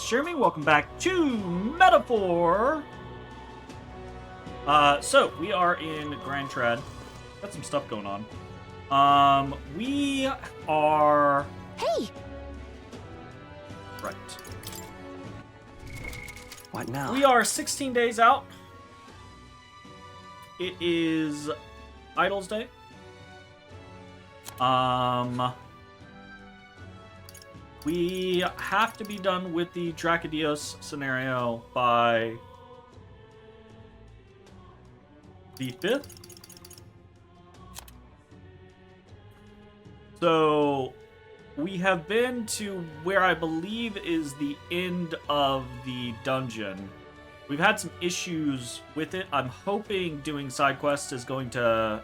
it's Jeremy. Welcome back to Metaphor. So we are in Grand Trad. Got some stuff going on. We are. Hey! Right. What now? We are 16 days out. It is Idol's Day. We have to be done with the Dracodios scenario by the 5th. So we have been to where I believe is the end of the dungeon. We've had some issues with it. I'm hoping doing side quests is going to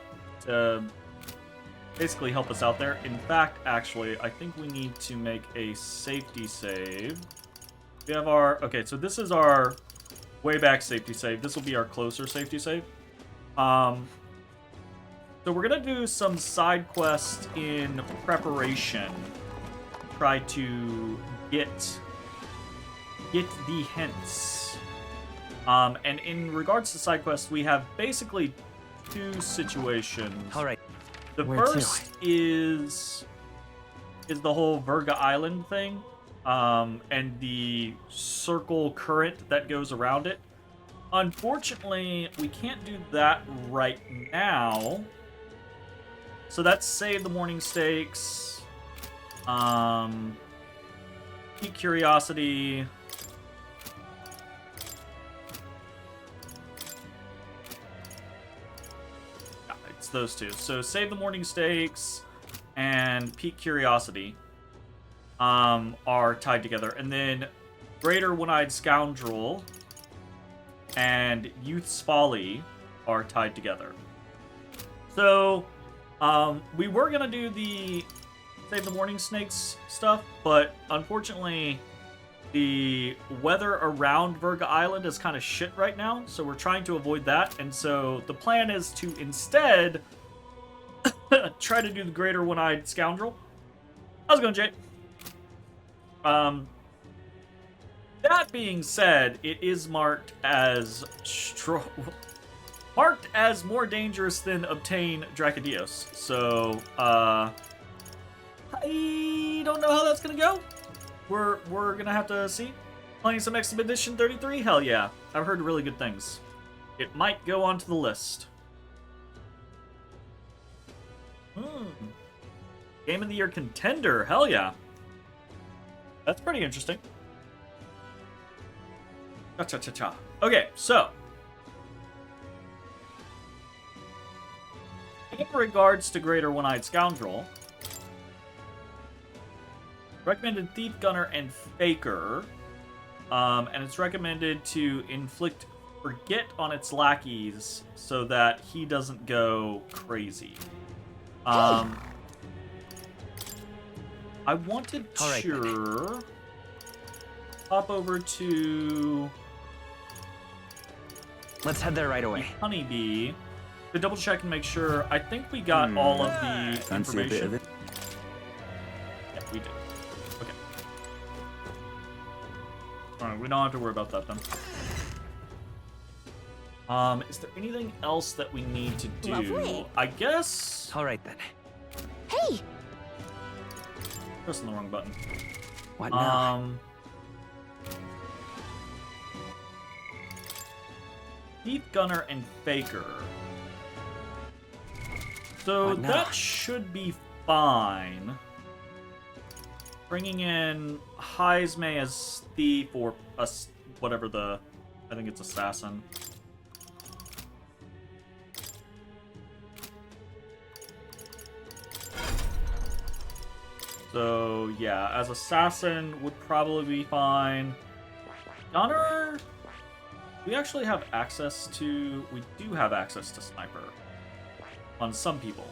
basically help us out there. In fact, actually, I think we need to make a safety save. We have our... Okay, so this is our way back safety save. This will be our closer safety save. So we're going to do some side quests in preparation. Try to get the hints. And in regards to side quests, we have basically two situations. All right. The Where first is the whole Virga Island thing, and the circle current that goes around it. Unfortunately, we can't do that right now. So that's Save the Morning Stakes, Pique Curiosity. It's those two. So Save the Morning Stakes and Pique Curiosity are tied together. And then Greater One-Eyed Scoundrel and Youth's Folly are tied together. So we were going to do the Save the Morning Snakes stuff, but unfortunately the weather around Virga Island is kind of shit right now, so we're trying to avoid that. And so the plan is to instead try to do the Greater One-Eyed Scoundrel. How's it going, Jay? That being said, it is marked as more dangerous than Obtain Dracodios. So I don't know how that's gonna go. We're gonna have to see. Playing some Expedition 33? Hell yeah. I've heard really good things. It might go onto the list. Game of the Year contender. Hell yeah. That's pretty interesting. Cha-cha-cha-cha. Okay, so. In regards to Greater One-Eyed Scoundrel, recommended Thief, Gunner, and Faker. And it's recommended to inflict Forget on its lackeys so that he doesn't go crazy. I wanted to hop over to... Let's head there right away. Honeybee to double check and make sure. I think we got all of the information. Yeah, we did. Okay. Alright, we don't have to worry about that then. Is there anything else that we need to do? Lovely. I guess... All right, then. Hey! Pressing the wrong button. What now? Thief, Gunner, and Faker. So What now? that should be fine. Bringing in Heisme as Thief or whatever the... I think it's Assassin. So, yeah, as Assassin would probably be fine. Gunner... We actually have access to... We do have access to Sniper. On some people.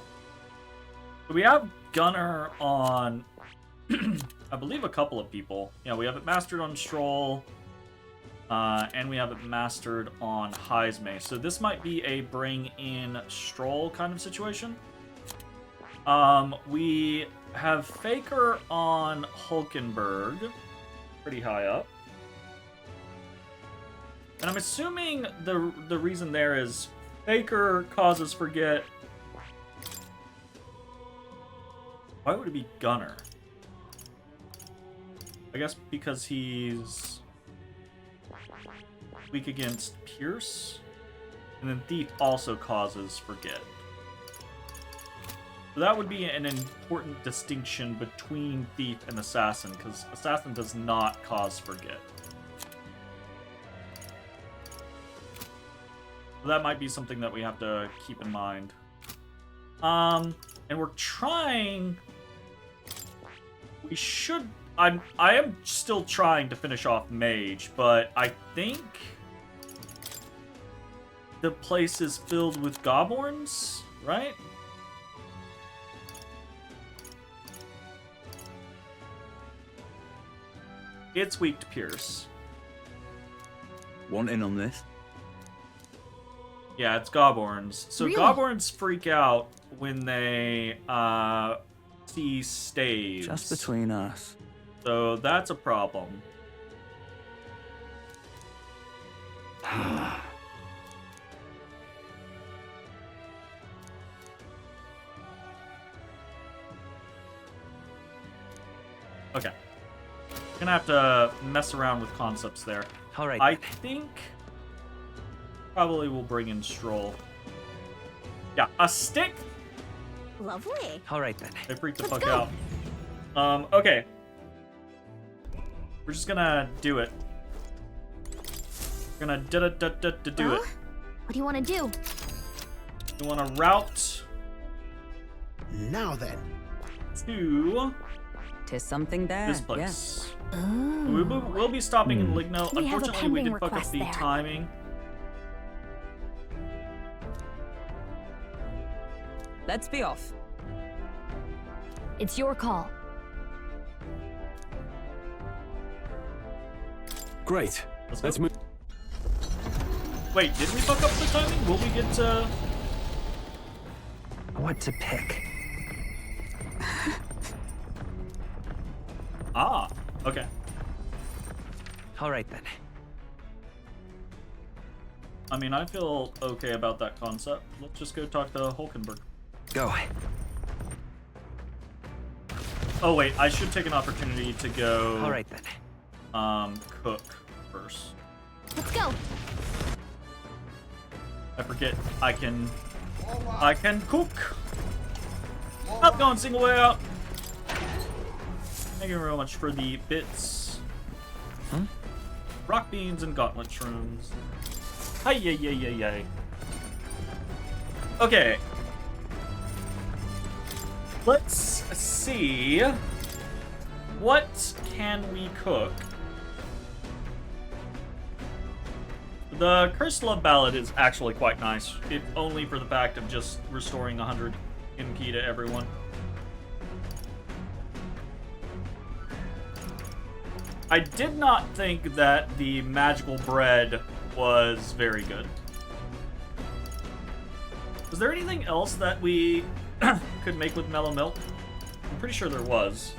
So we have Gunner on... I believe a couple of people. Yeah, we have it mastered on Stroll. And we have it mastered on Heisme. So this might be a bring in Stroll kind of situation. We have Faker on Hulkenberg. Pretty high up. And I'm assuming the reason there is Faker causes forget. Why would it be Gunner? I guess because he's weak against Pierce. And then Thief also causes forget. So that would be an important distinction between Thief and Assassin, because Assassin does not cause forget. So that might be something that we have to keep in mind. And we're trying... We should... I am still trying to finish off Mage, but I think the place is filled with Goblins, right? It's weak to Pierce. Want in on this? Yeah, it's Goblins. So Really? Goblins freak out when they see staves. Just between us. So that's a problem. Okay. Gonna have to mess around with concepts there. All right. I think probably we'll bring in Stroll. Yeah, a stick. Lovely. All right then. They freaked the Let's fuck go. out. Okay. We're just gonna do it. We're gonna do it. What do you want to do? We want to route Now then. to To something bad. this place. Oh. We'll be stopping in Ligno. We have a Unfortunately, we pending did fuck up request the there. timing. Let's be off. It's your call. Great. Let's go. Let's move. Wait, did we fuck up the timing? Will we get What to pick? Ah, okay. All right then. I mean, I feel okay about that concept. Let's just go talk to Hulkenberg. Go. Oh wait, I should take an opportunity to go. All right then. Cook first. Let's go. I forget I can cook. Not going single way out. Thank you very much for the bits. Rock beans and gauntlet shrooms. Hi yay yay yay yay. Okay. Let's see. What can we cook? The Cursed Love Ballad is actually quite nice, if only for the fact of just restoring 100 MP to everyone. I did not think that the magical bread was very good. Was there anything else that we could make with mellow milk? I'm pretty sure there was.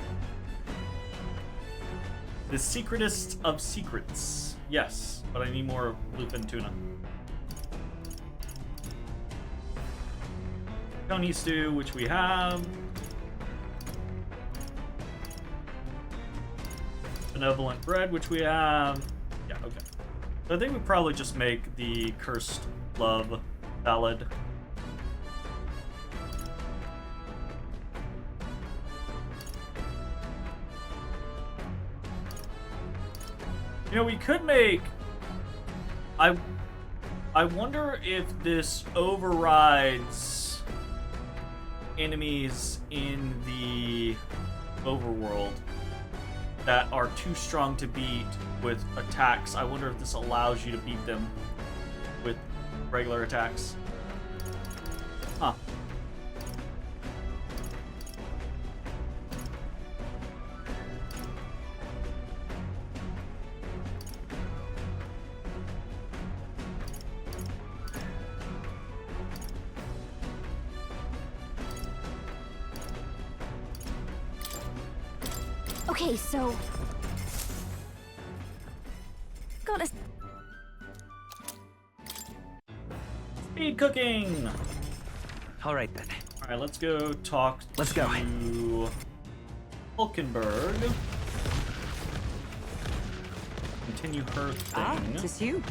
The secretest of secrets. Yes, but I need more bluefin tuna. Coney stew, which we have. Benevolent bread, which we have. Yeah, okay. So I think we probably just make the Cursed Love salad. You know, we could make... I wonder if this overrides enemies in the overworld that are too strong to beat with attacks. I wonder if this allows you to beat them with regular attacks. Huh. Okay, so... Gotta... Speed cooking! All right then. Alright, let's go talk Let's to go. Hulkenberg. Continue her Ah, thing. tis you.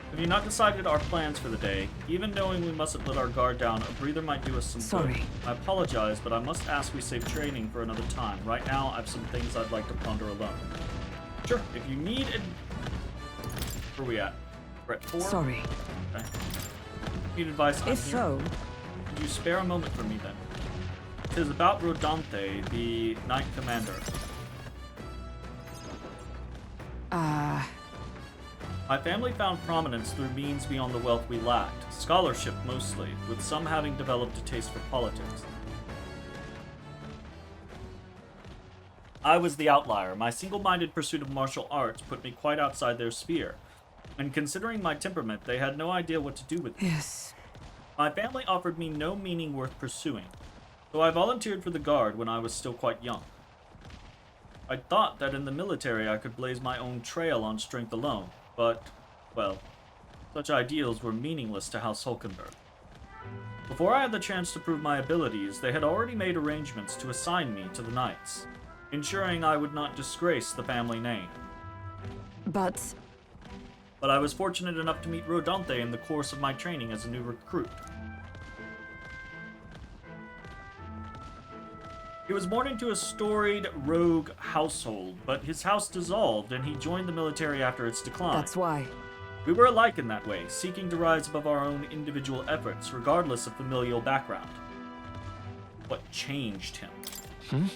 Have you not decided our plans for the day? Even knowing we mustn't let our guard down, a breather might do us some Sorry. good. I apologize, but I must ask we save training for another time. Right now, I have some things I'd like to ponder alone. Sure, if you need where are we at? We're at 4? Sorry. Okay. Need advice? I'm If here. so, Could you spare a moment for me then? It is about Rodante, the Knight Commander. My family found prominence through means beyond the wealth we lacked. Scholarship, mostly, with some having developed a taste for politics. I was the outlier. My single-minded pursuit of martial arts put me quite outside their sphere. And considering my temperament, they had no idea what to do with me. yes. My family offered me no meaning worth pursuing, so I volunteered for the Guard when I was still quite young. I thought that in the military I could blaze my own trail on strength alone, but, well, such ideals were meaningless to House Hulkenberg. Before I had the chance to prove my abilities, they had already made arrangements to assign me to the Knights, ensuring I would not disgrace the family name. But But I was fortunate enough to meet Rodante in the course of my training as a new recruit. He was born into a storied rogue household, but his house dissolved and he joined the military after its decline. that's why. We were alike in that way, seeking to rise above our own individual efforts, regardless of familial background. What changed him?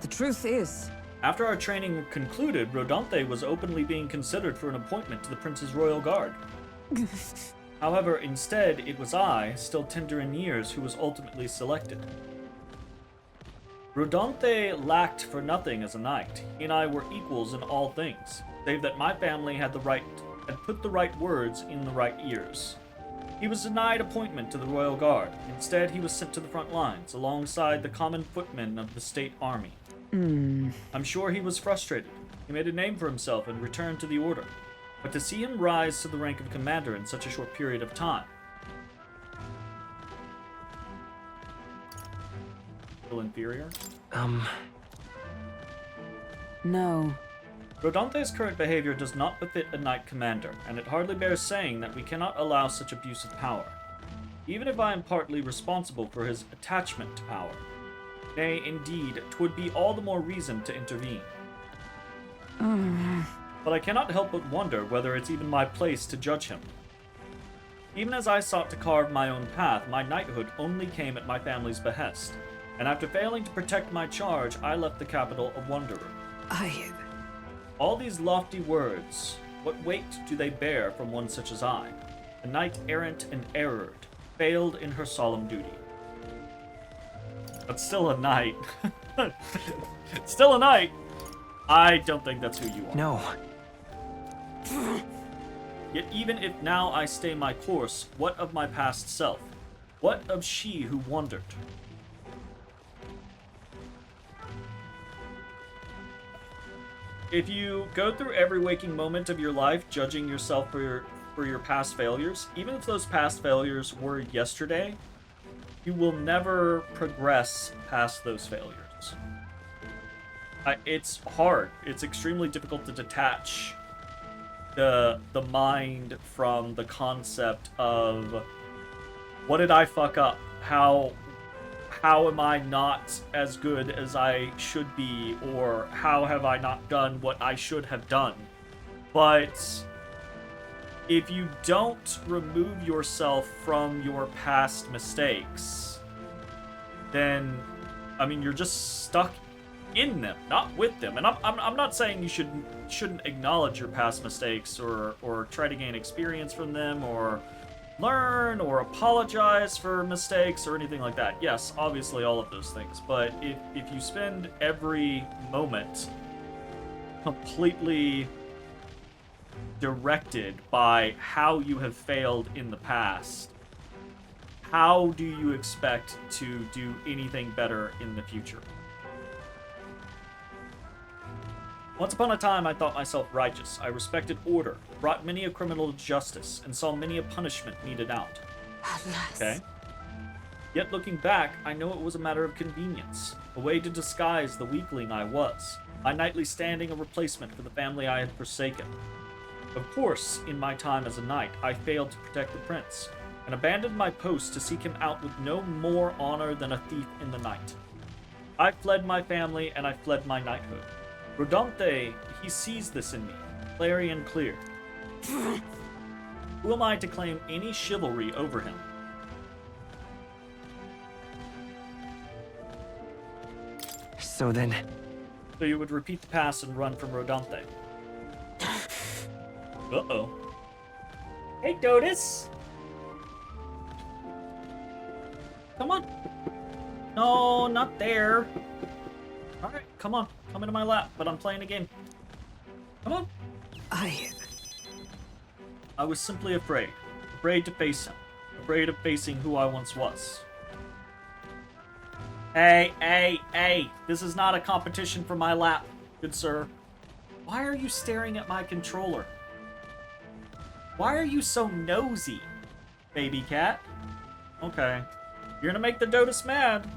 The truth is, After our training concluded, Rodante was openly being considered for an appointment to the Prince's Royal Guard. However, instead, it was I, still tender in years, who was ultimately selected. Rodante lacked for nothing as a knight. He and I were equals in all things, save that my family had put the right words in the right ears. He was denied appointment to the Royal Guard. Instead, he was sent to the front lines, alongside the common footmen of the state army. I'm sure he was frustrated. He made a name for himself and returned to the Order. But to see him rise to the rank of commander in such a short period of time... Still inferior? no. Rodante's current behavior does not befit a knight commander, and it hardly bears saying that we cannot allow such abuse of power. Even if I am partly responsible for his attachment to power. Nay, indeed, 'twould be all the more reason to intervene. But I cannot help but wonder whether it's even my place to judge him. Even as I sought to carve my own path, my knighthood only came at my family's behest, and after failing to protect my charge, I left the capital a wanderer. All these lofty words, what weight do they bear from one such as I, a knight errant and errored, failed in her solemn duty? But still a knight. Still a knight! I don't think that's who you are. No. Yet even if now I stay my course, what of my past self? What of she who wandered? If you go through every waking moment of your life judging yourself for your past failures, even if those past failures were yesterday, you will never progress past those failures. It's hard. It's extremely difficult to detach the mind from the concept of what did I fuck up? How am I not as good as I should be, or how have I not done what I should have done? But if you don't remove yourself from your past mistakes, then, I mean, you're just stuck in them, not with them. And I'm not saying you shouldn't acknowledge your past mistakes or try to gain experience from them or learn or apologize for mistakes or anything like that. Yes, obviously all of those things. But if you spend every moment completely directed by how you have failed in the past, how do you expect to do anything better in the future? Once upon a time, I thought myself righteous. I respected order, brought many a criminal to justice, and saw many a punishment meted out. Alas. Okay? Yet looking back, I know it was a matter of convenience, a way to disguise the weakling I was, my nightly standing a replacement for the family I had forsaken. Of course, in my time as a knight, I failed to protect the prince, and abandoned my post to seek him out with no more honor than a thief in the night. I fled my family, and I fled my knighthood. Rodante, he sees this in me, clarion clear. Who am I to claim any chivalry over him? So then... So you would repeat the pass and run from Rodante. Uh-oh. Hey, Dotus! Come on. No, not there. Alright, come on. Come into my lap, but I'm playing a game. Come on. I was simply afraid. Afraid to face him. Afraid of facing who I once was. Hey. This is not a competition for my lap, good sir. Why are you staring at my controller? Why are you so nosy, baby cat? Okay. You're gonna make the Dotus mad.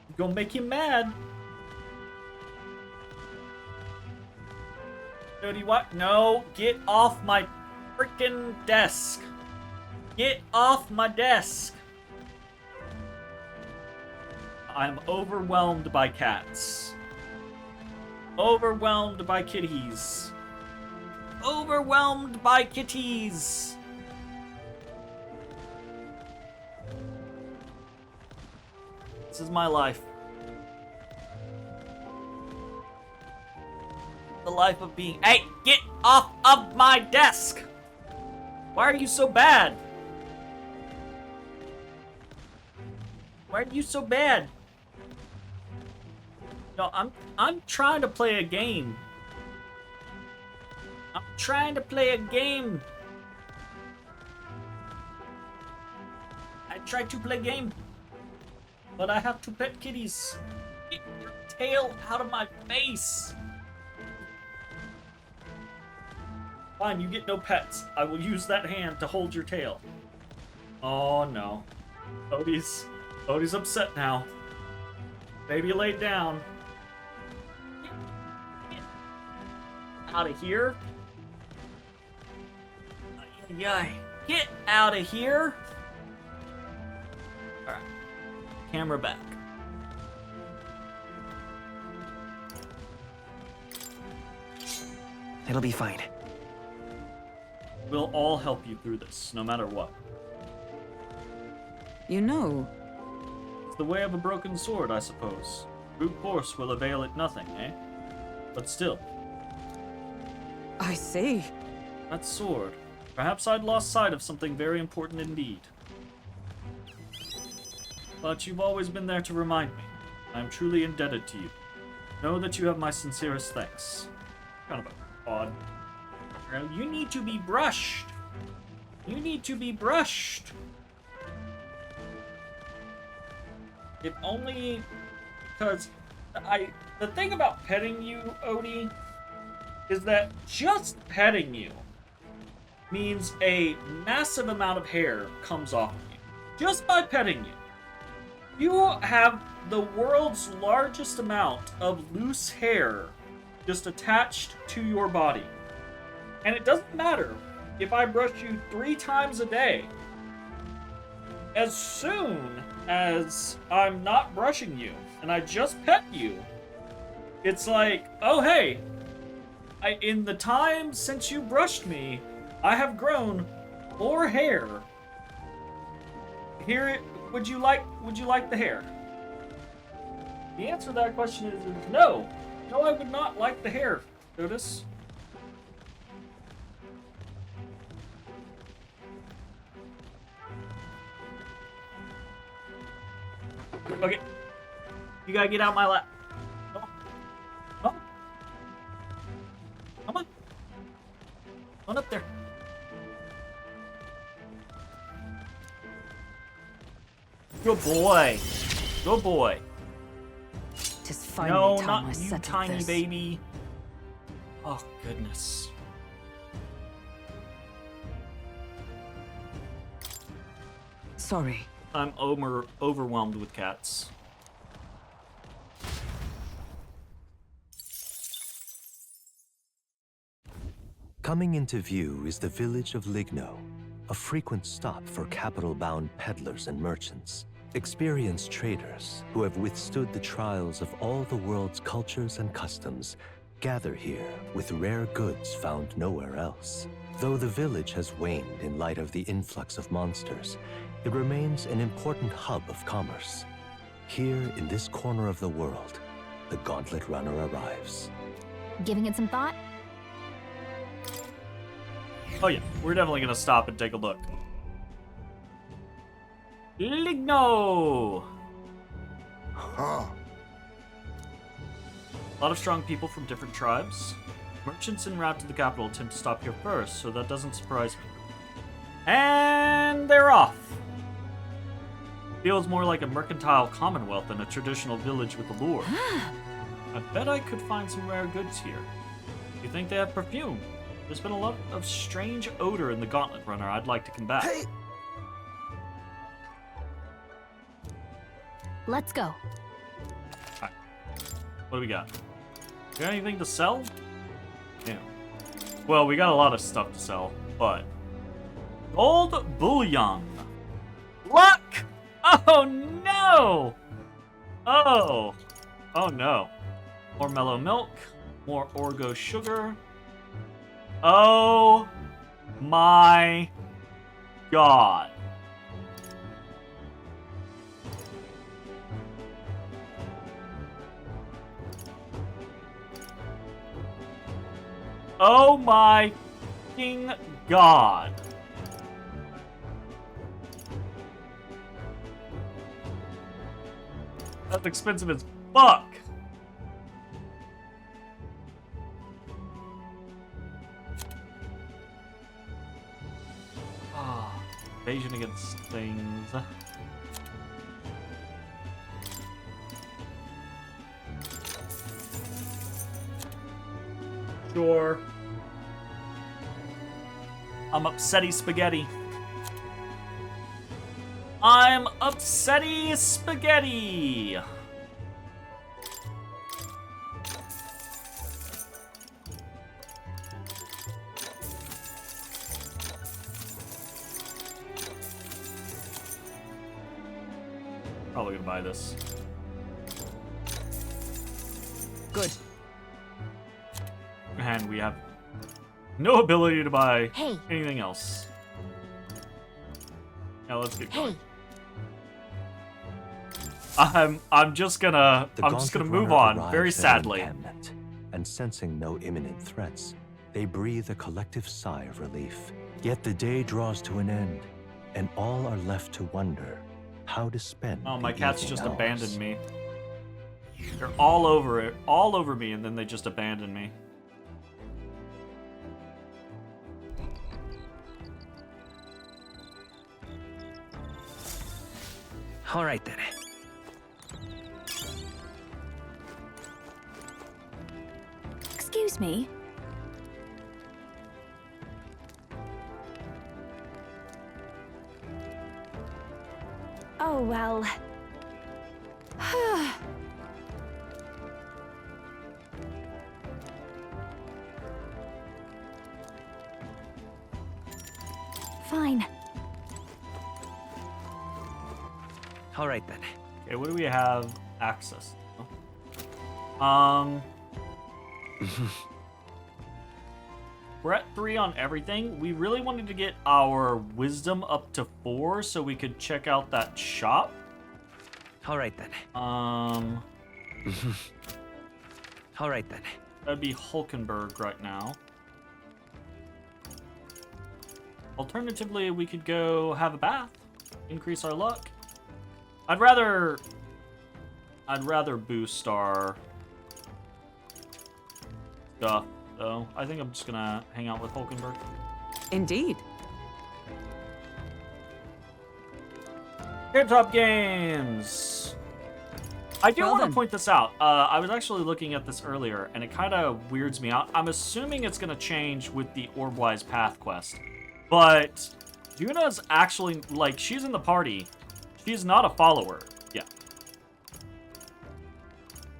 You're gonna make him mad. Dodie, what? No, get off my freaking desk. Get off my desk. I'm overwhelmed by cats. Overwhelmed by kitties. Overwhelmed by kitties. This is my life. The life of being... Hey, get off of my desk! Why are you so bad? Why are you so bad? No, I'm trying to play a game. I'm trying to play a game. I tried to play a game, but I have to pet kitties. Get your tail out of my face. Fine, you get no pets. I will use that hand to hold your tail. Oh no. Odie's upset now. Baby laid down. Get out of here. Yay. Get out of here. Alright. Camera back. It'll be fine. We'll all help you through this, no matter what. You know, It's the way of a broken sword, I suppose. Brute force will avail it nothing, eh? But still, I see. that sword. Perhaps I'd lost sight of something very important indeed. But you've always been there to remind me. I am truly indebted to you. Know that you have my sincerest thanks. Kind of odd. You need to be brushed. You need to be brushed. If only because the thing about petting you, Odie, is that just petting you means a massive amount of hair comes off of you. Just by petting you. You have the world's largest amount of loose hair just attached to your body. And it doesn't matter if I brush you 3 times a day. As soon as I'm not brushing you and I just pet you, it's like, oh hey, in the time since you brushed me, I have grown more hair. Here, would you like the hair? The answer to that question is no. No, I would not like the hair, Dotus. Okay. You gotta get out my lap. Come on. Come on. Come on. Come on up there. Good boy. Good boy. 'Tis finally No, time not I you, settled tiny this. baby. Oh, goodness. Sorry. I'm overwhelmed with cats. Coming into view is the village of Ligno, a frequent stop for capital-bound peddlers and merchants, experienced traders who have withstood the trials of all the world's cultures and customs, gather here with rare goods found nowhere else. Though the village has waned in light of the influx of monsters, it remains an important hub of commerce. Here in this corner of the world, the Gauntlet Runner arrives. Giving it some thought? Oh yeah, we're definitely gonna stop and take a look. Ligno! Huh. A lot of strong people from different tribes. Merchants en route to the capital tend to stop here first, so that doesn't surprise me. And they're off. Feels more like a mercantile commonwealth than a traditional village with a lure. I bet I could find some rare goods here. You think they have perfume? There's been a lot of strange odor in the Gauntlet Runner I'd like to combat. Hey! Let's go. Alright. What do we got? Got anything to sell? Yeah. Well, we got a lot of stuff to sell, but... Gold bullion! Luck! Oh no! Oh! Oh no. More mellow milk. More Orgo sugar. Oh my god. Oh my fucking god. That's expensive as fuck. Evasion against things. Sure. I'm upsetty spaghetti. I'm upsetty spaghetti. Probably gonna buy this. Good. And we have no ability to buy Hey. anything else. Now let's get going. Hey, I'm just gonna The Gauntlet move Runner on very arrives at an sadly. encampment, and sensing no imminent threats, they breathe a collective sigh of relief. Yet the day draws to an end, and all are left to wonder how to spend. Oh, my the cats evening just hours. abandoned me. They're all over it, all over me, and then they just abandoned me. All right then. excuse me. Oh, well. Fine. All right then. Okay, what do we have access to? We're at 3 on everything. We really wanted to get our wisdom up to 4 so we could check out that shop. All right then. That'd All right then. be Hulkenberg right now. Alternatively, we could go have a bath, increase our luck. I'd rather boost our stuff, though. I think I'm just gonna hang out with Hulkenberg. Indeed. Tabletop games. I do Well want to then. point this out. I was actually looking at this earlier, and it kind of weirds me out. I'm assuming it's going to change with the Orbwise Path quest. But Yuna's actually, like, she's in the party. She's not a follower. Yeah.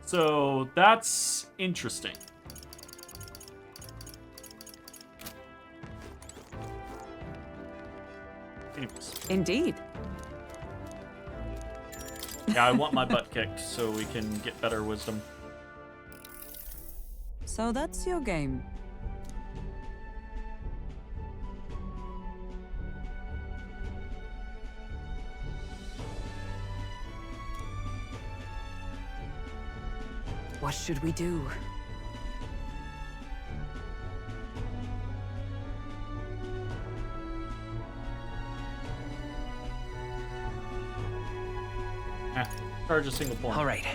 So that's interesting. Anyways. Indeed. Yeah, I want my butt kicked so we can get better wisdom. So that's your game. What should we do? Charge a single point. All right.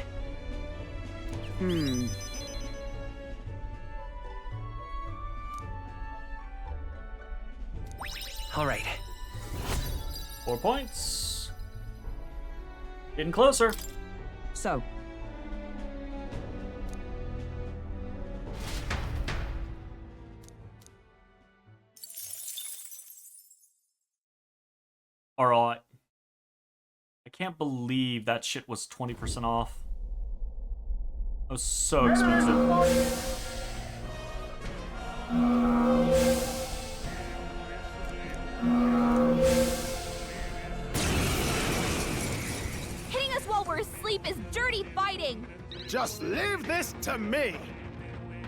Hmm. All right. 4 points. Getting closer. So, Alright. I can't believe that shit was 20% off. That was so expensive. Hitting us while we're asleep is dirty fighting. Just leave this to me.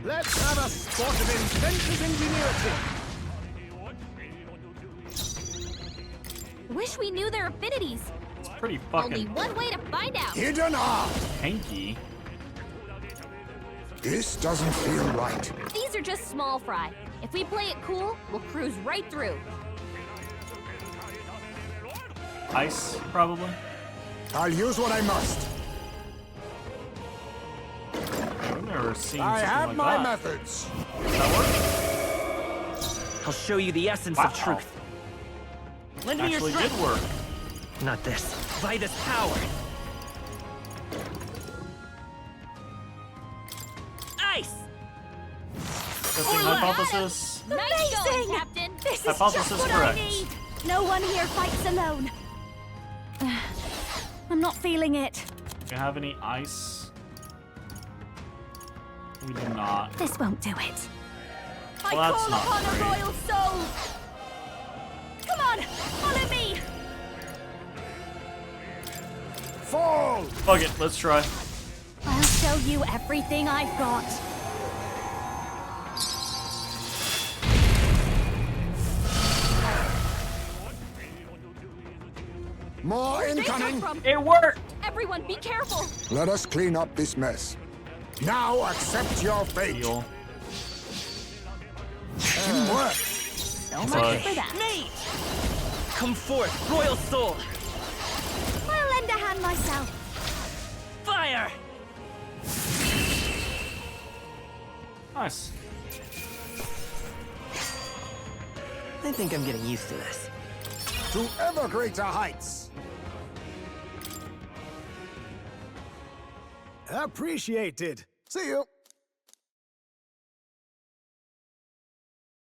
Let's have a spot of inventive ingenuity. Wish we knew their affinities. It's pretty Only fucking one way to find out. Hidden art. hanky. This doesn't feel right. These are just small fry. If we play it cool, we'll cruise right through. Ice, probably. I'll use what I must. I've never seen I something have like my that. methods. Does that work? I'll show you the essence Wow. of truth. Lend me your Actually did strength. work. Not this. By this power. Ice. Testing hypothesis. Nice going, Captain. This is Hypothesis just what correct. I need. No one here fights alone. I'm not feeling it. Do you have any ice? We do not. This won't do it. I Well, that's call not upon great. a royal soul. Come on, follow me. Fall. Fuck it, let's try. I'll show you everything I've got. More They come incoming. from. It worked! Everyone, be careful. Let us clean up this mess. Now accept your fate. Deal. Teamwork. So much Sorry. for that. Mate! Come forth, royal soul! I'll lend a hand myself. Fire! Nice. I think I'm getting used to this. To ever greater heights. Appreciated. See you.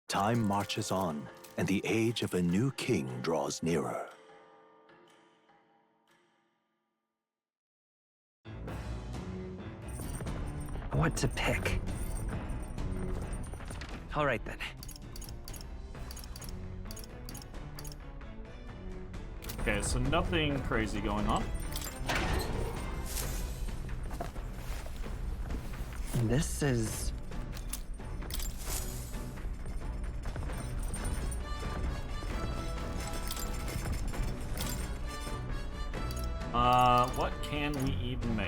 Time marches on, and the age of a new king draws nearer. What to pick? All right then. Okay, so nothing crazy going on. This is... What can we even make?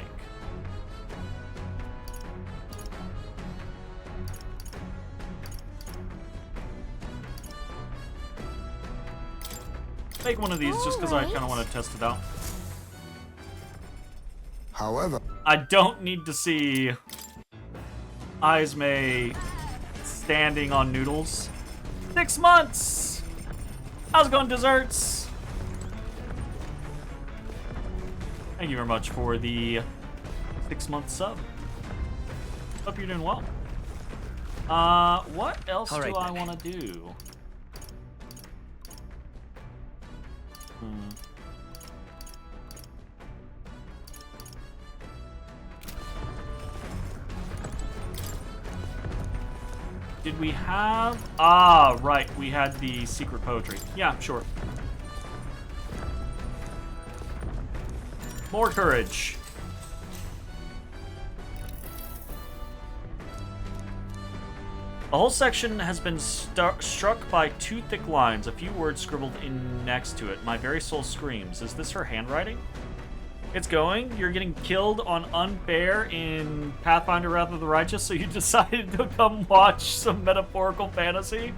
Take one of these just because I kind of want to test it out. However, I don't need to see Izme standing on noodles. 6 months! How's it going, desserts? Thank you very much for the 6-month sub. Hope you're doing well. What else All right, do I then. want to do? Did we have... Ah, right. We had the secret poetry. Yeah, sure. More courage. A whole section has been struck by 2 thick lines, a few words scribbled in next to it. My very soul screams. Is this her handwriting? It's going. You're getting killed on Unfair in Pathfinder Wrath of the Righteous, so you decided to come watch some metaphorical fantasy?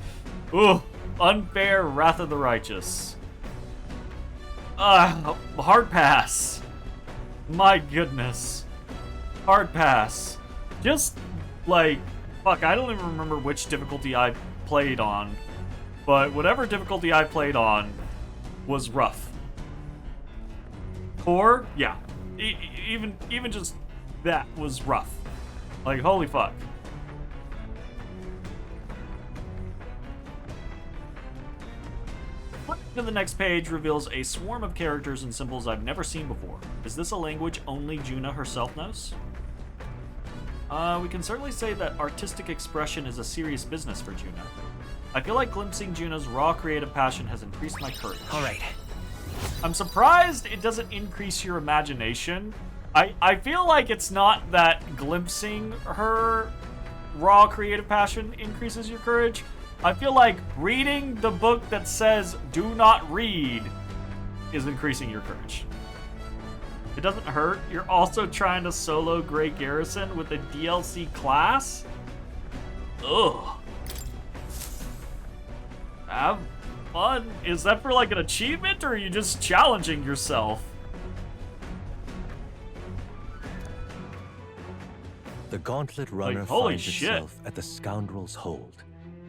Ooh, Unfair Wrath of the Righteous. Hard pass. My goodness. Hard pass. Just, like, fuck, I don't even remember which difficulty I played on, but whatever difficulty I played on was rough. Core, yeah. Even just that was rough. Like, holy fuck. Flipping to the next page reveals a swarm of characters and symbols I've never seen before. Is this a language only Juna herself knows? We can certainly say that artistic expression is a serious business for Juna. I feel like glimpsing Juna's raw creative passion has increased my courage. All right. I'm surprised it doesn't increase your imagination. I feel like it's not that glimpsing her raw creative passion increases your courage. I feel like reading the book that says do not read is increasing your courage. It doesn't hurt. You're also trying to solo Grey Garrison with a DLC class? Ugh. Have fun. Is that for like an achievement, or are you just challenging yourself? The Gauntlet Runner holy finds shit. itself at the Scoundrel's Hold,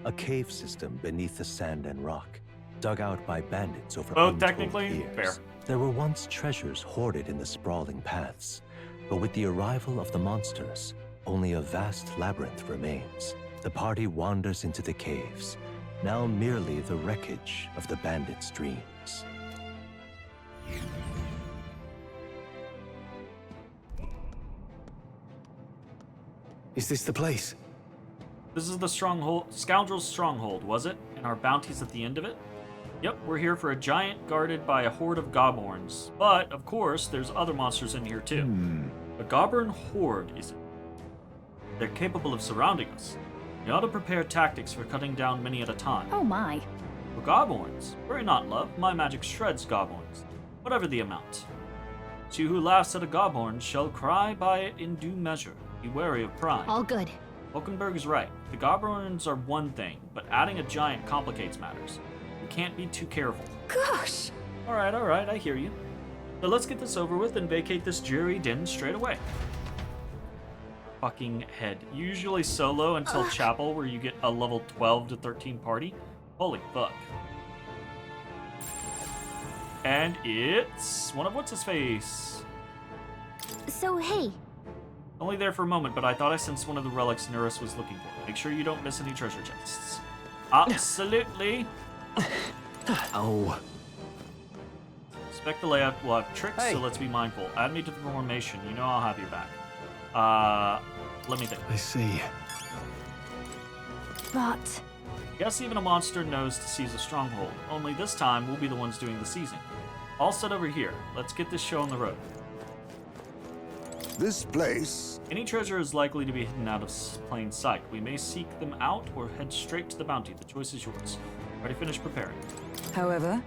a cave system beneath the sand and rock, dug out by bandits over Both untold technically years. fair. There were once treasures hoarded in the sprawling paths, but with the arrival of the monsters, only a vast labyrinth remains. The party wanders into the caves, now merely the wreckage of the bandits' dreams. Is this the place? This is the stronghold, Scoundrel's Stronghold, was it? And our bounty's at the end of it? Yep, we're here for a giant guarded by a horde of goblins. But, of course, there's other monsters in here too. A goblin horde is it? They're capable of surrounding us. We ought to prepare tactics for cutting down many at a time. Oh my. For goblins, worry not, love. My magic shreds goblins, whatever the amount. She who laughs at a goblin shall cry by it in due measure. Be wary of pride. All good. Hulkenberg is right. The goblins are one thing, but adding a giant complicates matters. We can't be too careful. Gosh. Alright, I hear you. So let's get this over with and vacate this dreary den straight away. Fucking head. Usually solo until chapel, where you get a level 12 to 13 party. Holy fuck. And it's one of what's-his-face. So, hey, Only there for a moment, but I thought I sensed one of the relics Nerus was looking for. Make sure you don't miss any treasure chests. Absolutely. Oh. Expect the layout will have tricks, Hey. so let's be mindful. Add me to the formation. You know I'll have your back. Let me think. I see. but... Guess even a monster knows to seize a stronghold. Only this time, we'll be the ones doing the seizing. All set over here. Let's get this show on the road. This place. Any treasure is likely to be hidden out of plain sight. We may seek them out or head straight to the bounty. The choice is yours. Already finished preparing. However,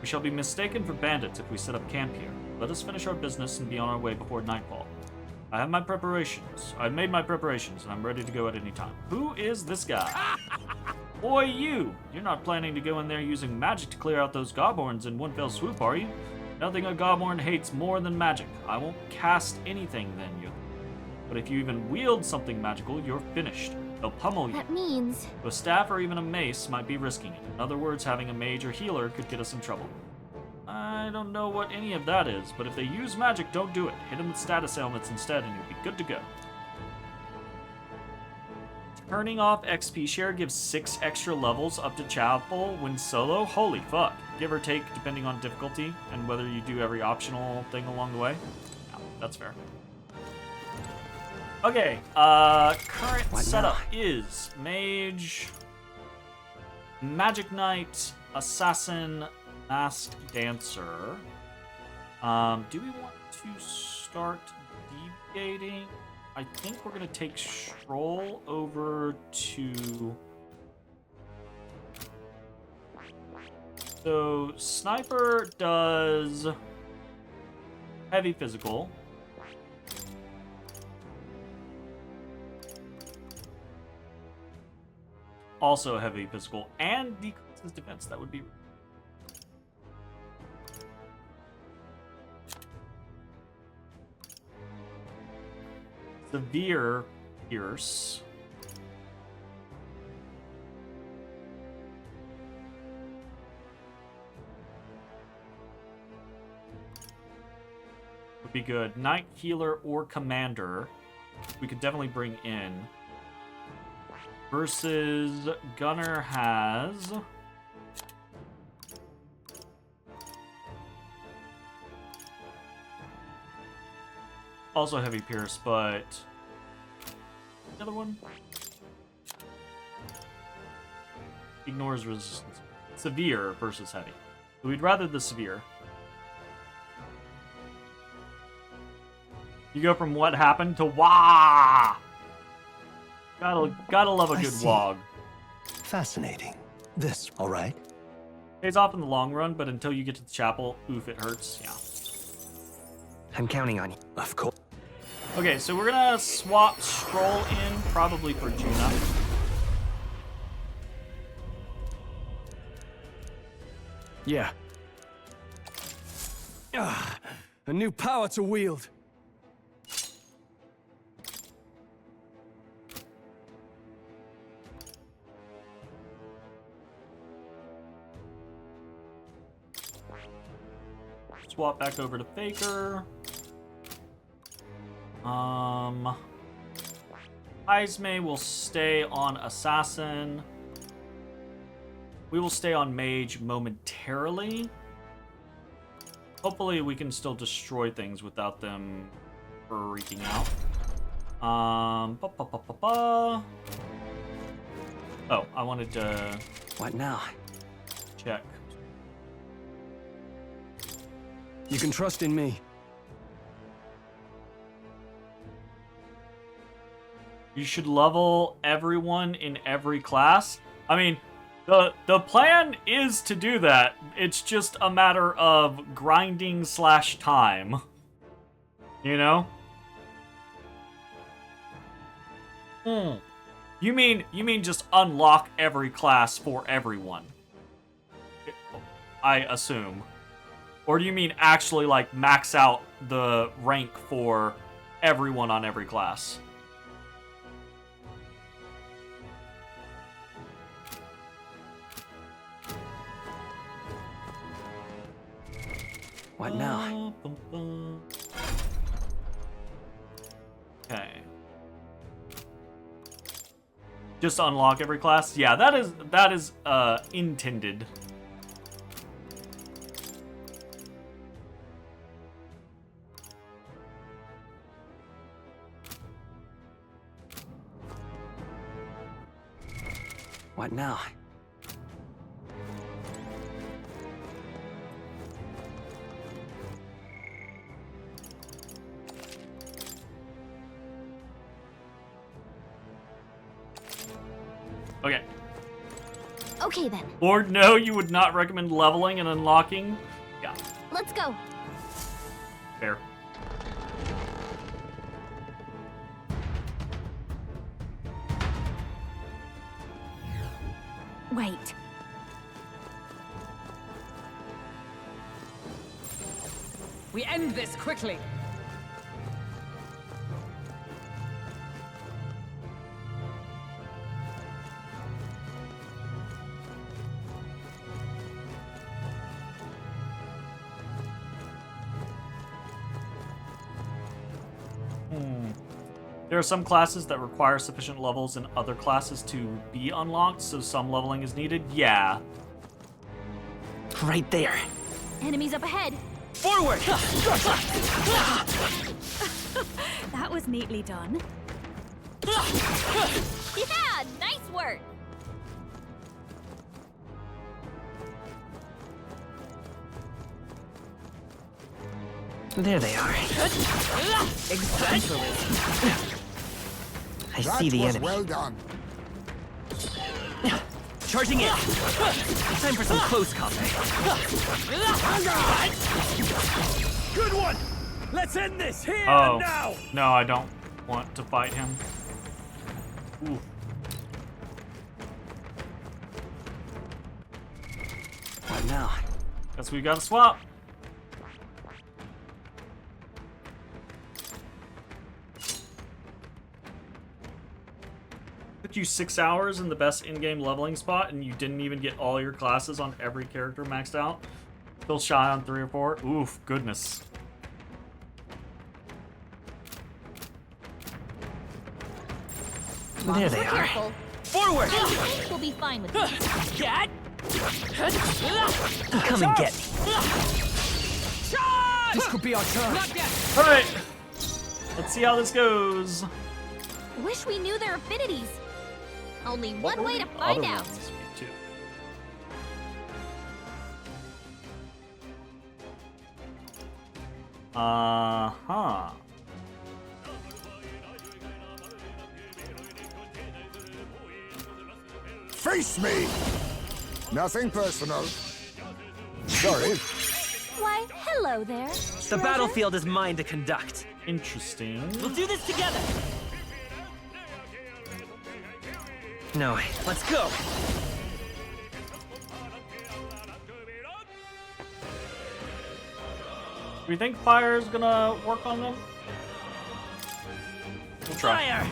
We shall be mistaken for bandits if we set up camp here. Let us finish our business and be on our way before nightfall. I have my preparations. I've made my preparations, and I'm ready to go at any time. Who is this guy? Boy, you! You're not planning to go in there using magic to clear out those goblins in one fell swoop, are you? Nothing a goblin hates more than magic. I won't cast anything then, you. But if you even wield something magical, you're finished. They'll pummel you. That means... A staff or even a mace might be risking it. In other words, having a mage or healer could get us in trouble. I don't know what any of that is, but if they use magic, don't do it. Hit them with status ailments instead, and you'll be good to go. Turning off XP share gives 6 extra levels up to Chapel when solo. Holy fuck. Give or take, depending on difficulty and whether you do every optional thing along the way. Yeah, that's fair. Okay, current What setup now? is Mage, Magic Knight, Assassin, Masked Dancer. Do we want to start deviating? I think we're going to take Stroll over to... So, Sniper does heavy physical. Also heavy physical and decreases defense. That would be... Severe Pierce. Would be good. Knight Healer or Commander. We could definitely bring in. Versus Gunner has... Also heavy pierce, but... The other one? Ignores resistance. Severe versus heavy. We'd rather the severe. You go from what happened to wah! Gotta love a I good see. wog. Fascinating. This, all right? Pays off in the long run, but until you get to the chapel, oof, it hurts. Yeah. I'm counting on you. Of course. Okay, so we're gonna swap Stroll in, probably for Juna. Yeah. A new power to wield. Swap back over to Faker. Izme will stay on Assassin. We will stay on Mage momentarily. Hopefully we can still destroy things without them freaking out. Oh, I wanted to What now? check. You can trust in me. You should level everyone in every class. I mean, the plan is to do that. It's just a matter of grinding / time. You know? You mean just unlock every class for everyone? I assume. Or do you mean actually like max out the rank for everyone on every class? What now? Okay. Just unlock every class? Yeah, that is intended. What now? Okay. Okay then, Lord, no, you would not recommend leveling and unlocking? Yeah, let's go. fair. Wait. We end this quickly. There are some classes that require sufficient levels in other classes to be unlocked, so some leveling is needed. Yeah. Right there. Enemies up ahead. Forward! That was neatly done. Yeah, nice work. There they are. Exactly. I see the enemy. Well done. Charging in. Time for some close combat. Good one. Let's end this here Oh. and now. No, I don't want to fight him. Ooh. What now? Guess we gotta swap. Took you 6 hours in the best in-game leveling spot, and you didn't even get all your classes on every character maxed out. Still shy on 3 or 4. Oof, goodness. There they We're are. careful. Forward! I think we'll be fine with this. Get! Come and get me. Charge! This could be our turn. Not yet! Alright. Let's see how this goes. Wish we knew their affinities. Only What one were way the to find other out. ones too? Uh-huh. Face me. Nothing personal. Sorry. Why, hello there. The treasure. battlefield is mine to conduct. Interesting. We'll do this together. No way. Let's go. Do you think fire's gonna work on them? We'll try. Fire!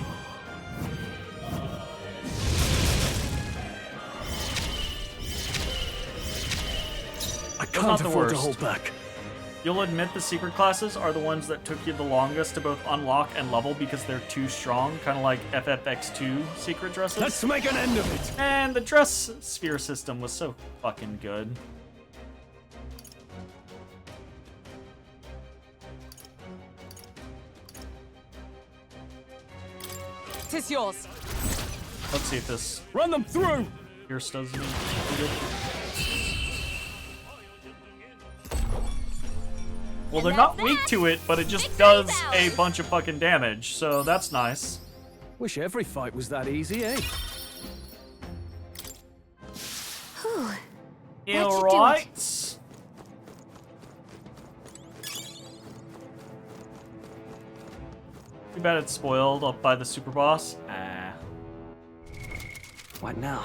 I not can't the afford to worst. hold back. You'll admit the secret classes are the ones that took you the longest to both unlock and level because they're too strong, kind of like FFX2 secret dresses. Let's make an end of it. And the dress sphere system was so fucking good. Tis yours. Let's see if this Run them through. Pierce does any good. Well, they're And not that's weak that. to it, but it just Victory's does a ours. bunch of fucking damage, so that's nice. Wish every fight was that easy, eh? Whew. That should do it. Alright. Too bad it's spoiled up by the super boss. Ah. What now?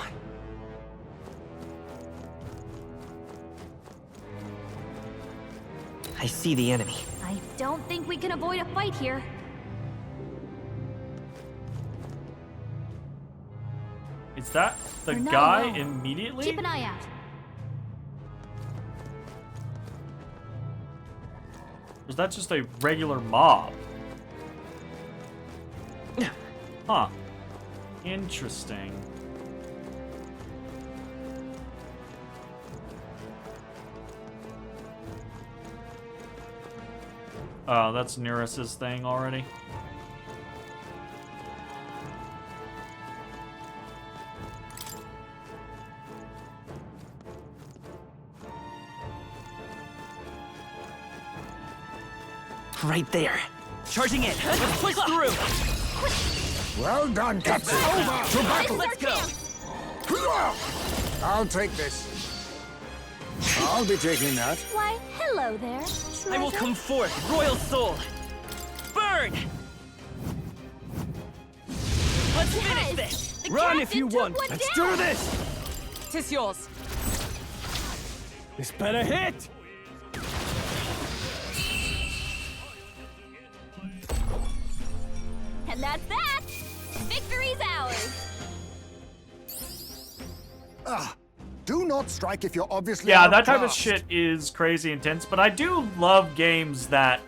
I see the enemy. I don't think we can avoid a fight here. Is that the We're not guy alone. immediately? Keep an eye out. Or is that just a regular mob? Huh. Interesting. Oh, that's Neris's thing already. Right there. Charging in. Let's push through. Well done, Captain. Over to battle. Let's go. I'll take this. I'll be taking that. Why, hello there. I will treasure. come forth, royal soul. Burn! Let's finish this. The Run captain if you took want. one Let's down. do this. Tis yours. This better hit. And that's that. Victory's ours. Do not strike if you're obviously Yeah, that type of shit is crazy intense, but I do love games that,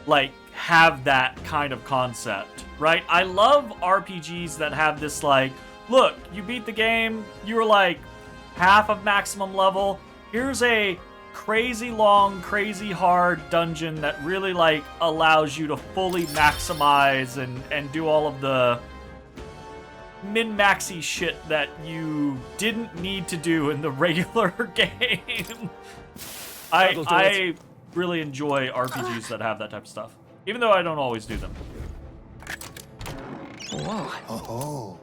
like, have that kind of concept, right? I love RPGs that have this, like, look, you beat the game, you were like half of maximum level. Here's a crazy long, crazy hard dungeon that really, like, allows you to fully maximize and do all of the min-maxy shit that you didn't need to do in the regular game. I really enjoy RPGs that have that type of stuff, even though I don't always do them. Whoa. Oh.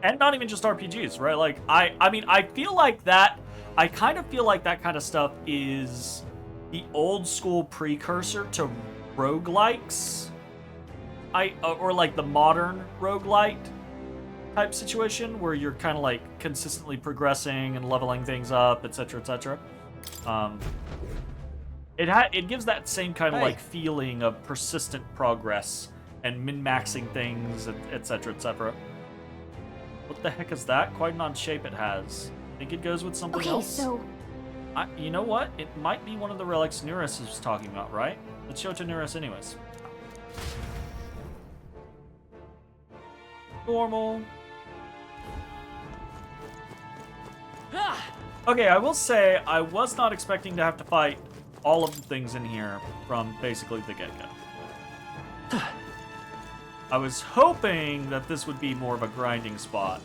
And not even just RPGs, right? Like, I mean, I feel like that, I kind of feel like that kind of stuff is the old school precursor to roguelikes. Or like the modern roguelite type situation where you're kind of like consistently progressing and leveling things up, etc., etc. It gives that same kind of like feeling of persistent progress and min-maxing things, etc., etc. What the heck is that? Quite an odd shape it has. I think it goes with something Okay, else. so You know what? It might be one of the relics Neurus is talking about, right? Let's show it to Neurus anyways. Normal. Okay, I will say I was not expecting to have to fight all of the things in here from basically the get-go. I was hoping that this would be more of a grinding spot.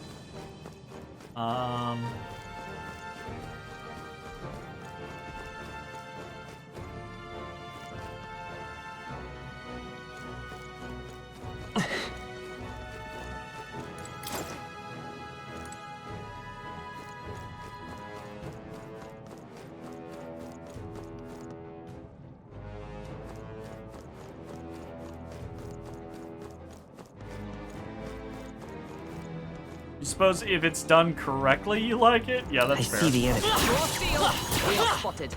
You suppose if it's done correctly, you like it? Yeah, that's I fair. see the enemy. Raw steel. We are spotted.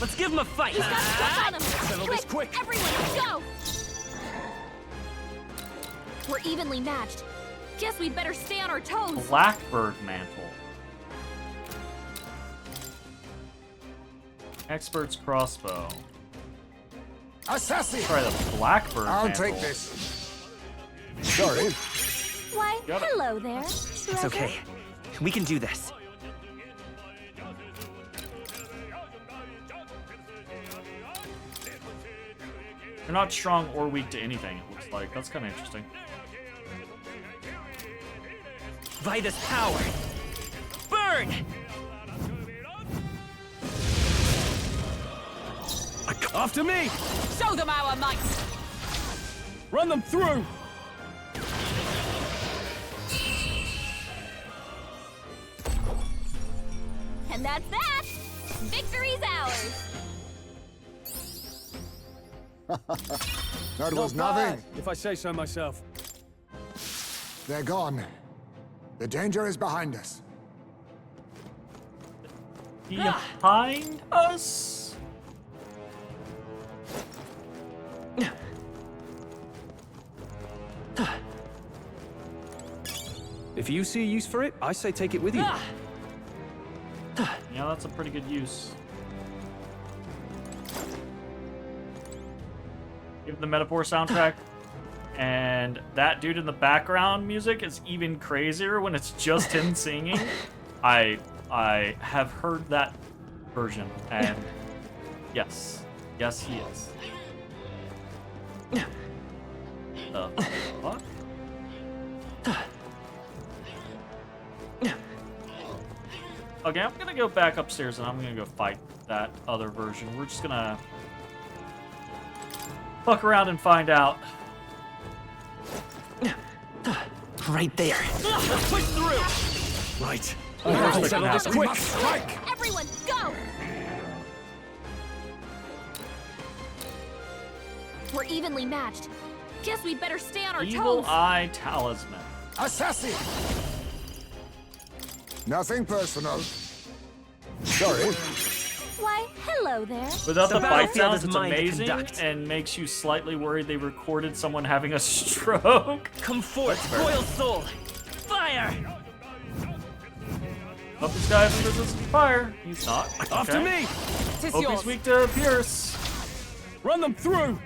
Let's give him a fight. He's got stuff on him. Settle this quick. Everyone, go! We're evenly matched. Guess we'd better stay on our toes. Blackbird Mantle. Expert's Crossbow. Assassin! Try the Blackbird I'll Mantle. take this. Sorry. Why, Got it. hello there. It's okay. We can do this. You're not strong or weak to anything, it looks like. That's kind of interesting. Vitus power. Burn! After me! Show them our might. Run them through! And that's that. Victory's ours. That was Not nothing. bad, if I say so myself. They're gone. The danger is behind us. Behind us? If you see a use for it, I say take it with you. Yeah, that's a pretty good use. Give the Metaphor soundtrack. And that dude in the background music is even crazier when it's just him singing. I have heard that version, and yes, he is. The fuck? Okay, I'm gonna go back upstairs and I'm gonna go fight that other version. We're just gonna fuck around and find out. Right there. Let's push through. Right. Settle this quick! Strike! Everyone, go! We're evenly matched. Guess we'd better stay on our Evil toes. Eye Talisman. Assassin! Nothing personal. Sorry. Why, hello there. Without the The fight battlefield sounds, is it's mine to amazing conduct. and makes you slightly worried they recorded someone having a stroke. Come forth, royal soul. Fire! Hope this guy isn't resistant to fire. He's not. After Okay. me! Tis Hope yours. he's weak to Pierce. Run them through!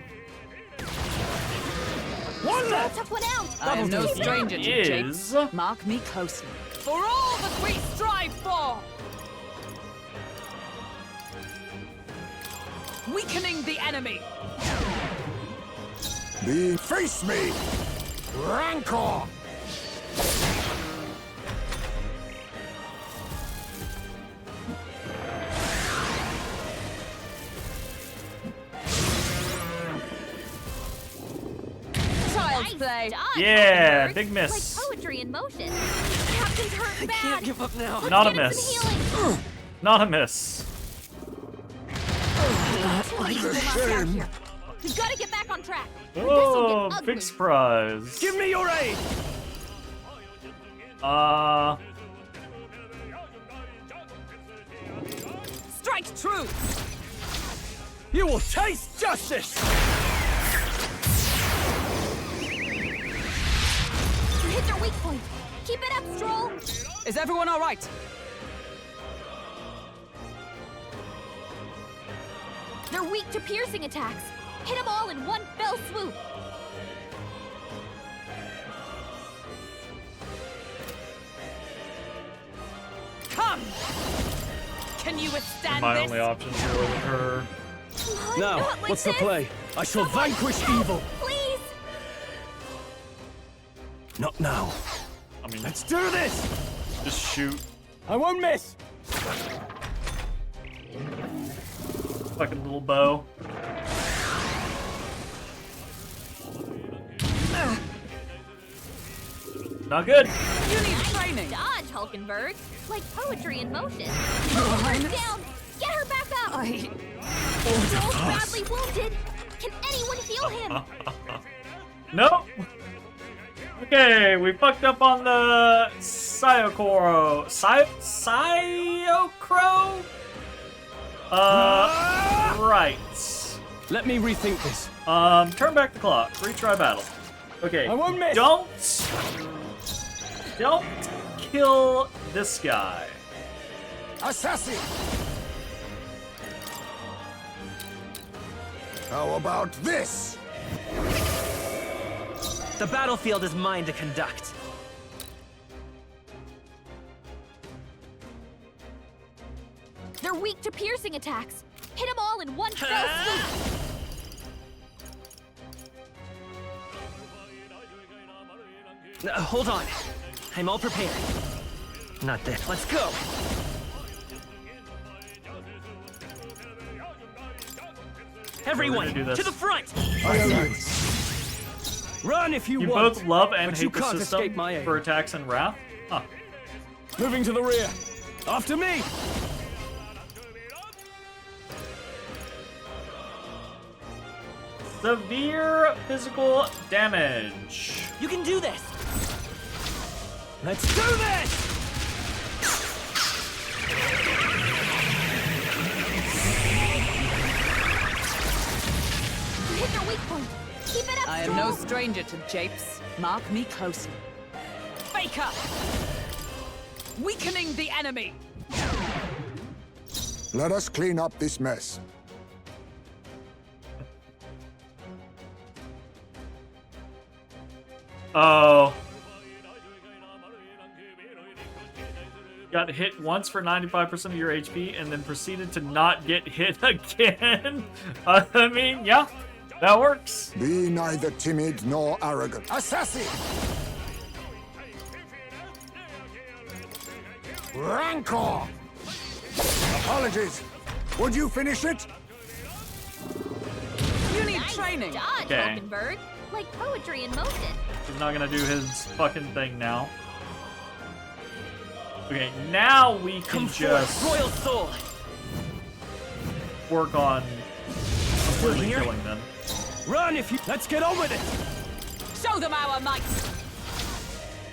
One left! Took one out. I am no stranger to japes. Is Mark me closely. For all that we strive for! Weakening the enemy! Face me! Rancor! Child's play. Dodge, Yeah, Hulkenberg. big miss. Like poetry in motion. Captain's hurt bad. Can't give up now. Let's Not a get him some miss. healing. not a miss. Shame. We've got to get back on track. or Oh, this'll get ugly. big surprise. Give me your aid! Strike true! You will taste justice! You hit their weak point. Keep it up, Stroll. Is everyone all right? They're weak to piercing attacks. Hit them all in one fell swoop. Come! Can you withstand My this? only options really with her. Come on, Now, not like what's the this. play? I shall vanquish evil! Please. Not now. I mean, Let's do this! just shoot. I won't miss! Fucking little bow. Not good. You need training. Dodge, Hulkenberg. Like poetry in motion. Her down. Get her back up. Stroll's badly wounded. Can anyone heal him? Nope. Okay, we fucked up on the Syocro. Syocro? Right. Let me rethink this. Turn back the clock. Retry battle. Okay. I won't miss. Don't kill this guy. Assassin! How about this? The battlefield is mine to conduct. They're weak to piercing attacks. Hit them all in one fell swoop. Hold on. I'm all prepared. Not this. Let's go. Everyone, do this. to the front! Run if you, You want. both love and but you hate the can't system escape my aim. for attacks and wrath? Huh. Moving to the rear. After me! Severe physical damage. You can do this! Let's do this! You hit their weak point. Keep it up, I am no Stroll. stranger to japes. Mark me closely. Faker! Weakening the enemy! Let us clean up this mess. Oh. Got hit once for 95% of your HP and then proceeded to not get hit again. I mean, yeah, that works. Be neither timid nor arrogant. Assassin! Rancor! Apologies. Would you finish it? You need Nice training. dodge, Okay. Hulkenberg. Like poetry in motion. He's not gonna do his fucking thing now. Okay, now we can Come just forth, Royal Soul! work on completely here? killing them. Run if you... Let's get on with it! Show them our might!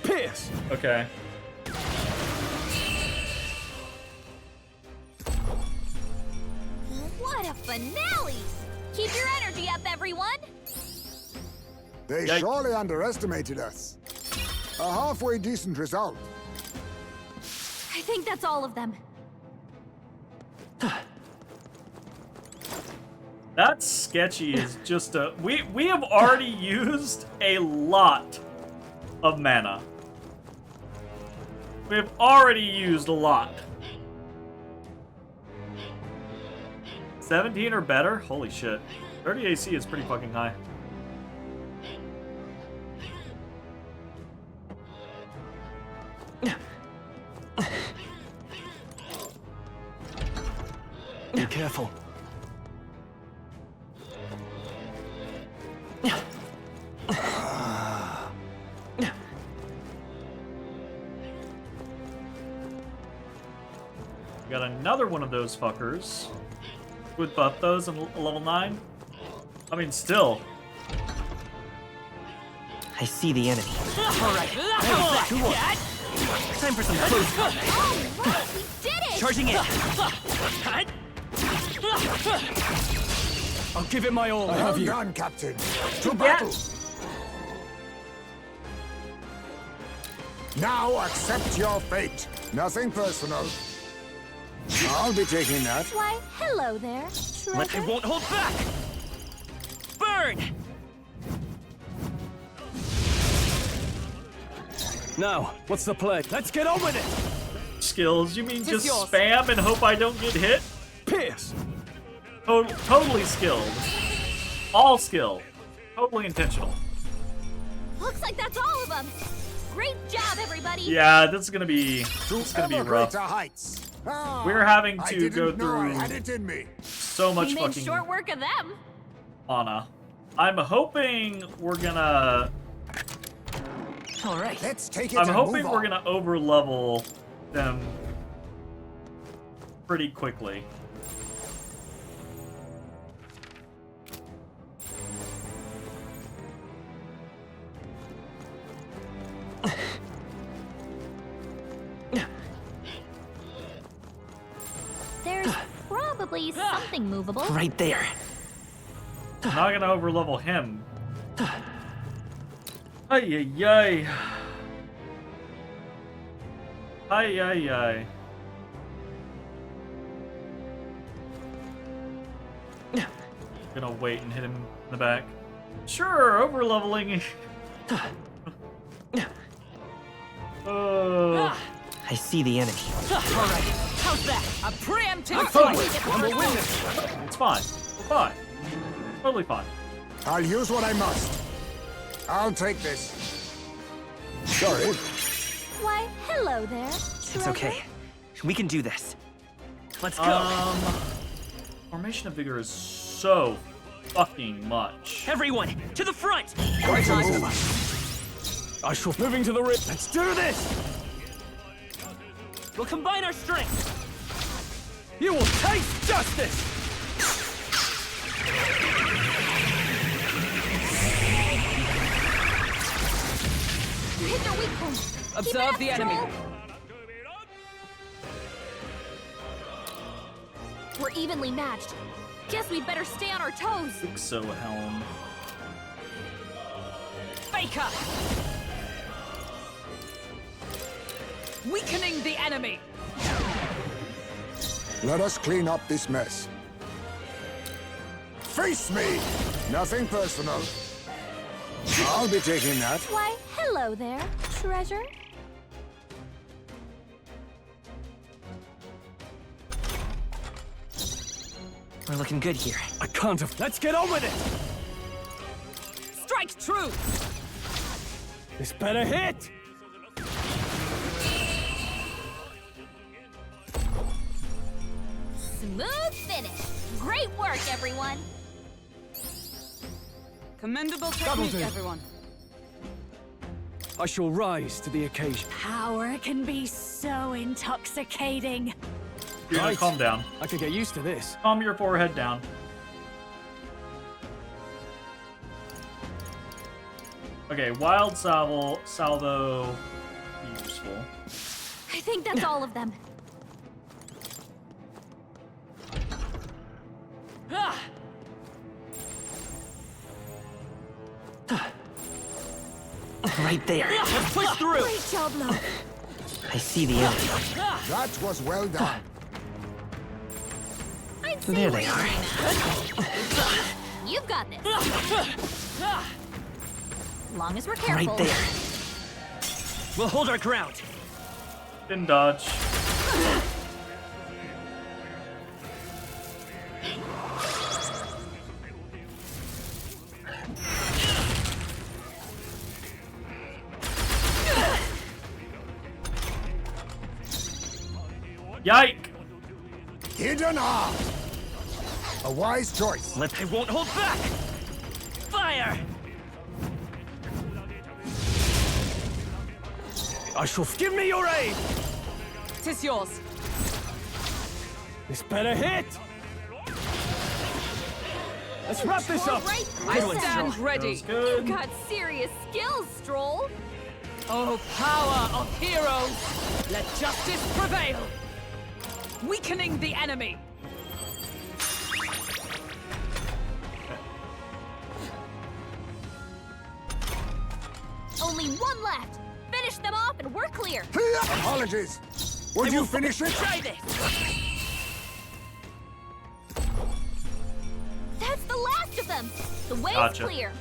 Pierce! Okay. What a finale! Keep your energy up, everyone. They Yikes. surely underestimated us. A halfway decent result. I I think that's all of them. That sketchy is just a... We have already used a lot of mana. We have already used a lot. 17 or better? Holy shit. 30 AC is pretty fucking high. Be careful. Got another one of those fuckers. Would buff those in level 9. I mean, still. I see the enemy. All right. Time for some close. All right, we did it! Charging in. I'll give it my all. Well done, Captain. To battle! Now accept your fate. Nothing personal. I'll be taking that. Why, hello there, I treasure. won't hold back. Burn. Now, what's the play? Let's get on with it. Skills? You mean just yours. spam and hope I don't get hit? Pierce. Totally skilled. All skill. Totally intentional. Looks like that's all of them. Great job, everybody. Yeah, this is gonna be Ever rough. greater heights. Ah, We're having I to didn't go know I through had it in me. so much We made fucking short work of them. mana. I'm hoping we're gonna. All right. Let's take it I'm and hoping move we're on. gonna over level them pretty quickly. There's probably something movable. Right there. I'm not gonna over level him. Ay ay ay. Ay ay ay. Gonna wait and hit him in the back. Sure, over leveling. Oh. I see the enemy. All right. How's that? A preemptive Totally. fight. It's fine. We're fine. Totally fine. I'll use what I must. I'll take this. Sorry. Why, hello there, treasure. It's okay. We can do this. Let's go. Formation of Vigor is so fucking much. Everyone, to the front. Quite a move. I shall moving to the rip. Let's do this. We'll combine our strength. You will taste justice. You hit their weak point. Observe the enemy. We're evenly matched. Guess we'd better stay on our toes. So Helm. Faker. Weakening the enemy. Let us clean up this mess. Face me! Nothing personal. I'll be taking that. Why, hello there, treasure. We're looking good here. I can't have. Let's get on with it. Strike true. This better hit. Smooth finish. Great work, everyone. Commendable Double technique, do. everyone. I shall rise to the occasion. Power can be so intoxicating. You're gonna Right. calm down. I could get used to this. Calm your forehead down. Okay, wild salvo, useful. I think that's all of them. Ah! Right there. Let's push through. Great job, love. I see the enemy. That was well done. I'd say There we're they are. evenly matched. You've got this. Long as we're careful. Right there. We'll hold our ground. Didn't dodge. Yike! Hidden arm. A wise choice. I won't hold back. Fire! I shall give me your aid. Tis yours. This better hit. Let's wrap this up. Right I through them. stand That ready. was good. You've got serious skills, Stroll. Oh, power of heroes! Let justice prevail! Weakening the enemy! Only one left. Finish them off and we're clear. Apologies. Would you finish it? Try this! That's the last of them. The way's Gotcha. clear.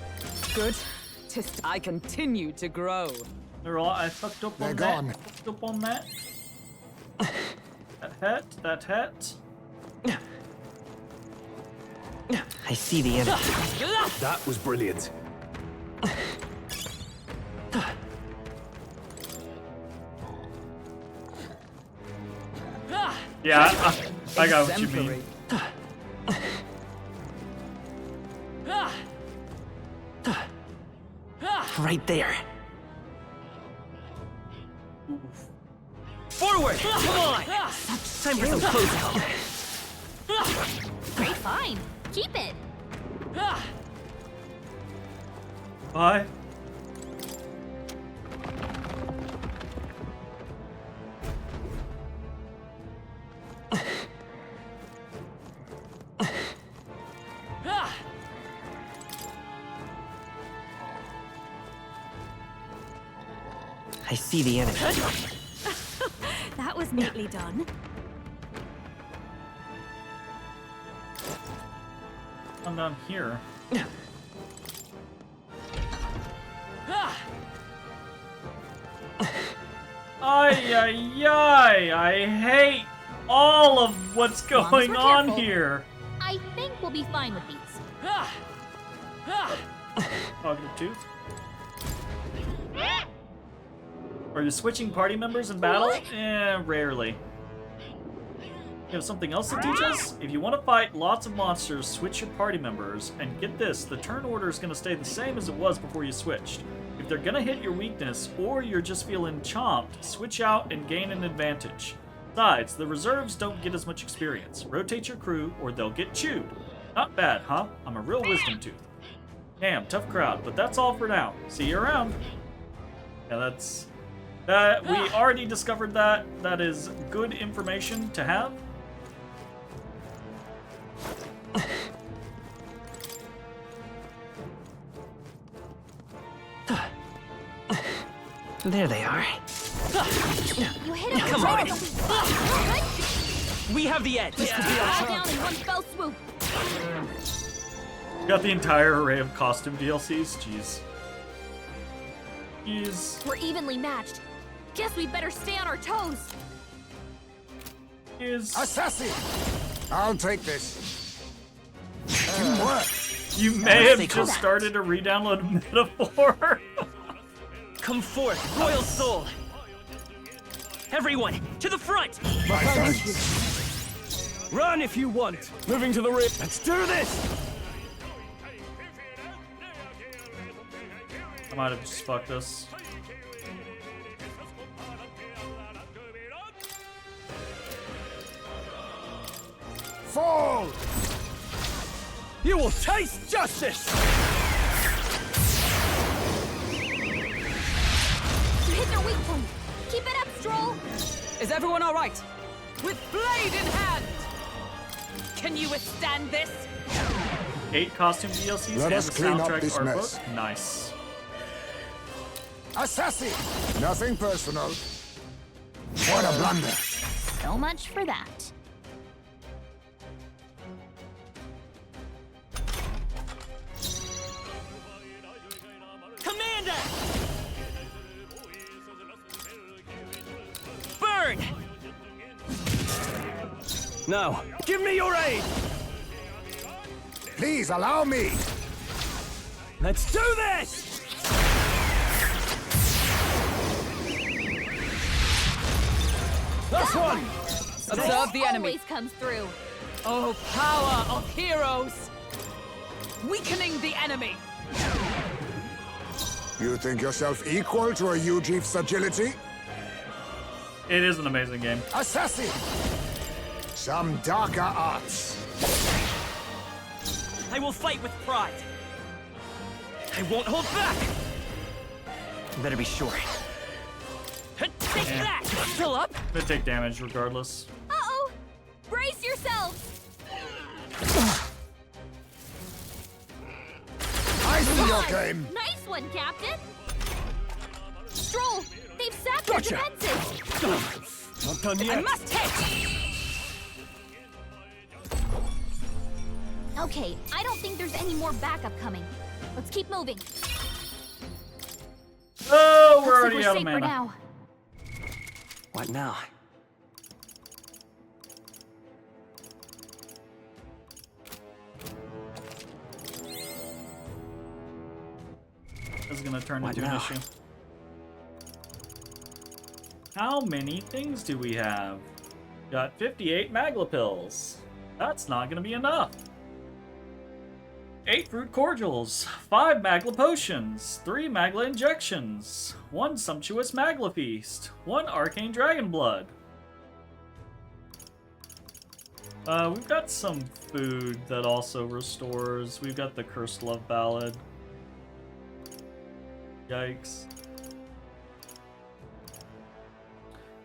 Good. I continue to grow. They're all, I fucked up They're on gone. that. Fucked up on that. That hat. I see the enemy. That was brilliant. Yeah, I got what you mean. Right there. Forward! Come on! Time for some close help. Great find. Keep it. Bye. I see the enemy. That was neatly done. I'm down here. Ay, ay, ay! I hate all of what's long as going we're on careful. here. I think we'll be fine with these. Cognitive tooth. Are you switching party members in battle? Rarely. You have something else to teach us? If you want to fight lots of monsters, switch your party members. And get this, the turn order is going to stay the same as it was before you switched. If they're going to hit your weakness, or you're just feeling chomped, switch out and gain an advantage. Besides, the reserves don't get as much experience. Rotate your crew, or they'll get chewed. Not bad, huh? I'm a real wisdom tooth. Damn, tough crowd, but that's all for now. See you around. Yeah, that's... we already discovered that. That is good information to have. There they are. You hit it. Come on. Good. We have the edge. This could be our All chance. down in one fell swoop. Got the entire array of costume DLCs. Jeez. Jeez. We're evenly matched. Guess we better stay on our toes. Jeez. Assassin. I'll take this. Teamwork. You may have Say just combat. started a re-download metaphor. Come forth, royal soul. Everyone, to the front. My thanks. Run if you want. Moving to the rear. Let's do this. I might have just fucked us. Fall. You will taste justice. You hit their weak point. Keep it up, Stroll. Is everyone all right? With blade in hand! Can you withstand this? 8 costume DLCs Let and us the clean up soundtrack this art mess. book. Nice. Assassin. Nothing personal. What a blunder. So much for that. Commander! Burn! Now, give me your aid! Please allow me. Let's do this! Last one! Observe the enemy. Always comes through. Oh, power of heroes! Weakening the enemy. You think yourself equal to a Ujief's agility? It is an amazing game. Assassin! Some darker arts. I will fight with pride. I won't hold back. You better be sure. Take that! Still up? Gonna take damage regardless. Uh-oh! Brace yourselves! I see your game. Nice one, Captain! Stroll! They've sapped Gotcha. their defenses! Not done I yet. must hit! Okay, I don't think there's any more backup coming. Let's keep moving. Oh, we're Looks like already we're out of safe for mana. now. What now? This is gonna turn What into an now? issue. How many things do we have? Got 58 Magla pills. That's not gonna be enough. 8 fruit cordials, 5 Magla potions, 3 Magla injections, 1 sumptuous Magla feast, 1 arcane dragon blood. We've got some food that also restores. We've got the Cursed Love Ballad. Yikes.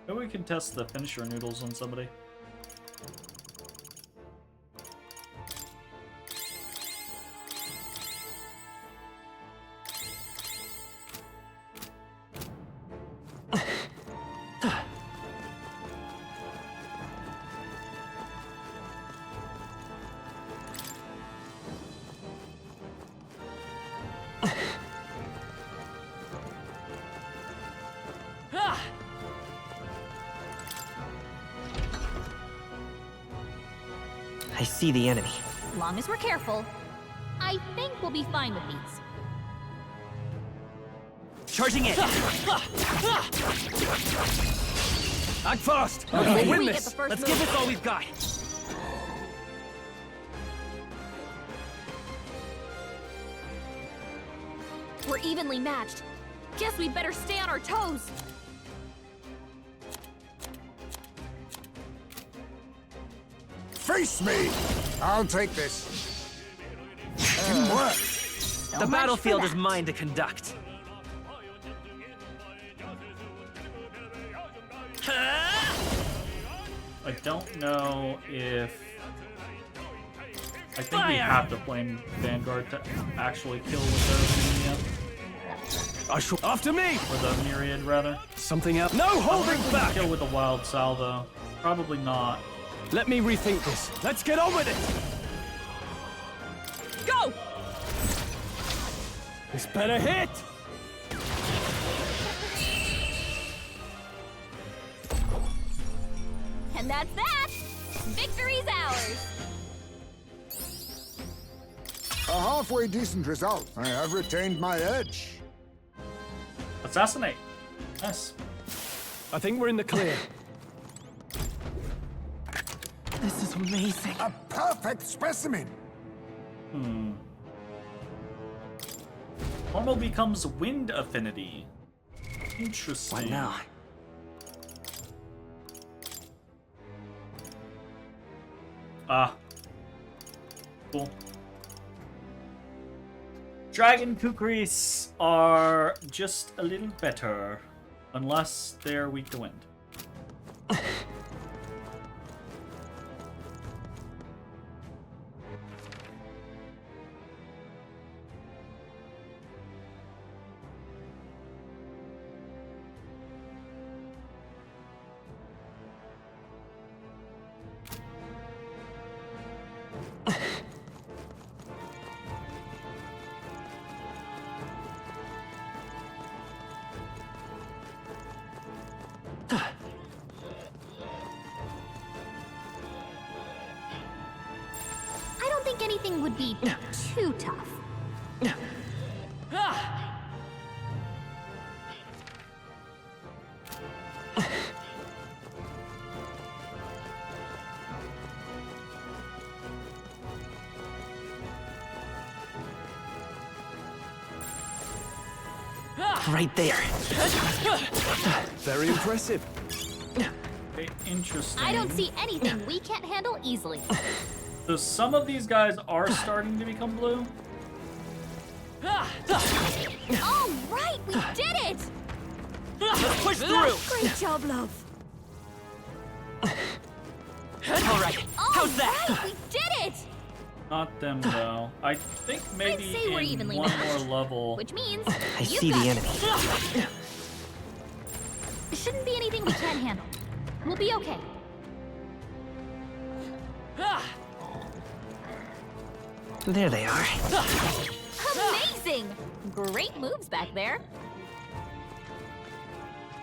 Maybe we can test the finisher noodles on somebody. Ah! I see the enemy. Long as we're careful, I think we'll be fine with these. Charging in. Act fast! Looks We'll like win we get this! the first Let's move. give this all we've got. We're evenly matched. Guess we better stay on our toes. Face me. I'll take this. Teamwork. So The much battlefield for is that. mine to conduct. I don't know if... I think we Fire! have to flame Vanguard to actually kill with I shall. After me! or the Myriad, rather. Something else. No I wonder holding if we can back! kill with the Wild Salvo. Probably not. Let me rethink this. Let's get on with it! Go! This better hit! And that's that! Victory's ours! A halfway decent result. I have retained my edge. Assassinate. Nice. I think we're in the clear. This is amazing. A perfect specimen. Normal becomes wind affinity. Interesting. What now? Ah. Cool. Dragon Kukris are just a little better. Unless they're weak to wind. anything would be too tough. Right there. Very impressive. Okay, interesting. I don't see anything we can't handle easily. So some of these guys are starting to become blue. All right, we did it! Let's push through. Great job, love. All right. All How's that? right, we did it! Not them though. I think maybe say we're in evenly one matched. more level. Which means I you've see got the it. enemy. Shouldn't be anything we can't handle. We'll be okay. There they are. Amazing! Great moves back there.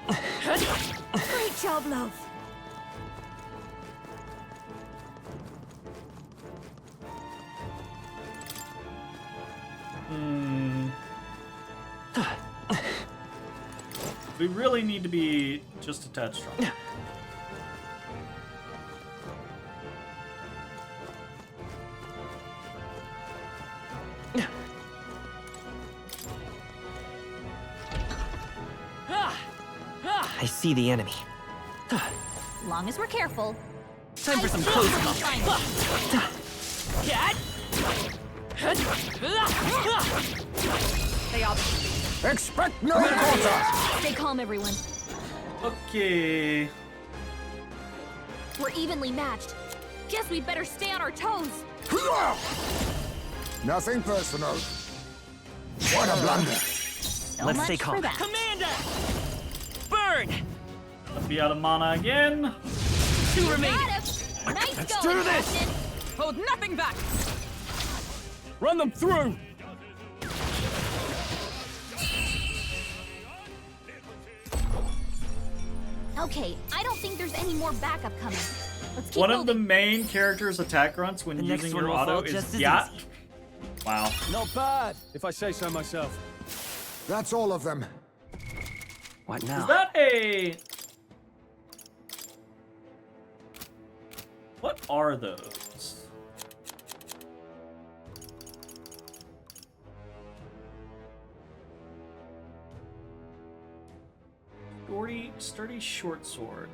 Great job, love. We really need to be just a touch stronger. I see the enemy. Long as we're careful. Time for some I close think we'll be combat. They are. Expect no quarter! Stay calm, everyone. Okay. We're evenly matched. Guess we better stay on our toes. Nothing personal. What a blunder. So Let's much stay for calm. that. Commander! Burn! Let's be out of mana again. Two You remaining. got him. Nice Let's going, do this. Captain. Hold nothing back. Run them through. Okay, I don't think there's any more backup coming. Let's keep One of the moving. main character's attack grunts when The next using one your will auto fall is just as yacht. easy. Wow. Not bad, if I say so myself. That's all of them. What now? Is that a... What are those? Sturdy short sword.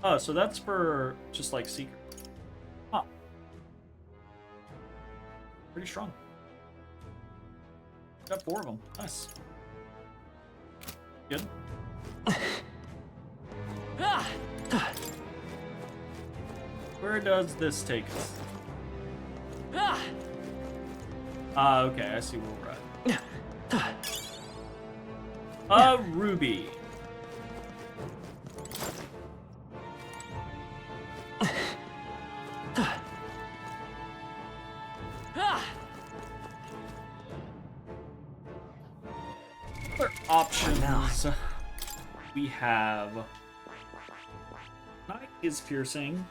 Oh, so that's for just like secret. Huh. Pretty strong. Got 4 of them. Nice. Good. Where does this take us? Okay, I see where we're at. Ruby. Other options we have. Knight is piercing.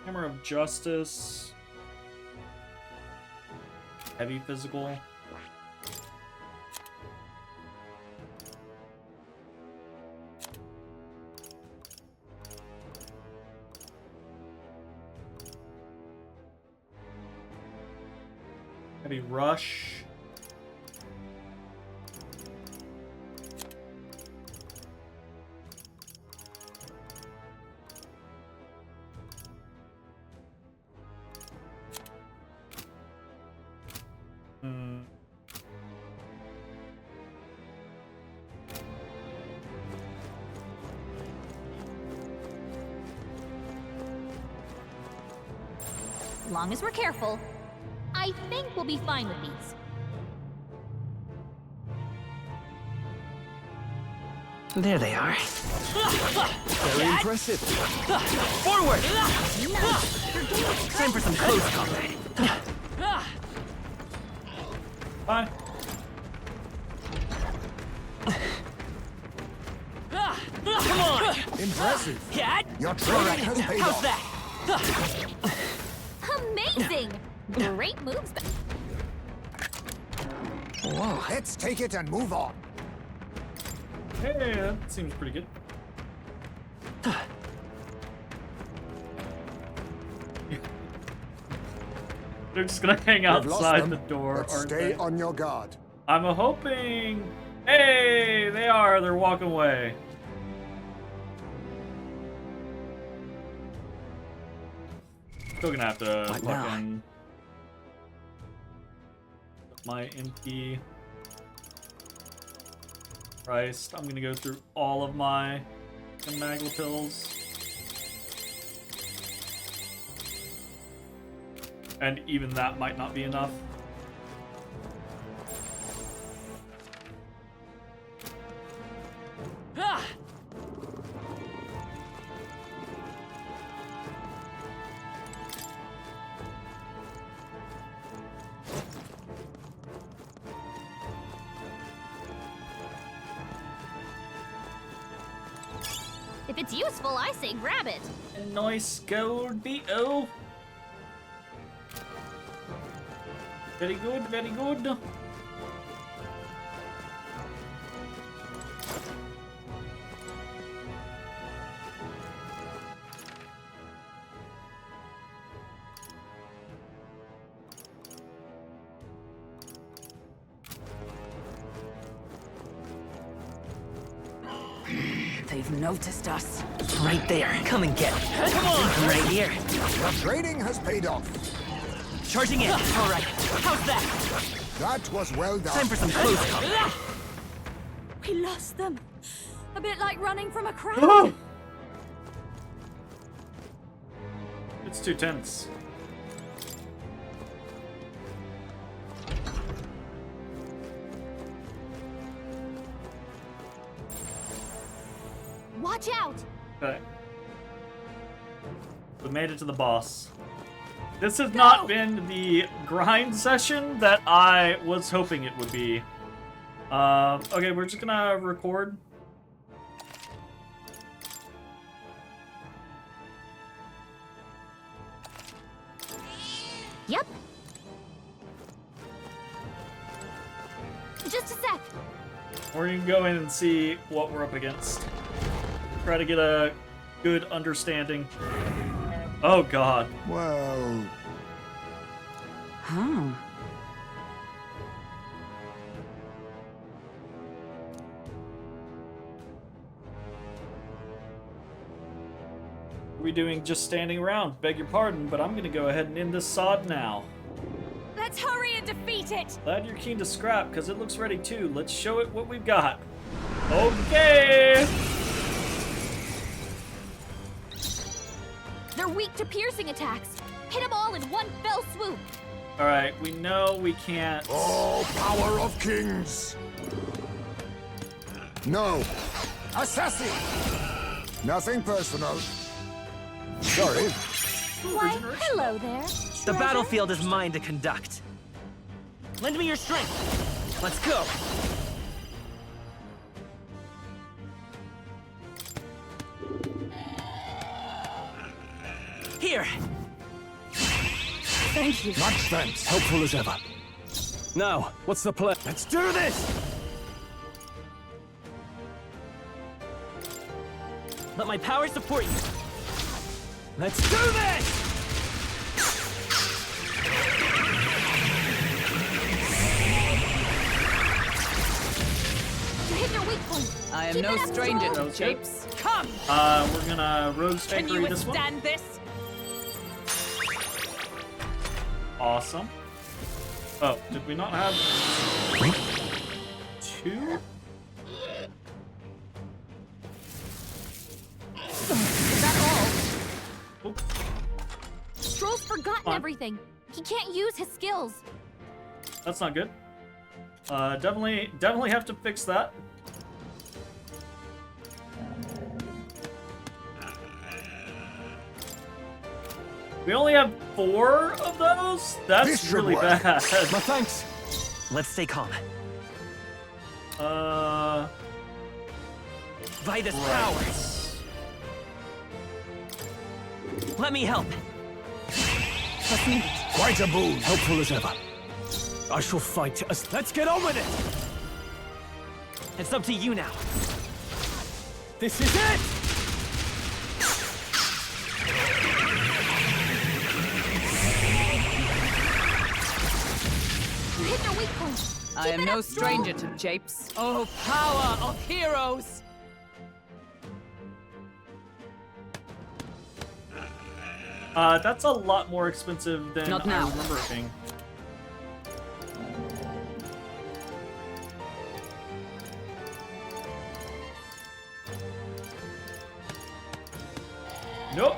Hammer of Justice. Heavy physical. Heavy rush. Long as we're careful, I think we'll be fine with these. There they are. Very impressive. Forward! Nice. Time for some close combat. Bye. Impressive. Yeah. Your training has paid How's off. that? Amazing! Great moves, but Let's take it and move on. Hey, that seems pretty good. They're just gonna hang We've lost outside them. the door, Let's aren't stay they? on your guard. I'm hoping. Hey, they are. They're walking away. Still gonna have to What now? fucking put my MP. Christ, I'm gonna go through all of my Magla pills. And even that might not be enough. Ah! if it's useful, I say grab it. A nice gold beetle. Very good, very good. They've noticed us. Right there. Come and get it. Come on. Right here. Your training has paid off. Charging in. All right. How's that? That was well done. Time for some close combat. We lost them. A bit like running from a crowd. Oh! It's too tense. Watch out! Okay. We made it to the boss. This has not been the grind session that I was hoping it would be. Okay, we're just gonna record. Yep. Just a sec. We're gonna go in and see what we're up against. Try to get a good understanding. Oh god. Well, Huh. What are we doing just standing around? Beg your pardon, but I'm gonna go ahead and end this sod now. Let's hurry and defeat it. Glad you're keen to scrap, because it looks ready too. Let's show it what we've got. Okay! They're weak to piercing attacks. Hit them all in one fell swoop. Alright, we know we can't... oh, power of kings. No. Assassin. Nothing personal. Sorry. Why, hello there. The battlefield is mine to conduct. Lend me your strength. Let's go. Here. Thank you. Much thanks. Helpful as ever. Now, what's the plan? Let's do this! Let my power support you. Let's do this! You hit their weak point. I am Keep no it up, stranger Joel. to was good. japes. Come! We're gonna Rose Can you Fakery this one. withstand this? Awesome. Oh, did we not have... two? Is that all? Oop. Stroll's forgotten Fine. everything. He can't use his skills. That's not good. Definitely have to fix that. We only have 4 of those? That's This should really work. bad. My thanks. Let's stay calm. By this power. Right. Let me help. Quite a boon. Helpful as ever. I shall fight as... Let's get on with it! It's up to you now. This is it! You hit their weak point. I am no stranger to japes. Oh, power of heroes! That's a lot more expensive than Not I now. remember it being. Nope.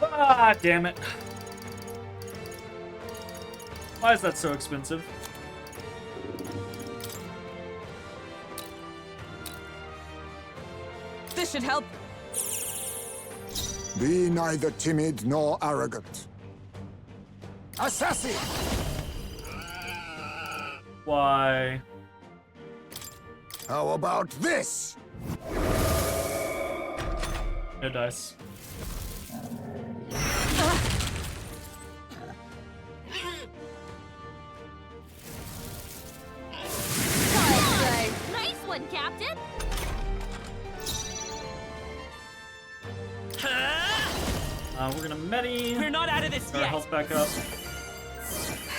Ah, damn it. Why is that so expensive? This should help. Be neither timid nor arrogant. Assassin! Why? How about this? No dice. Nice one, Captain. We're gonna Medi. We're not out of this Our yet. health back up.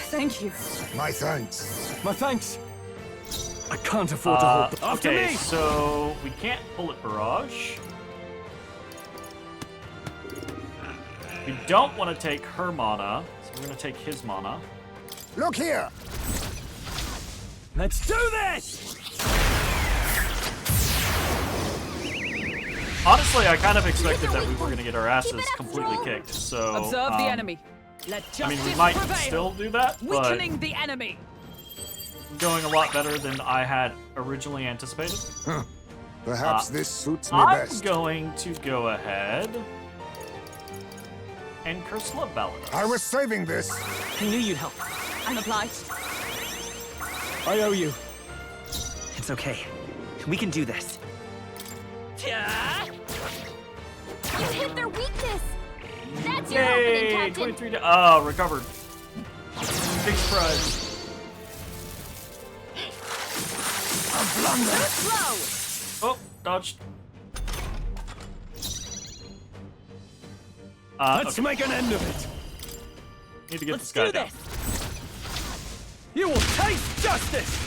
Thank you. My thanks. My thanks. I can't afford to hold... After Okay, me! so we can't bullet barrage. We don't want to take her mana, so we're gonna take his mana. Look here! Let's do this! Honestly, I kind of expected that we were gonna get our asses completely kicked. So Observe the enemy. Let justice I mean, we might prevail. still do that, but Weakening the enemy. going a lot better than I had originally anticipated. Perhaps this suits me I'm best. going to go ahead and curse Love Ballad. I was saving this. I knew you'd help. I'm obliged. I owe you. It's okay. We can do this. You hit their weakness. That's your opening, Yay! Captain. 23 to... Oh, recovered. Big surprise. Slow. Oh, dodged. Let's Okay. make an end of it. Need to get Let's this guy do down. this. You will taste justice!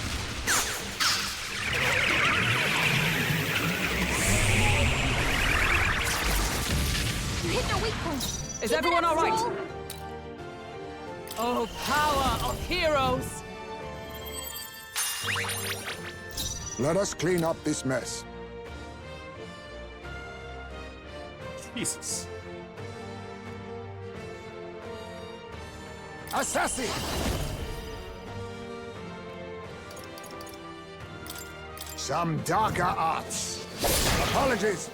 You hit their weak point. Is Keep everyone it up, all right? Soul. Oh, power of heroes! Let us clean up this mess. Jesus. Assassin! Some darker arts. Apologies.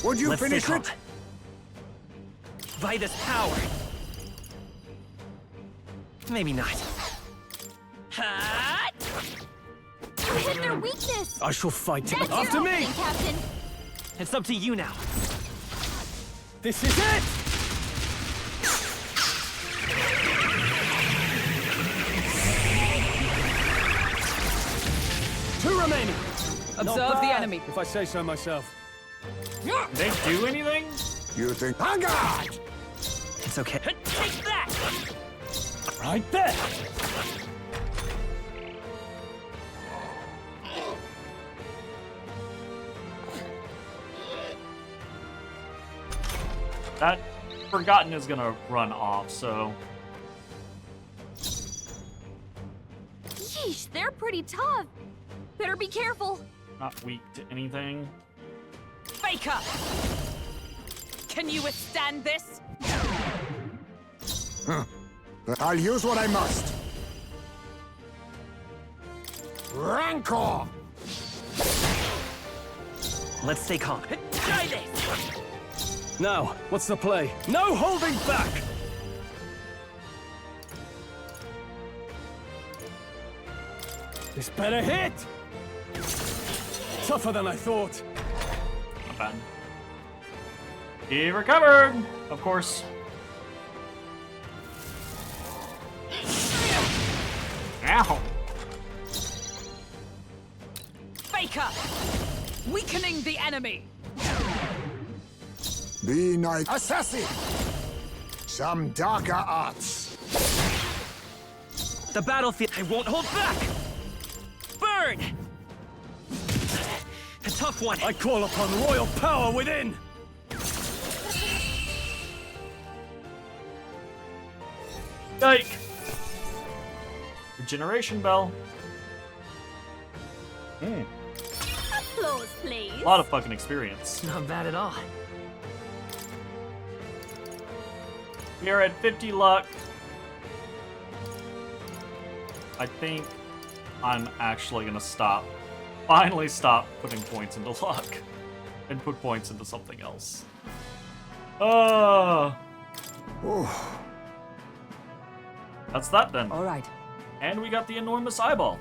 Would you Let's finish stay it? calm. By this power. Maybe not. Ha! You hit their weakness. I shall fight That's after your me! opening, Captain. It's up to you now. This is it! Two remaining. Not Observe the bad, enemy. if I say so myself. Did they do anything? You think... Hangard! It's okay. Take that! Right there! That Forgotten is gonna run off, so... Yeesh, they're pretty tough. Better be careful. Not weak to anything. Faker! Can you withstand this? I'll use what I must. Rancor! Let's stay calm. Try this! Now, what's the play? No holding back! This better hit! Tougher than I thought. Not bad. He recovered! Of course. Ow! Faker! Weakening the enemy! Be nice. Assassin! Some darker arts. The battlefield. I won't hold back! Burn! A tough one. I call upon royal power within! Yike! Regeneration bell. Applause, please. A lot of fucking experience. Not bad at all. We are at 50 luck. I think I'm actually gonna stop. Finally stop putting points into luck. And put points into something else. That's that then. All right. And we got the enormous eyeball.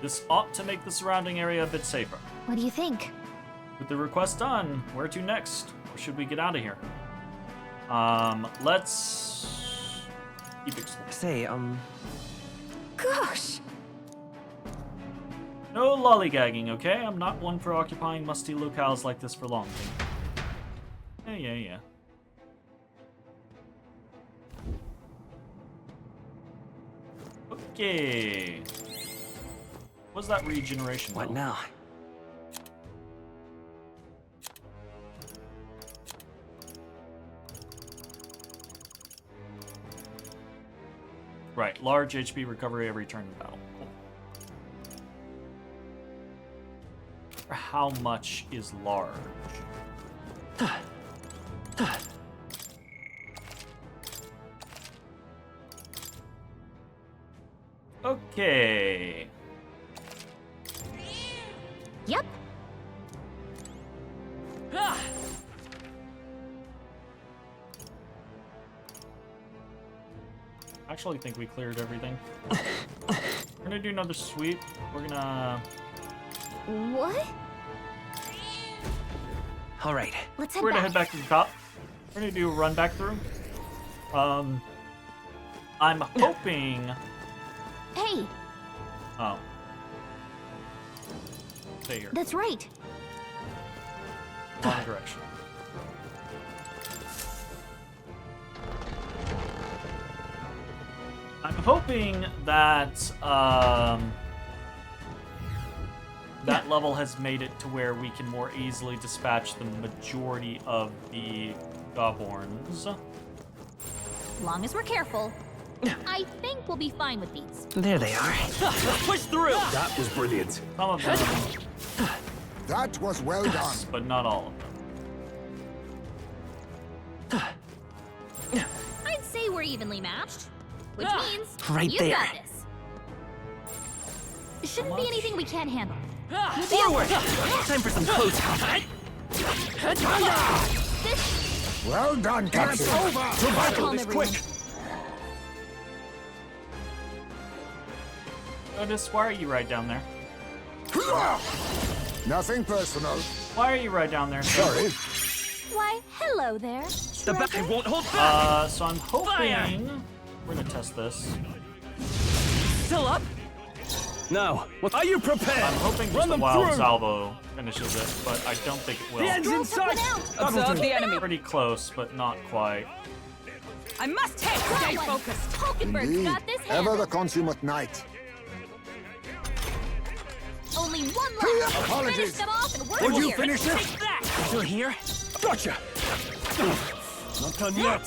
This ought to make the surrounding area a bit safer. What do you think? With the request done, where to next? Or should we get out of here? Let's keep exploring. Say, Gosh. No lollygagging, okay? I'm not one for occupying musty locales like this for long. Yeah. Okay. What's that regeneration? what bell? now? Right, large HP recovery every turn in battle. Cool. How much is large? Okay. Yep. Ah! I actually think we cleared everything. We're gonna do another sweep. We're gonna... What? All right. Let's head We're gonna back. head back to the top. We're gonna do a run back through. I'm hoping... Hey, Oh. Stay here. that's right. Wrong direction. I'm hoping that that level has made it to where we can more easily dispatch the majority of the goblins. As long as we're careful, I think we'll be fine with these. There they are. Push through! That was brilliant. Some of them, That was well done. but not all of them. I'd say we're evenly matched, which means Right you there. got this. Shouldn't be anything we can't handle. Forward! Time for some close combat. This Well done, Captain. calm This everyone. quick! Notice, why are you right down there? Nothing personal. Why are you right down there? Sorry. Why, hello there. The back. I won't hold back. So I'm hoping we're gonna test this. Still up? Now, what are you prepared? I'm hoping just Run the them wild through. salvo finishes it, but I don't think it will. The end's in sight! Observe the enemy. Pretty close, but not quite. I must hit! Stay one. focused! Hulkenberg's Indeed. got this Ever handled. the consummate knight. Only one left. Apologies. Finish them off and we're Would you here. finish it? Take that! Still here? Gotcha! Not done yet.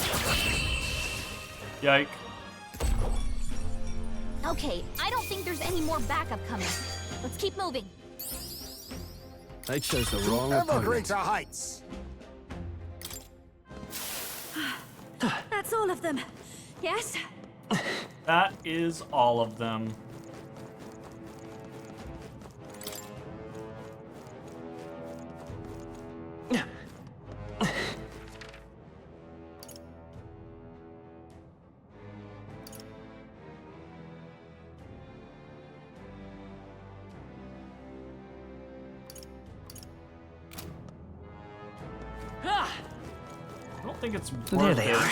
Yike. Okay, I don't think there's any more backup coming. Let's keep moving. I chose the wrong Ever opponent. greater heights. That's all of them. Yes? That is all of them. think it's worth There they it. are.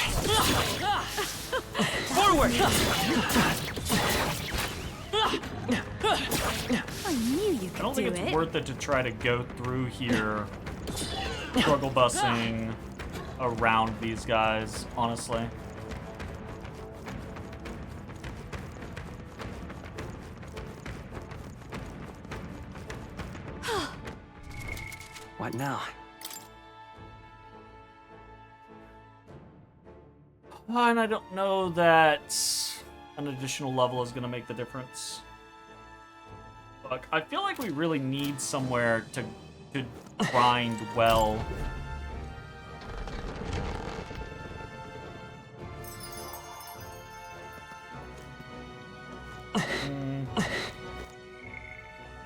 Forward! I knew you I could don't do think it's it. worth it to try to go through here, struggle bussing around these guys, honestly. What now? And I don't know that an additional level is going to make the difference. Look, I feel like we really need somewhere to grind well.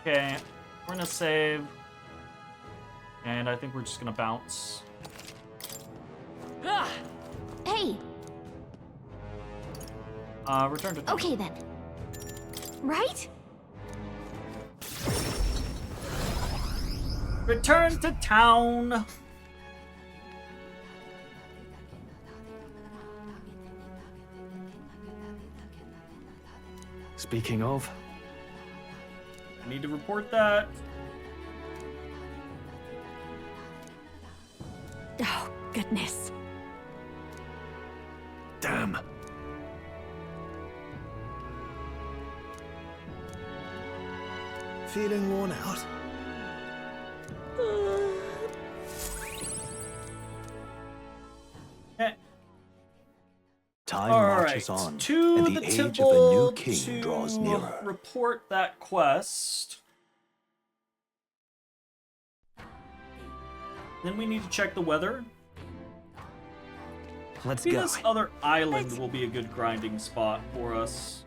Okay, we're gonna save. And I think we're just gonna bounce. Hey, Return to okay then. Right? Return to town. Speaking of, I need to report that. Oh, goodness. damn. Feeling worn out? Okay. Time All marches right, on, to and the the age temple of a new king to draws nearer. report that quest. Then we need to check the weather. Let's Maybe go. this other island will be a good grinding spot for us.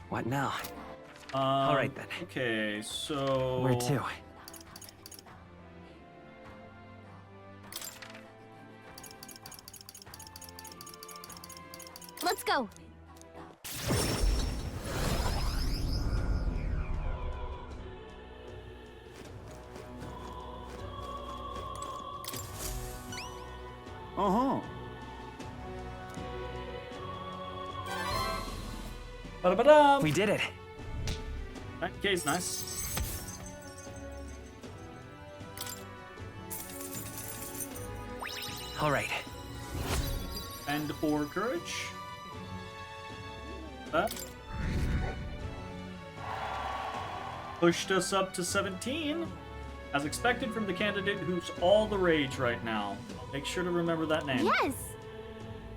What now? All right, then. Okay, so Where to? Let's go. Uh-huh. Ba-da-ba-dum. We did it. Okay, it's nice. All right. And 4 courage. That pushed us up to 17, as expected from the candidate who's all the rage right now. Make sure to remember that name. Yes.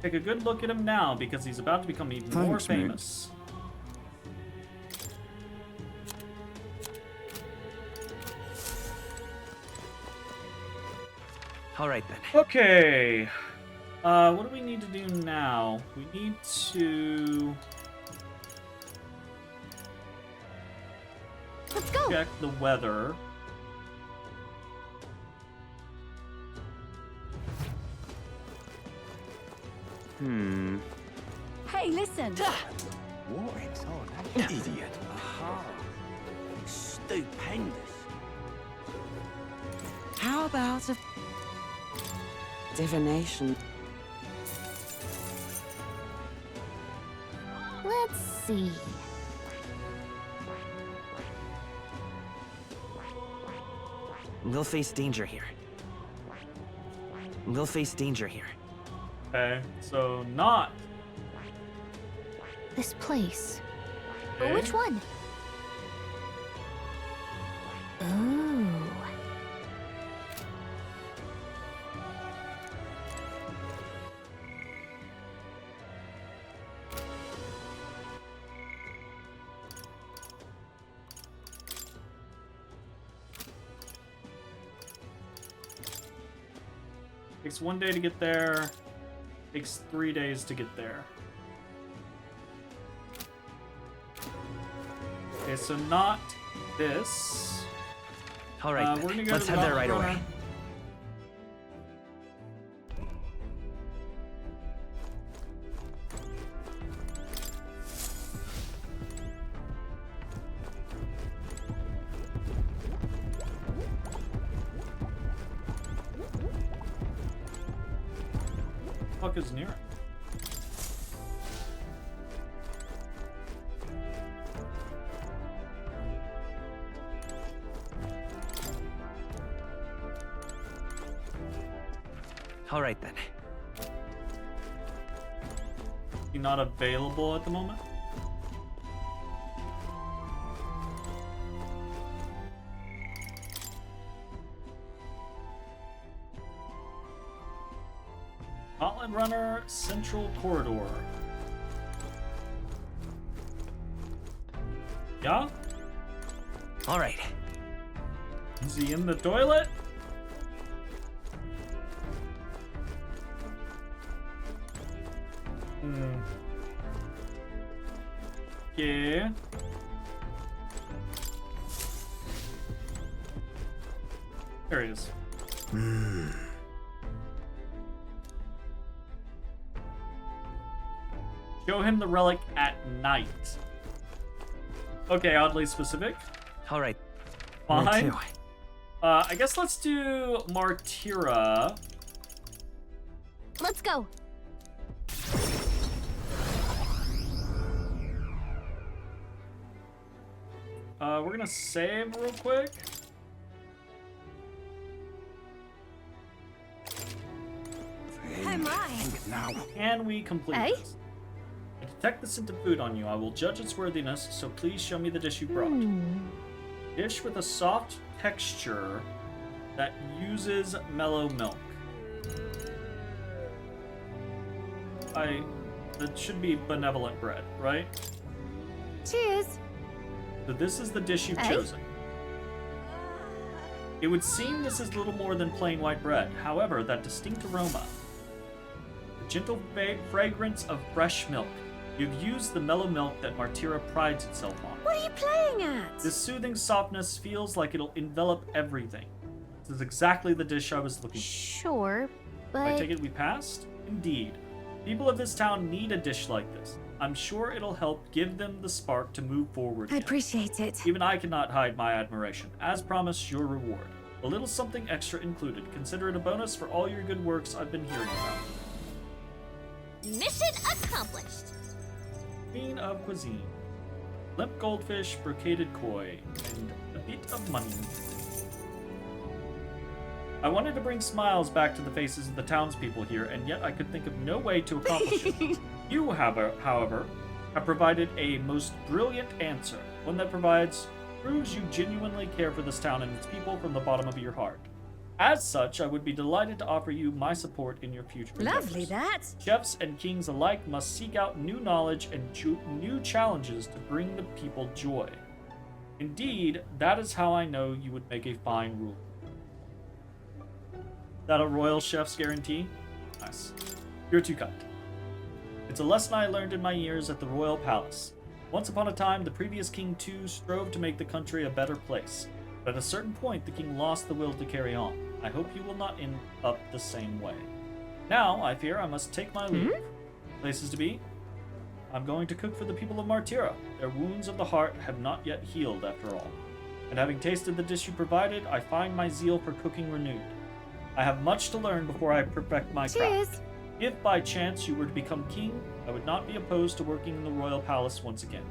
Take a good look at him now, because he's about to become even more Thanks, mate. famous. All right then. Okay. What do we need to do now? We need to Let's go. check the weather. Hey, listen. What an idiot. Stupendous. How about a divination? Let's see. We'll face danger here. We'll face danger here. Okay, so not. This place. Okay. Which one? Ooh. Takes 1 day to get there. Takes 3 days to get there. Okay, so not this. All right, we're then. gonna go Let's to head the there right mountain away. runner. fuck is near it? All right then. He not available at the moment? Gauntlet Runner, Central Corridor. Yeah? All right. Is he in the toilet? Yeah. There he is. Show him the relic at night. Okay, oddly specific. All right. Fine. Where to? I guess let's do Martira. Let's go. We're gonna save real quick. Oh my. Now. Can we complete Eh? this? I detect the scent of food on you. I will judge its worthiness, so please show me the dish you brought. Dish with a soft texture that uses mellow milk. That should be benevolent bread, right? Cheers. So this is the dish you've Eh? chosen. It would seem this is little more than plain white bread. However, that distinct aroma, the gentle fragrance of fresh milk. You've used the mellow milk that Martira prides itself on. What are you playing at? This soothing softness feels like it'll envelop everything. This is exactly the dish I was looking for. Sure, I but take it we passed? Indeed. People of this town need a dish like this. I'm sure it'll help give them the spark to move forward. I again. appreciate it. Even I cannot hide my admiration. As promised, your reward. A little something extra included. Consider it a bonus for all your good works I've been hearing about. mission accomplished. Queen of Cuisine. Limp goldfish, brocaded koi, and a bit of money. I wanted to bring smiles back to the faces of the townspeople here, and yet I could think of no way to accomplish it. You, however, have provided a most brilliant answer, one that proves you genuinely care for this town and its people from the bottom of your heart. As such, I would be delighted to offer you my support in your future Lovely endeavors. that. Chefs and kings alike must seek out new knowledge and new challenges to bring the people joy. Indeed, that is how I know you would make a fine ruler. That a royal chef's guarantee? Nice. You're too kind. It's a lesson I learned in my years at the royal palace. Once upon a time, the previous king too strove to make the country a better place. But at a certain point, the king lost the will to carry on. I hope you will not end up the same way. Now, I fear I must take my leave. Places to be? I'm going to cook for the people of Martira. Their wounds of the heart have not yet healed, after all. And having tasted the dish you provided, I find my zeal for cooking renewed. I have much to learn before I perfect my craft. Cheers. If by chance you were to become king, I would not be opposed to working in the royal palace once again.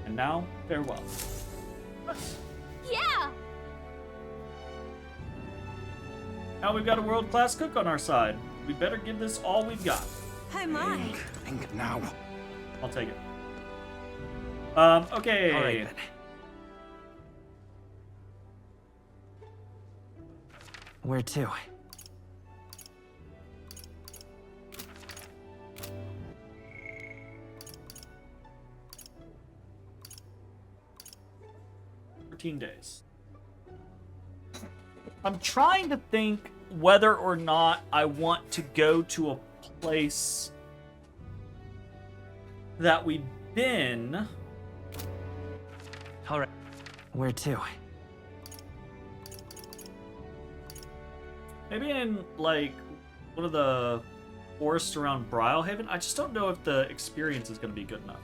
And now, farewell. Yeah. Now we've got a world-class cook on our side. We better give this all we've got. Oh my. Think now. I'll take it. Okay. All right then. Where to? Days. I'm trying to think whether or not I want to go to a place that we've been. All right. Where to? Maybe in, like, one of the forests around Brylehaven. I just don't know if the experience is going to be good enough.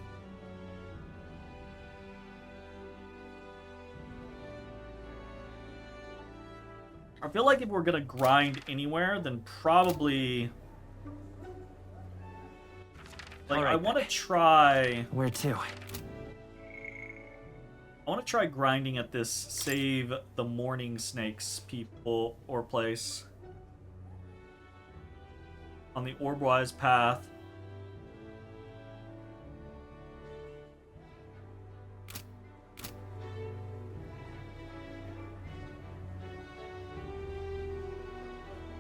I feel like if we're gonna grind anywhere, then probably Like, Alright, I want to then. try... Where to? I want to try grinding at this save the morning snakes people or place. On the Orbwise path.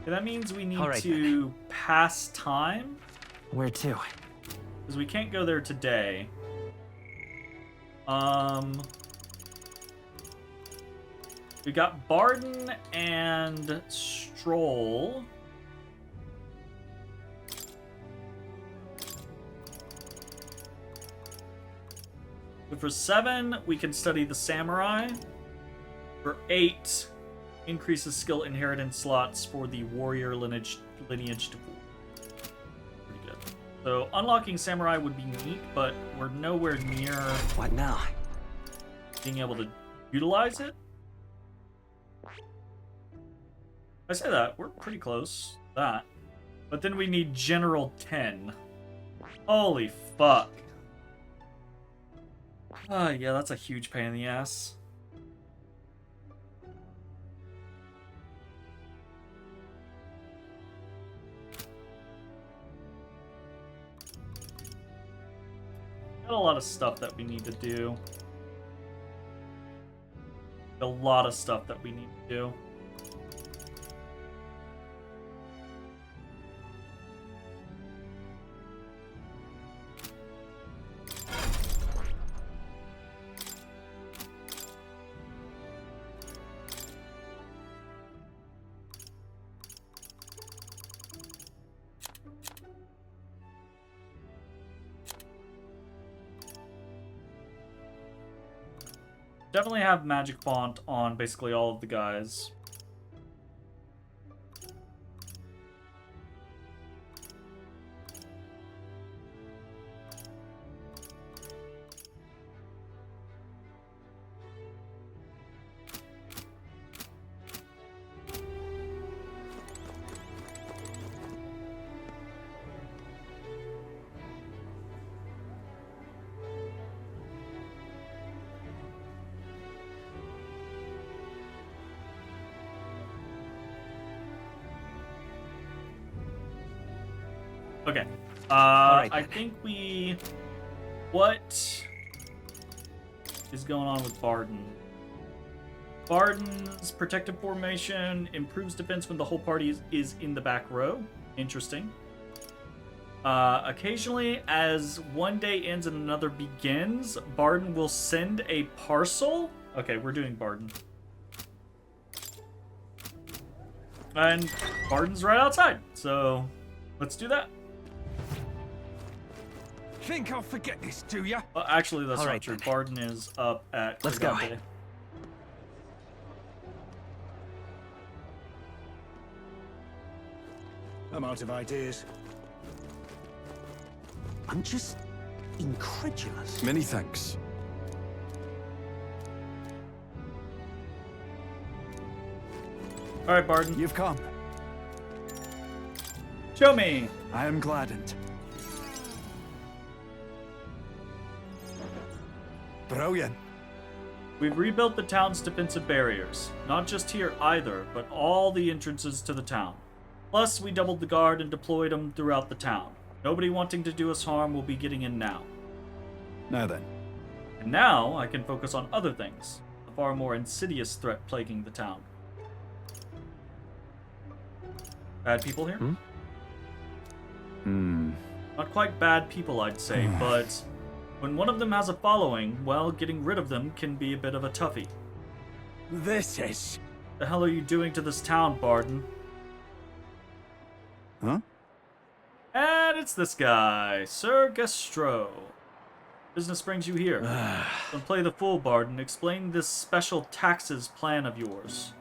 Okay, that means we need Alright, to pass time, Where to? because we can't go there today. We got Barden and Stroll. So for 7, we can study the Samurai. For 8, increases skill inheritance slots for the Warrior lineage to 4. Pretty good. So unlocking Samurai would be neat, but we're nowhere near What now? being able to utilize it. I say that, we're pretty close to that. But then we need General 10. Holy fuck. Yeah, that's a huge pain in the ass. Got a lot of stuff that we need to do. A lot of stuff that we need to do. Definitely have magic font on basically all of the guys. Okay. Alright, I then. think we... What is going on with Barden? Barden's protective formation improves defense when the whole party is in the back row. Interesting. Occasionally, as one day ends and another begins, Barden will send a parcel. Okay, we're doing Barden. And Barden's right outside, so let's do that. Think I'll forget this, do ya? Actually, that's not Alright, true. then. Barden is up at Let's go. Gigante. I'm out of ideas. I'm just incredulous. Many thanks. All right, Barden. You've come. Show me. I am gladdened. Brilliant. We've rebuilt the town's defensive barriers. Not just here either, but all the entrances to the town. Plus, we doubled the guard and deployed them throughout the town. Nobody wanting to do us harm will be getting in now. Now then. And now, I can focus on other things. The far more insidious threat plaguing the town. Bad people here? Not quite bad people, I'd say, but when one of them has a following, well, getting rid of them can be a bit of a toughie. This is... The hell are you doing to this town, Barden? Huh? And it's this guy, Sir Gastro. Business brings you here. Don't play the fool, Barden. Explain this special taxes plan of yours.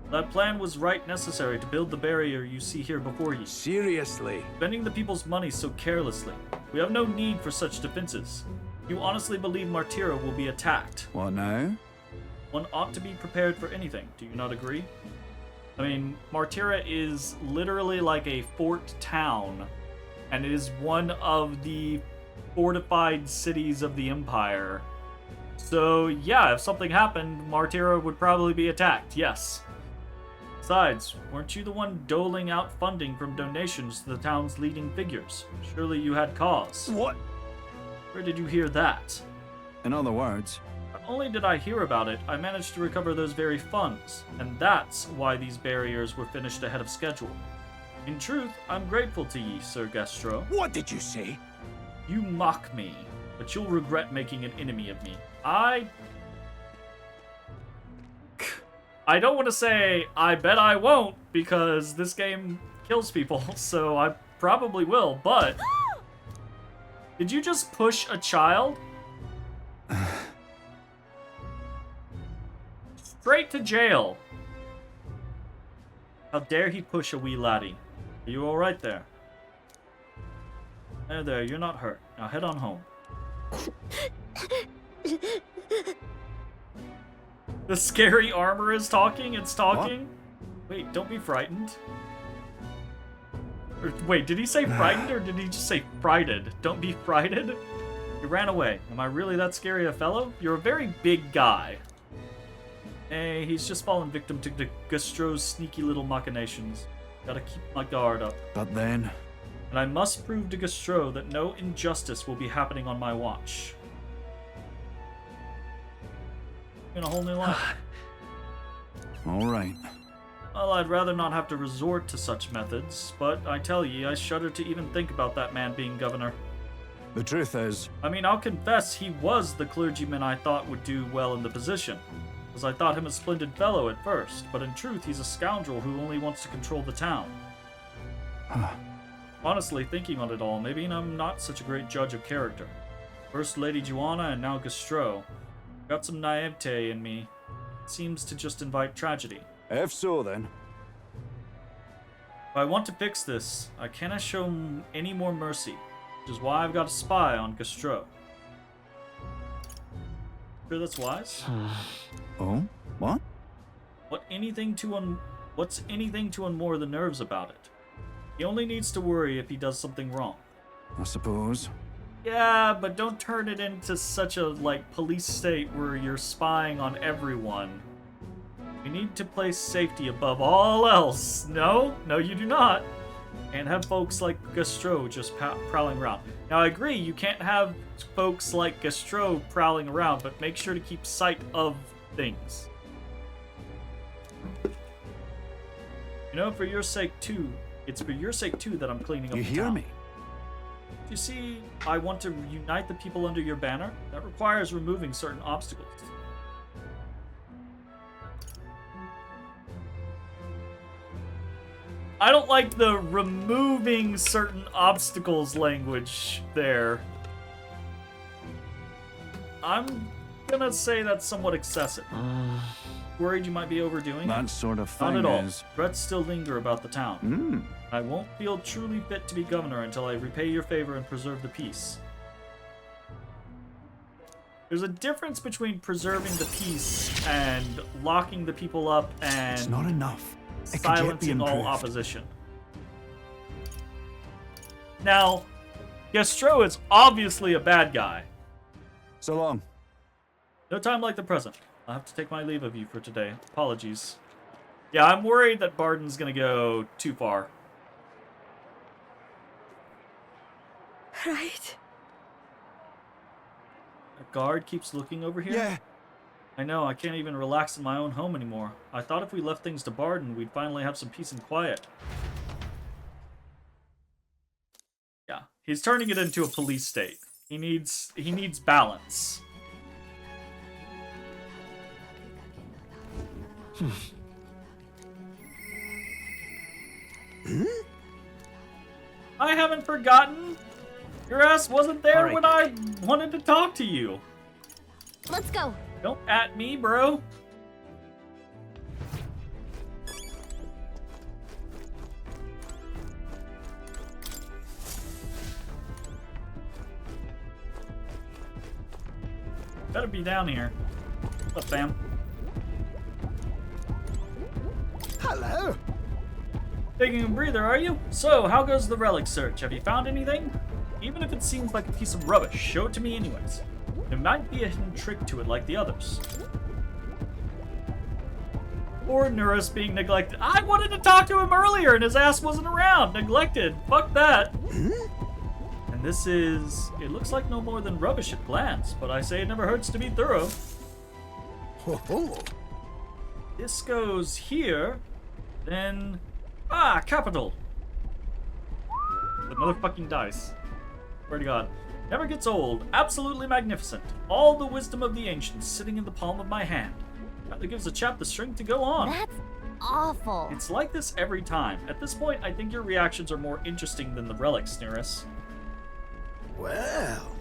That plan was right necessary to build the barrier you see here before you. Seriously? Spending the people's money so carelessly. We have no need for such defenses. You honestly believe Martira will be attacked. What now? One ought to be prepared for anything. Do you not agree? I mean, Martira is literally like a fort town and it is one of the fortified cities of the Empire. So yeah, if something happened, Martira would probably be attacked, yes. Besides, weren't you the one doling out funding from donations to the town's leading figures? Surely you had cause. What? Where did you hear that? In other words, Not only did I hear about it, I managed to recover those very funds, and that's why these barriers were finished ahead of schedule. In truth, I'm grateful to ye, Sir Gastro. what did you say? You mock me, but you'll regret making an enemy of me. I don't want to say I bet I won't, because this game kills people, so I probably will, but... Did you just push a child? Straight to jail. How dare he push a wee laddie? Are you alright there? There, you're not hurt. Now head on home. The scary armor is talking, it's talking? Wait, don't be frightened. Or, wait, did he say frightened or did he just say frighted? Don't be frighted? You ran away. Am I really that scary a fellow? You're a very big guy. Hey, he's just fallen victim to Gastro's sneaky little machinations. Gotta keep my guard up. But then... And I must prove to Gastro that no injustice will be happening on my watch. In a whole new life. All right. Well, I'd rather not have to resort to such methods, but I tell ye, I shudder to even think about that man being governor. The truth is... I mean, I'll confess he was the clergyman I thought would do well in the position, as I thought him a splendid fellow at first, but in truth he's a scoundrel who only wants to control the town. Honestly, thinking on it all, maybe I'm not such a great judge of character. First Lady Joanna and now Gastro. Got some naivete in me. It seems to just invite tragedy. If so, then. If I want to fix this, I cannot show any more mercy, which is why I've got a spy on Gastro. Sure that's wise? Oh? What? What's anything to unmoor the nerves about it? He only needs to worry if he does something wrong. I suppose. Yeah, but don't turn it into such a, police state where you're spying on everyone. You need to place safety above all else. No, you do not. And have folks like Gastro just prowling around. Now, I agree, you can't have folks like Gastro prowling around, but make sure to keep sight of things. You know, for your sake, too. It's for your sake, too, that I'm cleaning up the town. You hear me? You see, I want to unite the people under your banner. That requires removing certain obstacles. I don't like the removing certain obstacles language there. I'm gonna say that's somewhat excessive. Worried you might be overdoing it? That sort of thing Not at all. is... Threats still linger about the town. I won't feel truly fit to be governor until I repay your favor and preserve the peace. There's a difference between preserving the peace and locking the people up and It's not enough. It could yet be silencing all improved. opposition. Now, Gastro is obviously a bad guy. So long. No time like the present. I'll have to take my leave of you for today. Apologies. Yeah, I'm worried that Barden's gonna go too far. Right. A guard keeps looking over here? Yeah. I know, I can't even relax in my own home anymore. I thought if we left things to Barden, we'd finally have some peace and quiet. Yeah, he's turning it into a police state. He needs balance. I haven't forgotten. Your ass wasn't there Alright. when I wanted to talk to you. Let's go. Don't at me, bro. Better be down here. What's up, fam? Hello. Taking a breather, are you? So, how goes the relic search? Have you found anything? Even if it seems like a piece of rubbish, show it to me anyways. There might be a hidden trick to it like the others. Poor Nurus being neglected. I wanted to talk to him earlier and his ass wasn't around. Neglected. Fuck that. And this is... It looks like no more than rubbish at glance, but I say it never hurts to be thorough. This goes here. Then... Ah, capital. The motherfucking dice. Swear to God. Never gets old. Absolutely magnificent. All the wisdom of the ancients sitting in the palm of my hand. That gives a chap the strength to go on. That's awful. It's like this every time. At this point, I think your reactions are more interesting than the relics, Nurus. Well.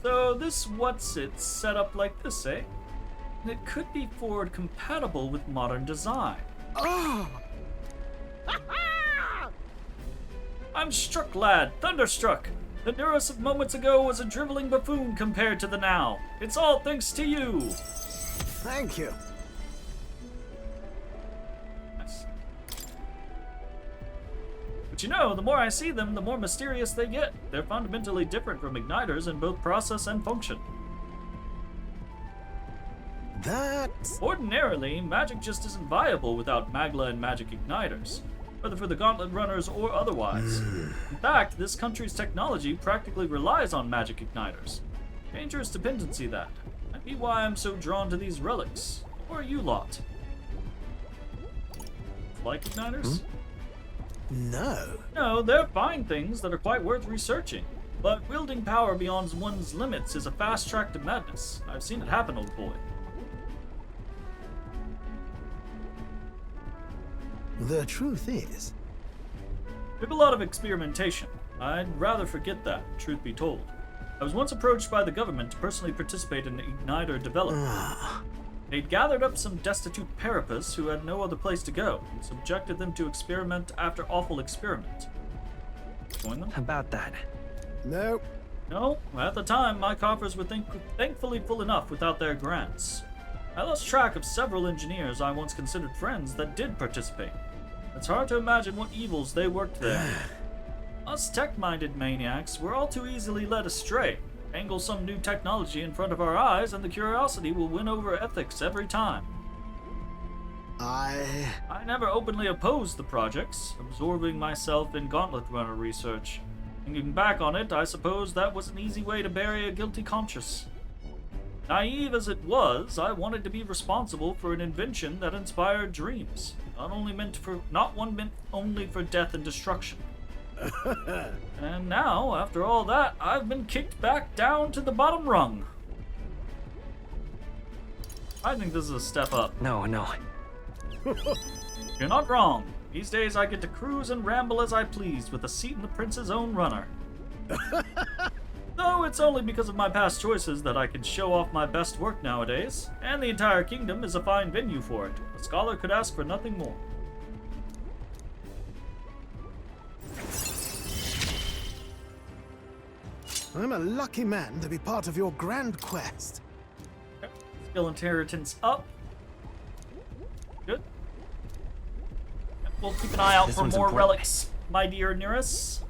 So this what's-it set up like this, eh? And it could be forward compatible with modern design. Oh. I'm struck, lad. Thunderstruck. The Nurus of moments ago was a driveling buffoon compared to the now. It's all thanks to you. Thank you. Nice. But you know, the more I see them, the more mysterious they get. They're fundamentally different from igniters in both process and function. Ordinarily, magic just isn't viable without Magla and magic igniters, whether for the gauntlet runners or otherwise. In fact, this country's technology practically relies on magic igniters. Dangerous dependency, that. Might be why I'm so drawn to these relics. Or you lot. Like igniters? No. No, they're fine things that are quite worth researching. But wielding power beyond one's limits is a fast track to madness. I've seen it happen, old boy. The truth is... We have a lot of experimentation. I'd rather forget that, truth be told. I was once approached by the government to personally participate in igniter development. They'd gathered up some destitute Parapus who had no other place to go, and subjected them to experiment after awful experiment. Join them? About that. No. No, at the time, my coffers were thankfully full enough without their grants. I lost track of several engineers I once considered friends that did participate. It's hard to imagine what evils they worked there. Us tech-minded maniacs were all too easily led astray. Angle some new technology in front of our eyes and the curiosity will win over ethics every time. I never openly opposed the projects, absorbing myself in gauntlet runner research. Thinking back on it, I suppose that was an easy way to bury a guilty conscience. Naive as it was, I wanted to be responsible for an invention that inspired dreams, not one meant only for death and destruction. And now, after all that, I've been kicked back down to the bottom rung. I think this is a step up. No. You're not wrong. These days I get to cruise and ramble as I please with a seat in the prince's own runner. Though it's only because of my past choices that I can show off my best work nowadays, and the entire kingdom is a fine venue for it. A scholar could ask for nothing more. I'm a lucky man to be part of your grand quest. Okay. Skill inheritance up. Good. We'll keep an eye out for more relics, my dear Nurus.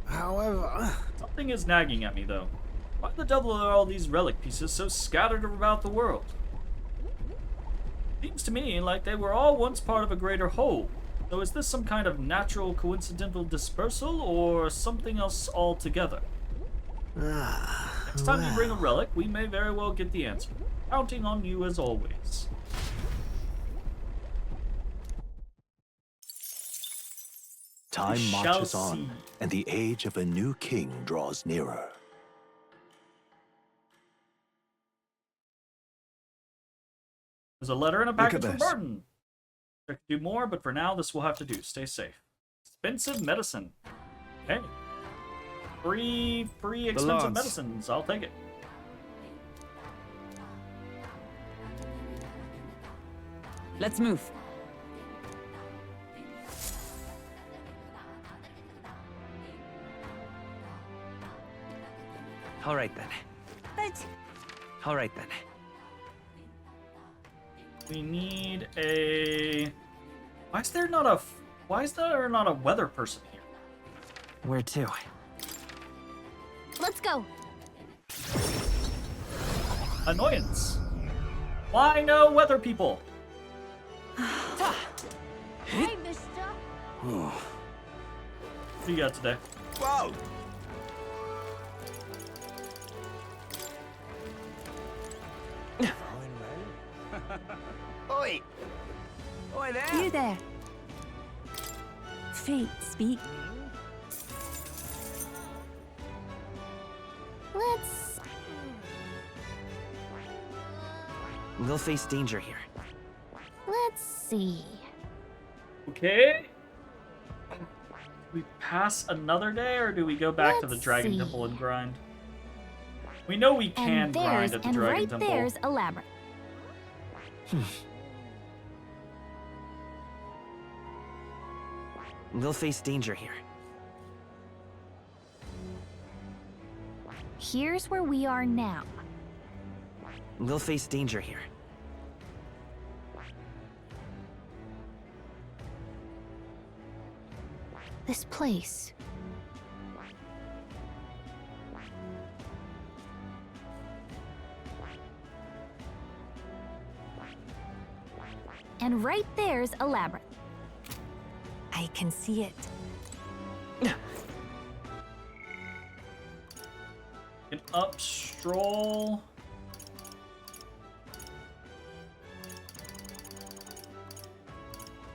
However... Something is nagging at me, though. Why the devil are all these relic pieces so scattered about the world? Seems to me like they were all once part of a greater whole. So is this some kind of natural coincidental dispersal, or something else altogether? Next time you bring a relic, we may very well get the answer. Counting on you as always. Time marches on, and the age of a new king draws nearer. There's a letter and a package from Burden. I could do more, but for now, this will have to do. Stay safe. Expensive medicine. Okay. Free expensive medicines. I'll take it. Let's move. All right then. But All right then. We need a... Why is there not a weather person here? Where to? Let's go. Annoyance. Why no weather people? Hey, mister. What do you got today? Whoa! Oi! Oi there! You there. Fate speak. Let's... We'll face danger here. Let's see. Okay. Do we pass another day, or do we go back to the Let's Dragon see. Temple and grind? We know we can And grind there's, at the and Dragon right Temple. there's a labyrinth. We'll face danger here. Here's where we are now. We'll face danger here. This place. And right there's a labyrinth. I can see it. An up stroll.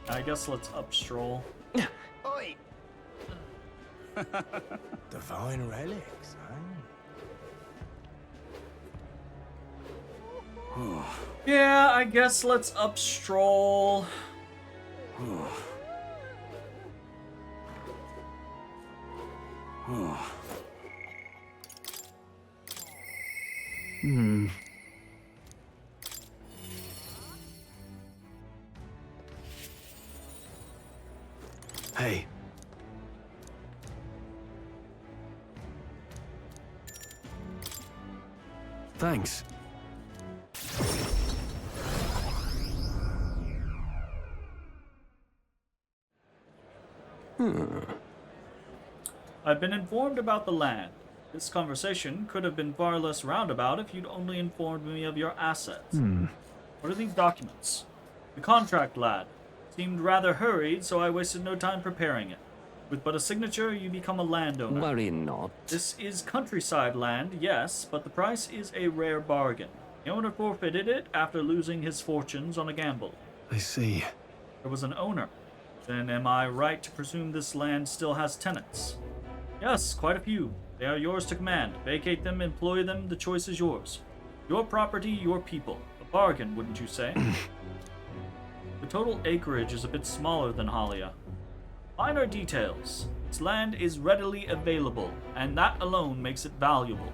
I guess let's up stroll. Oi! Divine relics, Yeah, I guess let's up stroll. Hey. Thanks. I've been informed about the land. This conversation could have been far less roundabout if you'd only informed me of your assets. What are these documents? The contract, lad. Seemed rather hurried, so I wasted no time preparing it. With but a signature, you become a landowner. Worry not. This is countryside land, yes, but the price is a rare bargain. The owner forfeited it after losing his fortunes on a gamble. I see. There was an owner. Then am I right to presume this land still has tenants? Yes, quite a few. They are yours to command. Vacate them, employ them, the choice is yours. Your property, your people. A bargain, wouldn't you say? The total acreage is a bit smaller than Halia. Minor details. Its land is readily available, and that alone makes it valuable.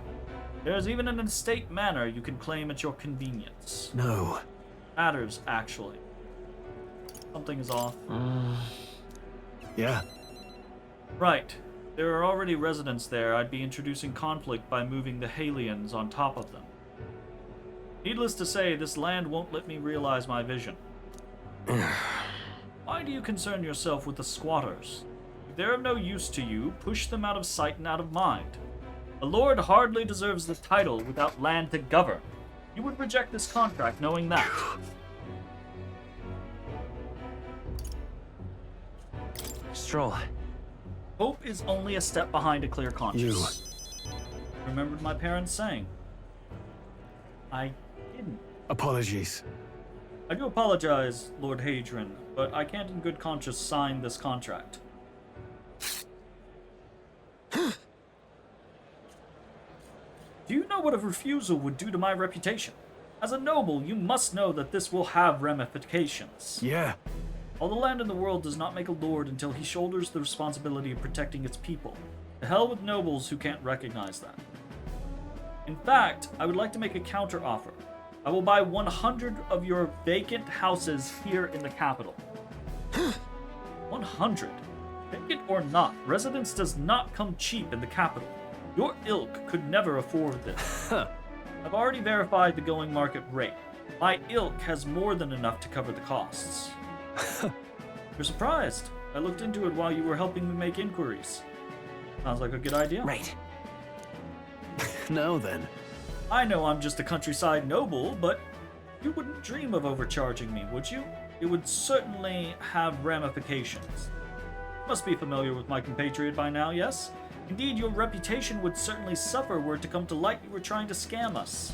There is even an estate manor you can claim at your convenience. No. Matters, actually. Something is off. Yeah. Right. There are already residents there. I'd be introducing conflict by moving the Halians on top of them. Needless to say, this land won't let me realize my vision. Why do you concern yourself with the squatters? If they're of no use to you, push them out of sight and out of mind. A lord hardly deserves the title without land to govern. You would reject this contract knowing that. Stroll. Hope is only a step behind a clear conscience. Remembered my parents saying. I didn't. Apologies. I do apologize, Lord Hadrian, but I can't in good conscience sign this contract. Do you know what a refusal would do to my reputation? As a noble, you must know that this will have ramifications. Yeah. All the land in the world does not make a lord until he shoulders the responsibility of protecting its people. To hell with nobles who can't recognize that. In fact, I would like to make a counter-offer. I will buy 100 of your vacant houses here in the capital. 100? Vacant or not, residence does not come cheap in the capital. Your ilk could never afford this. I've already verified the going market rate. My ilk has more than enough to cover the costs. You're surprised. I looked into it while you were helping me make inquiries. Sounds like a good idea. Right. Now then. I know I'm just a countryside noble, but you wouldn't dream of overcharging me, would you? It would certainly have ramifications. You must be familiar with my compatriot by now, yes? Indeed, your reputation would certainly suffer were it to come to light you were trying to scam us.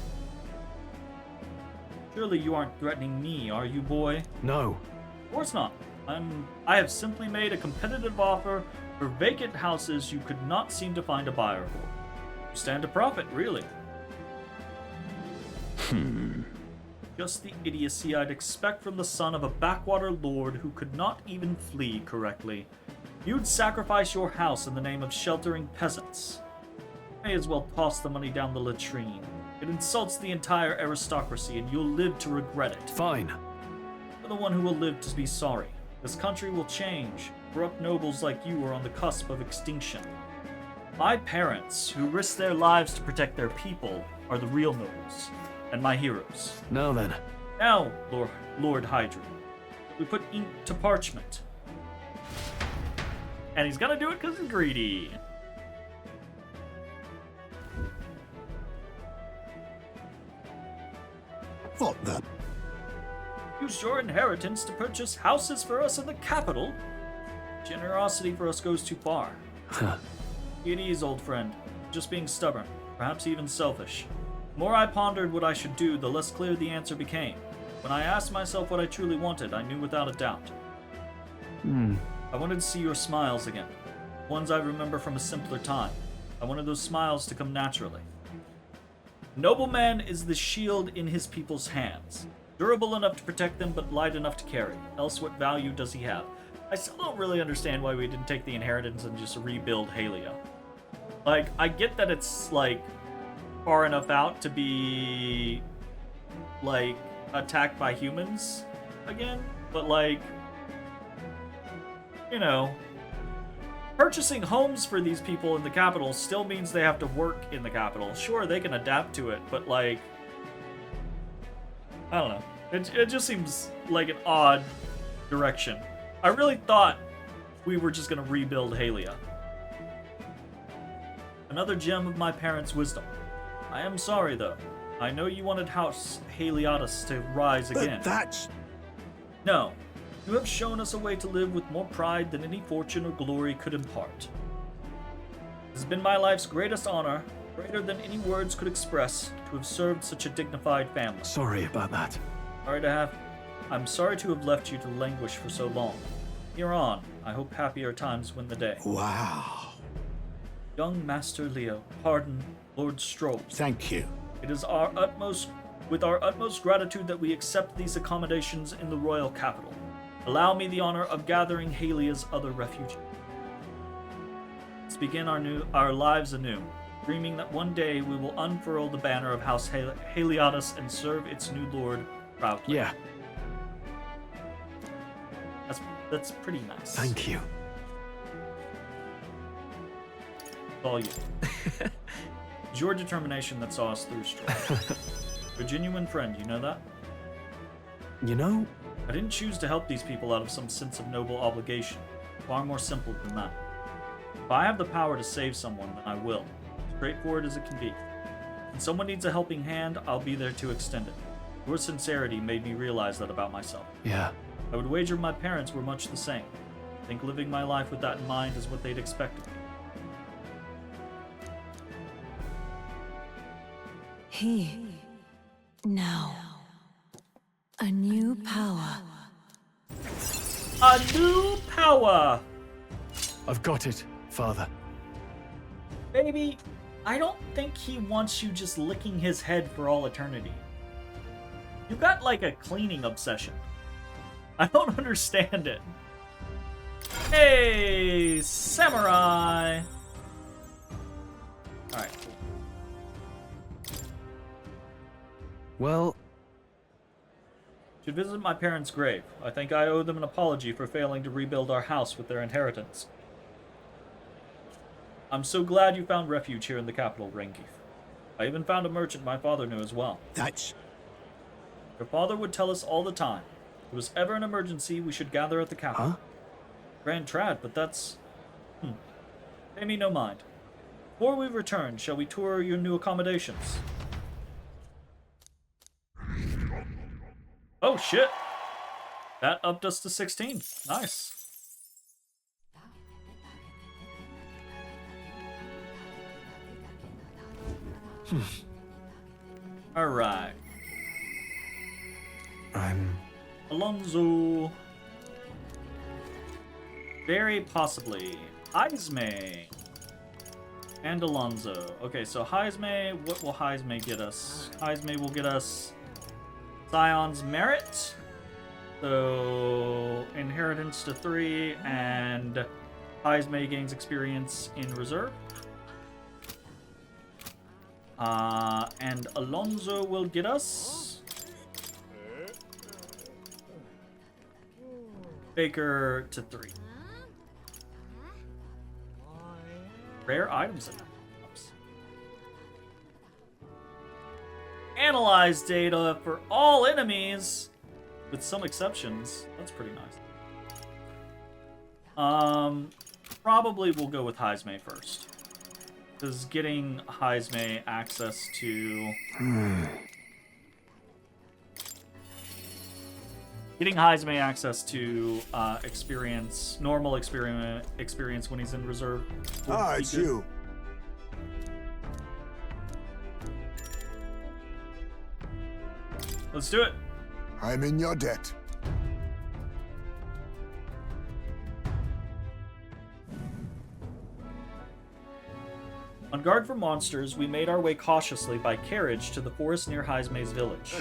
Surely you aren't threatening me, are you, boy? No. Of course not. I have simply made a competitive offer for vacant houses you could not seem to find a buyer for. You stand to profit, really. Just the idiocy I'd expect from the son of a backwater lord who could not even flee correctly. You'd sacrifice your house in the name of sheltering peasants. May as well toss the money down the latrine. It insults the entire aristocracy, and you'll live to regret it. Fine. You're the one who will live to be sorry. This country will change. Corrupt nobles like you are on the cusp of extinction. My parents, who risked their lives to protect their people, are the real nobles, and my heroes. Now then. Now, Lord Hydra, we put ink to parchment. And he's gonna do it because he's greedy. What the? Use your inheritance to purchase houses for us in the capital. Generosity for us goes too far. It is, old friend. Just being stubborn, perhaps even selfish. The more I pondered what I should do, the less clear the answer became. When I asked myself what I truly wanted, I knew without a doubt. I wanted to see your smiles again. Ones I remember from a simpler time. I wanted those smiles to come naturally. Nobleman is the shield in his people's hands. Durable enough to protect them, but light enough to carry. Else what value does he have? I still don't really understand why we didn't take the inheritance and just rebuild Halia. Like, I get that it's, like, far enough out to be, like, attacked by humans again, but, like, you know, purchasing homes for these people in the capital still means they have to work in the capital. Sure, they can adapt to it, but, like, I don't know. It just seems like an odd direction. I really thought we were just going to rebuild Halia. Another gem of my parents' wisdom. I am sorry, though. I know you wanted House Heliodus to rise again. But that's... No. You have shown us a way to live with more pride than any fortune or glory could impart. It has been my life's greatest honor, greater than any words could express, to have served such a dignified family. Sorry about that. I'm sorry to have left you to languish for so long. Here on, I hope happier times win the day. Wow. Young Master Leo, pardon Lord Strobe. Thank you. It is with our utmost gratitude that we accept these accommodations in the royal capital. Allow me the honor of gathering Halia's other refugees. Let's begin our lives anew, dreaming that one day we will unfurl the banner of House Heliodus and serve its new lord proudly. Yeah. That's pretty nice. Thank you. It's all you. It's your determination that saw us through, Strobe. You're a genuine friend, you know that? You know, I didn't choose to help these people out of some sense of noble obligation. Far more simple than that. If I have the power to save someone, then I will. Straightforward as it can be. When someone needs a helping hand, I'll be there to extend it. Your sincerity made me realize that about myself. yeah. I would wager my parents were much the same. I think living my life with that in mind is what they'd expect of me. Now. A new power. A new power! I've got it, Father. Baby, I don't think he wants you just licking his head for all eternity. You got like a cleaning obsession. I don't understand it. Hey, samurai! Alright, cool. Well, Should visit my parents' grave. I think I owe them an apology for failing to rebuild our house with their inheritance. I'm so glad you found refuge here in the capital, Renkeith. I even found a merchant my father knew as well. That's... Your father would tell us all the time. If there was ever an emergency, we should gather at the capital. Huh? Grand Trad, but that's... Pay me no mind. Before we return, shall we tour your new accommodations? Oh, shit! That upped us to 16. Nice. Alright. I'm... Alonso. Very possibly. Heisme. And Alonso. Okay, so Heisme, what will Heisme get us? Heisme will get us Scion's Merit. So, Inheritance to 3, and Heisme gains experience in Reserve. And Alonso will get us Baker to 3. Rare items in them. Oops. Analyze data for all enemies, with some exceptions. That's pretty nice. Probably we'll go with Heisme first. Because getting Heisme access to... Getting Heisme access to experience, normal experience when he's in reserve. It's you. Let's do it. I'm in your debt. On guard for monsters, we made our way cautiously by carriage to the forest near Heisme's village.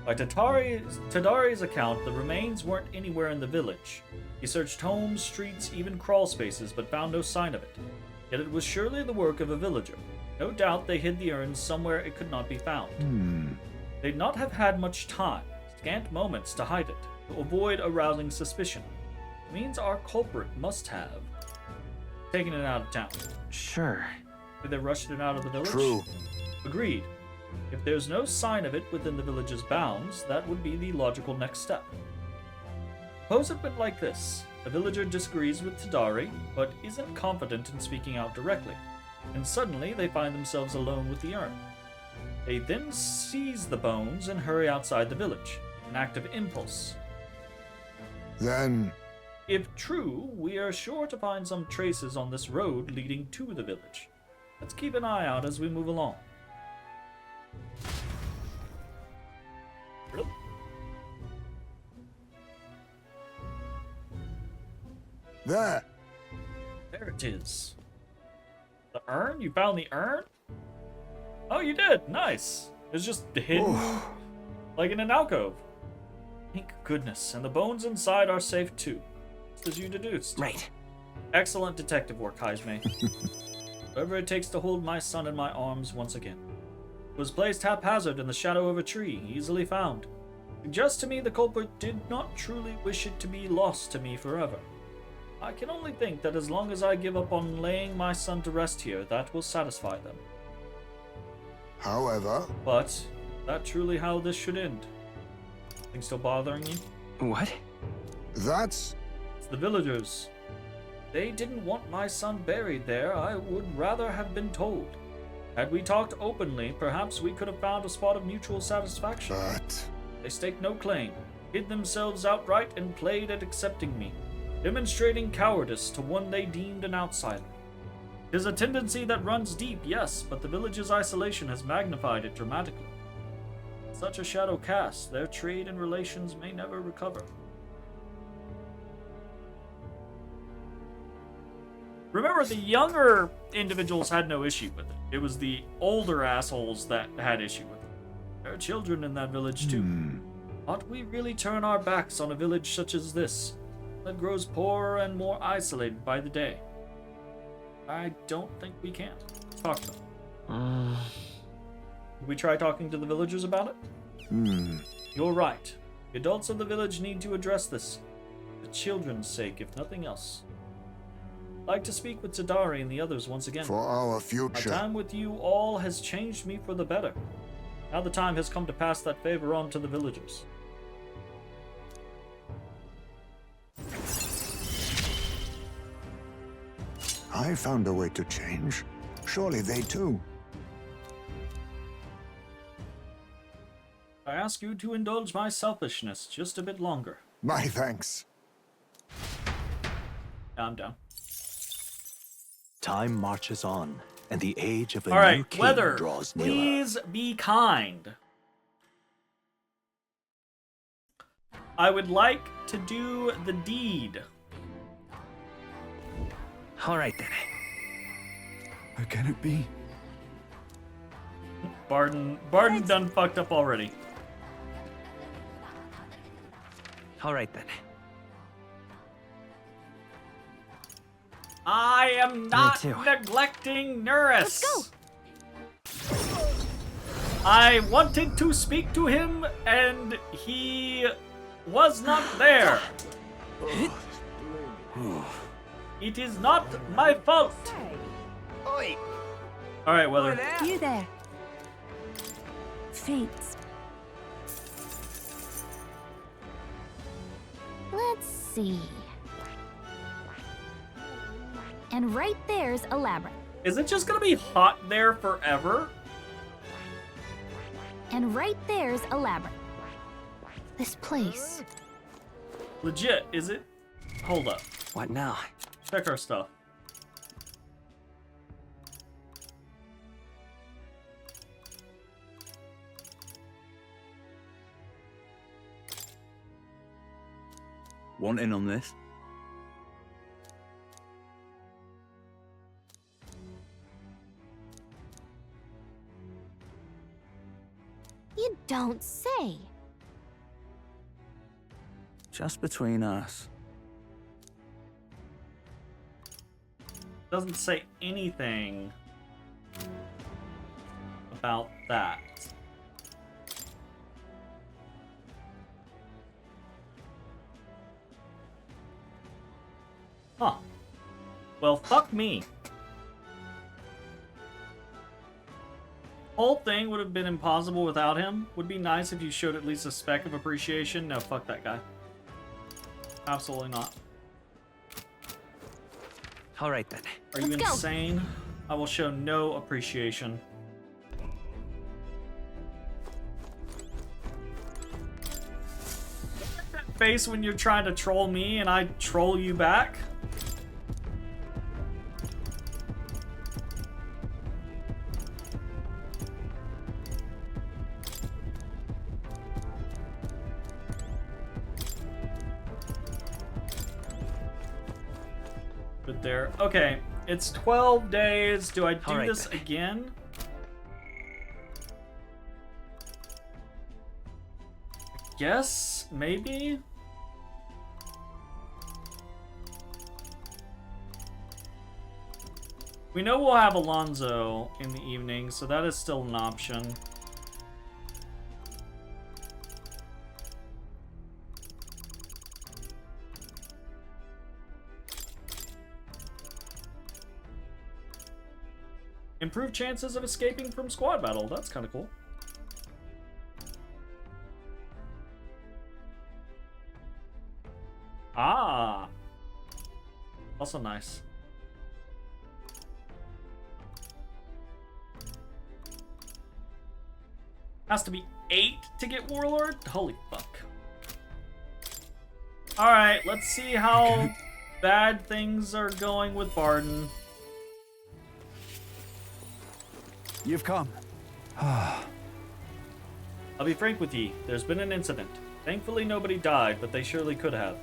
By Tadari's account, the remains weren't anywhere in the village. He searched homes, streets, even crawl spaces, but found no sign of it. Yet it was surely the work of a villager. No doubt they hid the urn somewhere it could not be found. They'd not have had much time, scant moments to hide it, to avoid arousing suspicion. It means our culprit must have taken it out of town. Sure. Did they rush it out of the village? True. Agreed. If there's no sign of it within the village's bounds, that would be the logical next step. Suppose it went like this. A villager disagrees with Tadari, but isn't confident in speaking out directly, and suddenly they find themselves alone with the urn. They then seize the bones and hurry outside the village, an act of impulse. Then, If true, we are sure to find some traces on this road leading to the village. Let's keep an eye out as we move along. there. There it is. The urn? You found the urn? Oh, you did. Nice. It's just hidden, like in an alcove. Thank goodness. And the bones inside are safe too, just as you deduced. Right. Excellent detective work, Heisme. Whatever it takes to hold my son in my arms once again. It was placed haphazard in the shadow of a tree, easily found. Suggests to me the culprit did not truly wish it to be lost to me forever. I can only think that as long as I give up on laying my son to rest here, that will satisfy them. However, But, is that truly how this should end? Something still bothering you? What? that's... It's the villagers. They didn't want my son buried there. I would rather have been told. Had we talked openly, perhaps we could have found a spot of mutual satisfaction. But... They staked no claim, hid themselves outright, and played at accepting me, demonstrating cowardice to one they deemed an outsider. It is a tendency that runs deep, yes, but the village's isolation has magnified it dramatically. Such a shadow cast, their trade and relations may never recover. Remember, the younger individuals had no issue with it. It was the older assholes that had issue with it. There are children in that village too. Ought we really turn our backs on a village such as this, that grows poorer and more isolated by the day? I don't think we can. Let's talk to them. Did we try talking to the villagers about it? You're right. The adults of the village need to address this, for the children's sake, if nothing else. I'd like to speak with Tadari and the others once again. For our My future. time with you all has changed me for the better. Now the time has come to pass that favor on to the villagers. I found a way to change. Surely they too. I ask you to indulge my selfishness just a bit longer. My thanks. I'm down. Time marches on, and the age of a All new right, king weather, draws nearer. please be kind. I would like to do the deed. All right then. How can it be? Barden done fucked up already. All right then. I am not too. neglecting Nurus. Let's go. I wanted to speak to him, and he was not there. It is not my fault. Oi! All right, Weather. You there. Fates. Let's see. And right there's a labyrinth. Is it just gonna be hot there forever? And right there's a labyrinth. This place. Legit, is it? Hold up. What now? Check our stuff. Want in on this? You don't say. Just between us. Doesn't say anything about that. Huh. Well, fuck me. Whole thing would have been impossible without him. Would be nice if you showed at least a speck of appreciation. No, fuck that guy. Absolutely not. All right then. Are you Let's go. insane? I will show no appreciation. That face when you're trying to troll me and I troll you back. But there. Okay, it's 12 days. Do I do All right, this then. again? Yes, maybe. We know we'll have Alonzo in the evening, so that is still an option. Improved chances of escaping from squad battle. That's kind of cool. Ah. Also nice. Has to be 8 to get Warlord? Holy fuck. Alright, let's see how bad things are going with Barden. You've come. I'll be frank with ye, there's been an incident. Thankfully nobody died, but they surely could have.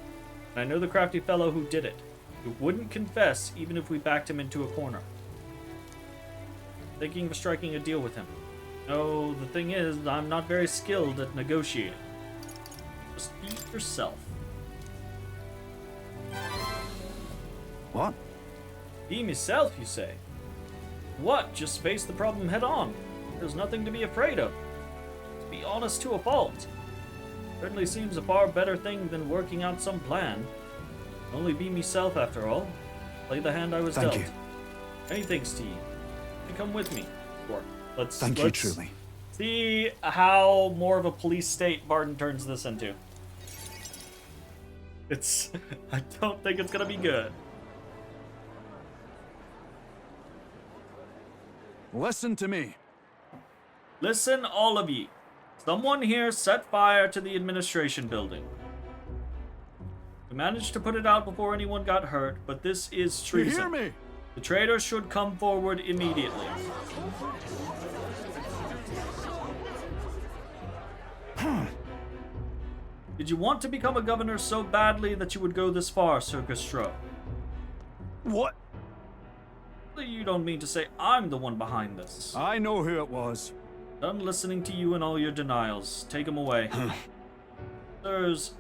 And I know the crafty fellow who did it. Who wouldn't confess even if we backed him into a corner. Thinking of striking a deal with him. No, the thing is, I'm not very skilled at negotiating. Just be yourself. What? Be myself, you say? What? Just face the problem head on. There's nothing to be afraid of. To be honest to a fault. Certainly seems a far better thing than working out some plan. Only be myself after all. Play the hand I was Thank dealt. you. Many thanks to you. You come with me. Or let's Thank you let's truly. See how more of a police state Barton turns this into. I don't think it's gonna be good. Listen to me. Listen, all of ye. Someone here set fire to the administration building. We managed to put it out before anyone got hurt, but this is You treason. hear me? The traitor should come forward immediately. Did you want to become a governor so badly that you would go this far, Sir Gastro? What? You don't mean to say I'm the one behind this. I know who it was. Done listening to you and all your denials. Take him away. Sirs,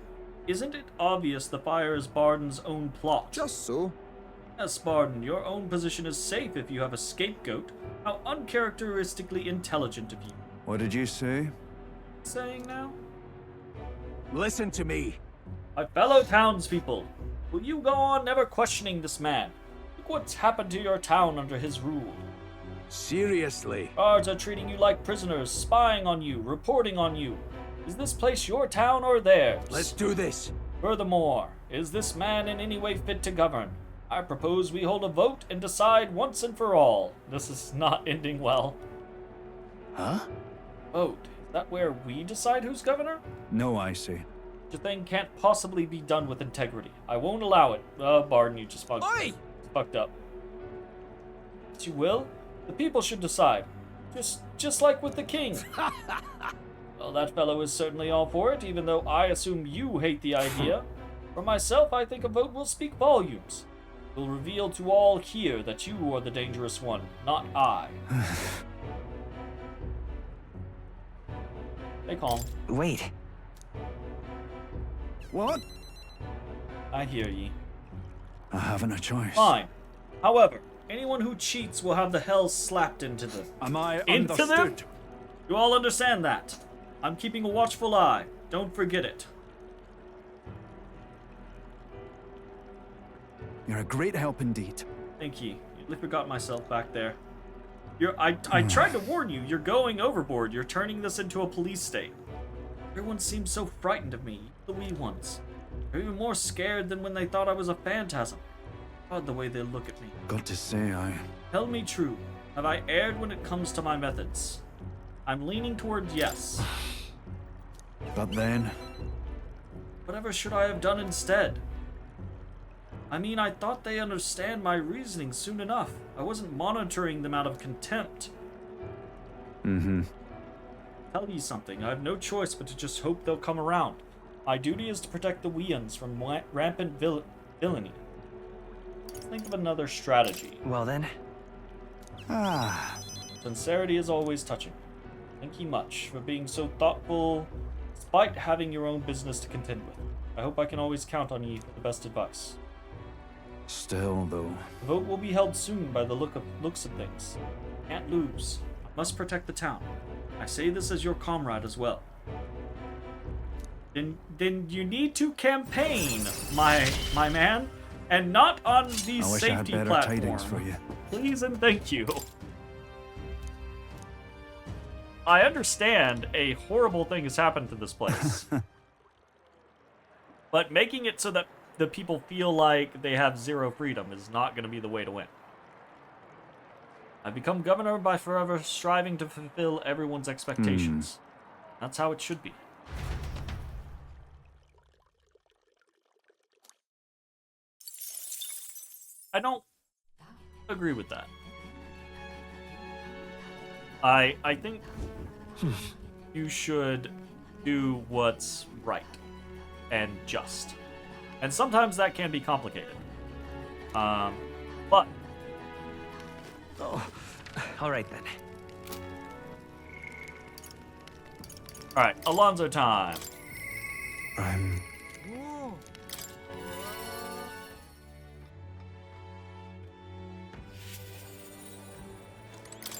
isn't it obvious the fire is Barden's own plot? Just so. Yes, Barden, your own position is safe if you have a scapegoat. How uncharacteristically intelligent of you. What did you say? Saying now? Listen to me. My fellow townspeople, will you go on never questioning this man? Look what's happened to your town under his rule. Seriously. Guards are treating you like prisoners, spying on you, reporting on you. Is this place your town or theirs? Let's do this. Furthermore, is this man in any way fit to govern? I propose we hold a vote and decide once and for all. This is not ending well. Huh? Vote? Is that where we decide who's governor? No, I see. Such a thing can't possibly be done with integrity. I won't allow it. Barden, you just fucked up. But you will? The people should decide. Just like with the king. Well, that fellow is certainly all for it, even though I assume you hate the idea. For myself, I think a vote will speak volumes. It will reveal to all here that you are the dangerous one, not I. Stay calm. Wait. What? I hear ye. I haven't a choice. Fine. However, anyone who cheats will have the hell slapped into them. Am I Into them? understood? You all understand that. I'm keeping a watchful eye. Don't forget it. You're a great help indeed. Thank ye. I forgot myself back there. I tried to warn you. You're going overboard. You're turning this into a police state. Everyone seems so frightened of me, the wee ones. They're even more scared than when they thought I was a phantasm. Odd the way they look at me. Got to say, Tell me true. Have I erred when it comes to my methods? I'm leaning toward yes. But then... Whatever should I have done instead? I mean, I thought they understand my reasoning soon enough. I wasn't monitoring them out of contempt. Tell you something, I have no choice but to just hope they'll come around. My duty is to protect the Weans from rampant villainy. Let's think of another strategy. Well then. Sincerity is always touching. Thank you much for being so thoughtful, despite having your own business to contend with. I hope I can always count on you for the best advice. Still, though. The vote will be held soon by the looks of things. Can't lose. I must protect the town. I say this as your comrade as well. Then you need to campaign, my man, and not on the I wish I had safety better platform. tidings for you. Please and thank you. I understand a horrible thing has happened to this place. But making it so that the people feel like they have zero freedom is not going to be the way to win. I've become governor by forever striving to fulfill everyone's expectations. That's how it should be. I don't agree with that. I think you should do what's right and just. And sometimes that can be complicated. But All right then. all right, Alonzo time.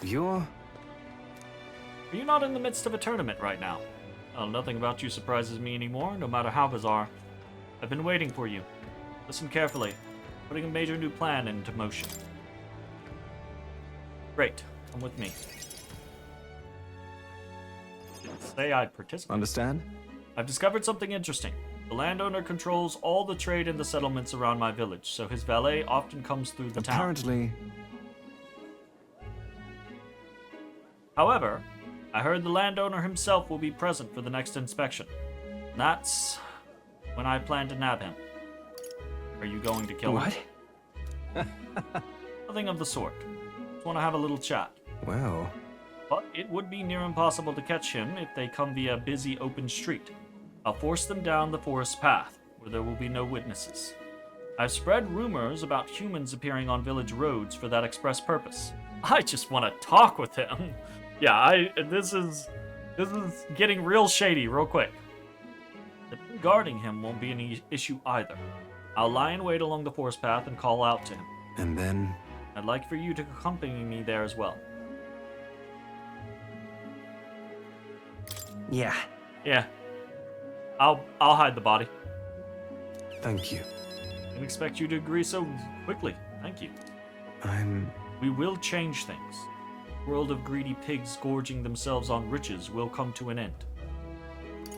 You're... Are you not in the midst of a tournament right now? Well, nothing about you surprises me anymore, no matter how bizarre. I've been waiting for you. Listen carefully. Putting a major new plan into motion. Great. Come with me. say I'd participate. Understand? I've discovered something interesting. The landowner controls all the trade in the settlements around my village, so his valet often comes through the town. Apparently. However, I heard the landowner himself will be present for the next inspection. That's when I plan to nab him. Are you going to kill him? What? Nothing of the sort. Just want to have a little chat. Well. But it would be near impossible to catch him if they come via a busy open street. I'll force them down the forest path, where there will be no witnesses. I've spread rumors about humans appearing on village roads for that express purpose. I just want to talk with him. Yeah, this is getting real shady real quick. Guarding him won't be any issue either. I'll lie in wait along the forest path and call out to him. And then? I'd like for you to accompany me there as well. Yeah. Yeah. I'll hide the body. Thank you. Didn't expect you to agree so quickly. Thank you. We will change things. The world of greedy pigs gorging themselves on riches will come to an end.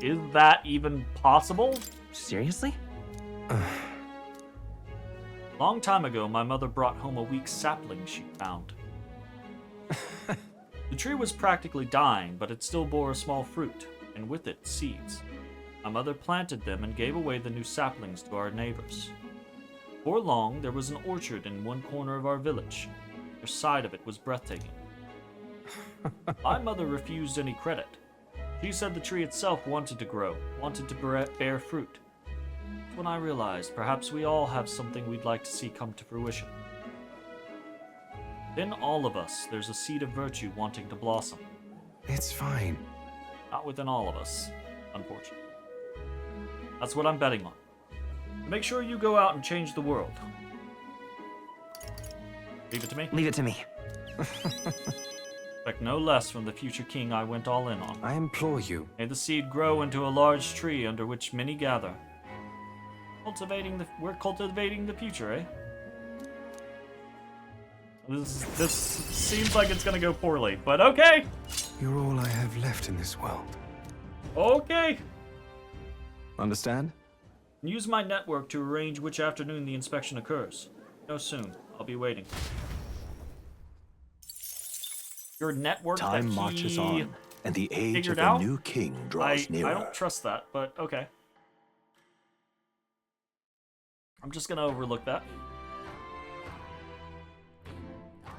Is that even possible? Seriously? Long time ago, my mother brought home a weak sapling she found. The tree was practically dying, but it still bore a small fruit, and with it, seeds. My mother planted them and gave away the new saplings to our neighbors. Before long, there was an orchard in one corner of our village. The side of it was breathtaking. My mother refused any credit. She said the tree itself wanted to grow, wanted to bear fruit. That's when I realized perhaps we all have something we'd like to see come to fruition. In all of us, there's a seed of virtue wanting to blossom. It's fine. Not within all of us, unfortunately. That's what I'm betting on. Make sure you go out and change the world. Leave it to me? Leave it to me. Expect no less from the future king I went all in on. I implore you. May the seed grow into a large tree under which many gather. We're cultivating the future, eh? This seems like it's gonna go poorly, but okay. You're all I have left in this world. Okay. Understand? Use my network to arrange which afternoon the inspection occurs. Know soon. I'll be waiting. Your network Time that marches he on, and the age of figured the out? new king draws nearer. I don't trust that, but okay. I'm just gonna overlook that.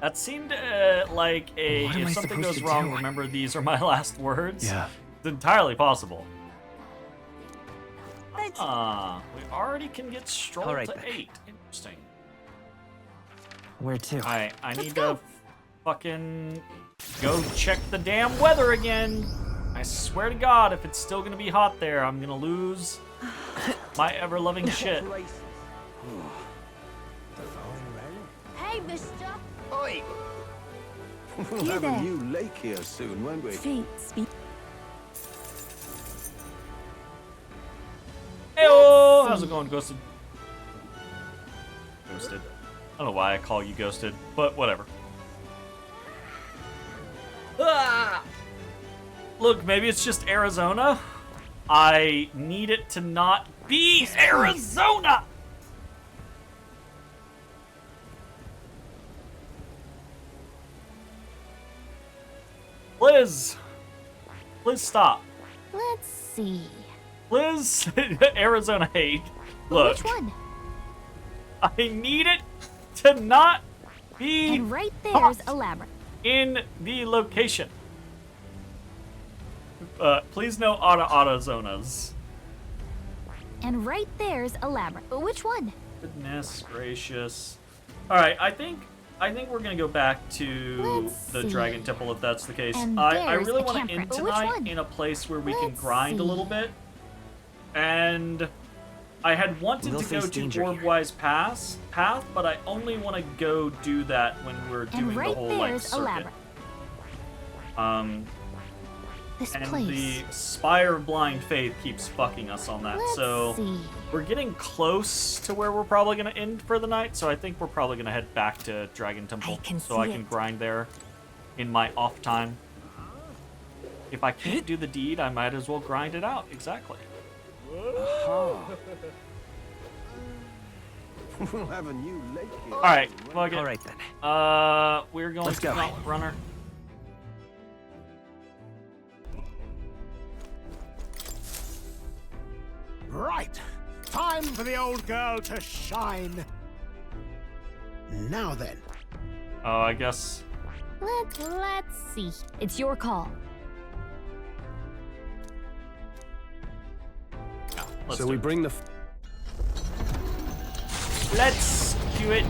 That seemed like a What am if I something supposed goes to wrong, do? remember these are my last words. Yeah. It's entirely possible. We already can get strolled All right, to Beck. 8. Interesting. Where to? I need to fucking go check the damn weather again. I swear to God, if it's still gonna be hot there, I'm gonna lose my ever-loving shit. Hey, mister. Oi! We'll You have there. a new lake here soon, won't we? Fate speak. Heyo! How's it going, Ghosted? Ghosted. I don't know why I call you Ghosted, but whatever. Ah! Look, maybe it's just Arizona. I need it to not be Arizona! Liz! Liz, stop. Let's see. Liz, Arizona hate. Look, Which one? I need it to not be And right there's a labyrinth. in the location. Please no auto-zonas. And right there's a labyrinth. Which one? Goodness gracious. Alright, I think we're gonna go back to Let's the see. Dragon Temple if that's the case. And I there's really a want to end campground. Which tonight one? in a place where we can Let's grind a little see. bit. And I had wanted We'll to go face to danger here. Orbwise path, but I only want to go do that when we're doing And right the whole like there's a circuit. labyrinth. This And place. the Spire of Blind Faith keeps fucking us on that. Let's So see. we're getting close to where we're probably going to end for the night. So I think we're probably going to head back to Dragon Temple I can so I see can it. grind there in my off time. if I can't do the deed, I might as well grind it out. Exactly. We'll have a new lake here. All right, plug it. All right then. We're going Let's to go. Gauntlet Runner. Right. Time for the old girl to shine. Now then. Oh, I guess. Let's see. It's your call. Yeah, let's So do we it. bring the. Let's do it.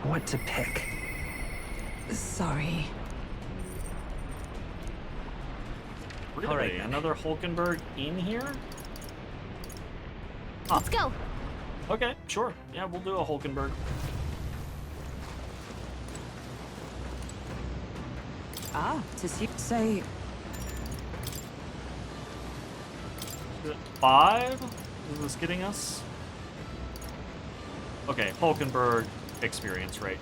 What to pick? Sorry. Really? All right, then. Another Hulkenberg in here? Let's go. Okay, sure. Yeah, we'll do a Hulkenberg. To see. Say, 5? Is this getting us? Okay, Hulkenberg experience rate.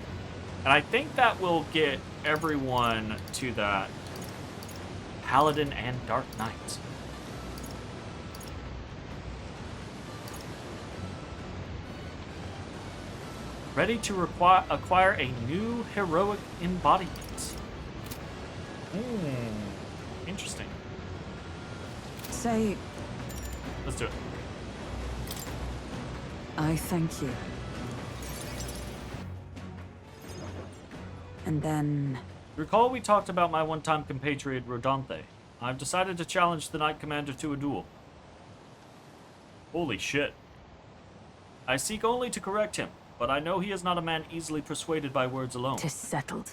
And I think that will get everyone to that Paladin and Dark Knight. Ready to acquire a new heroic embodiment. Interesting. say, Let's do it. I thank you. And then... Recall we talked about my one-time compatriot Rodanthe. I've decided to challenge the Knight Commander to a duel. Holy shit. I seek only to correct him, but I know he is not a man easily persuaded by words alone. Tis settled.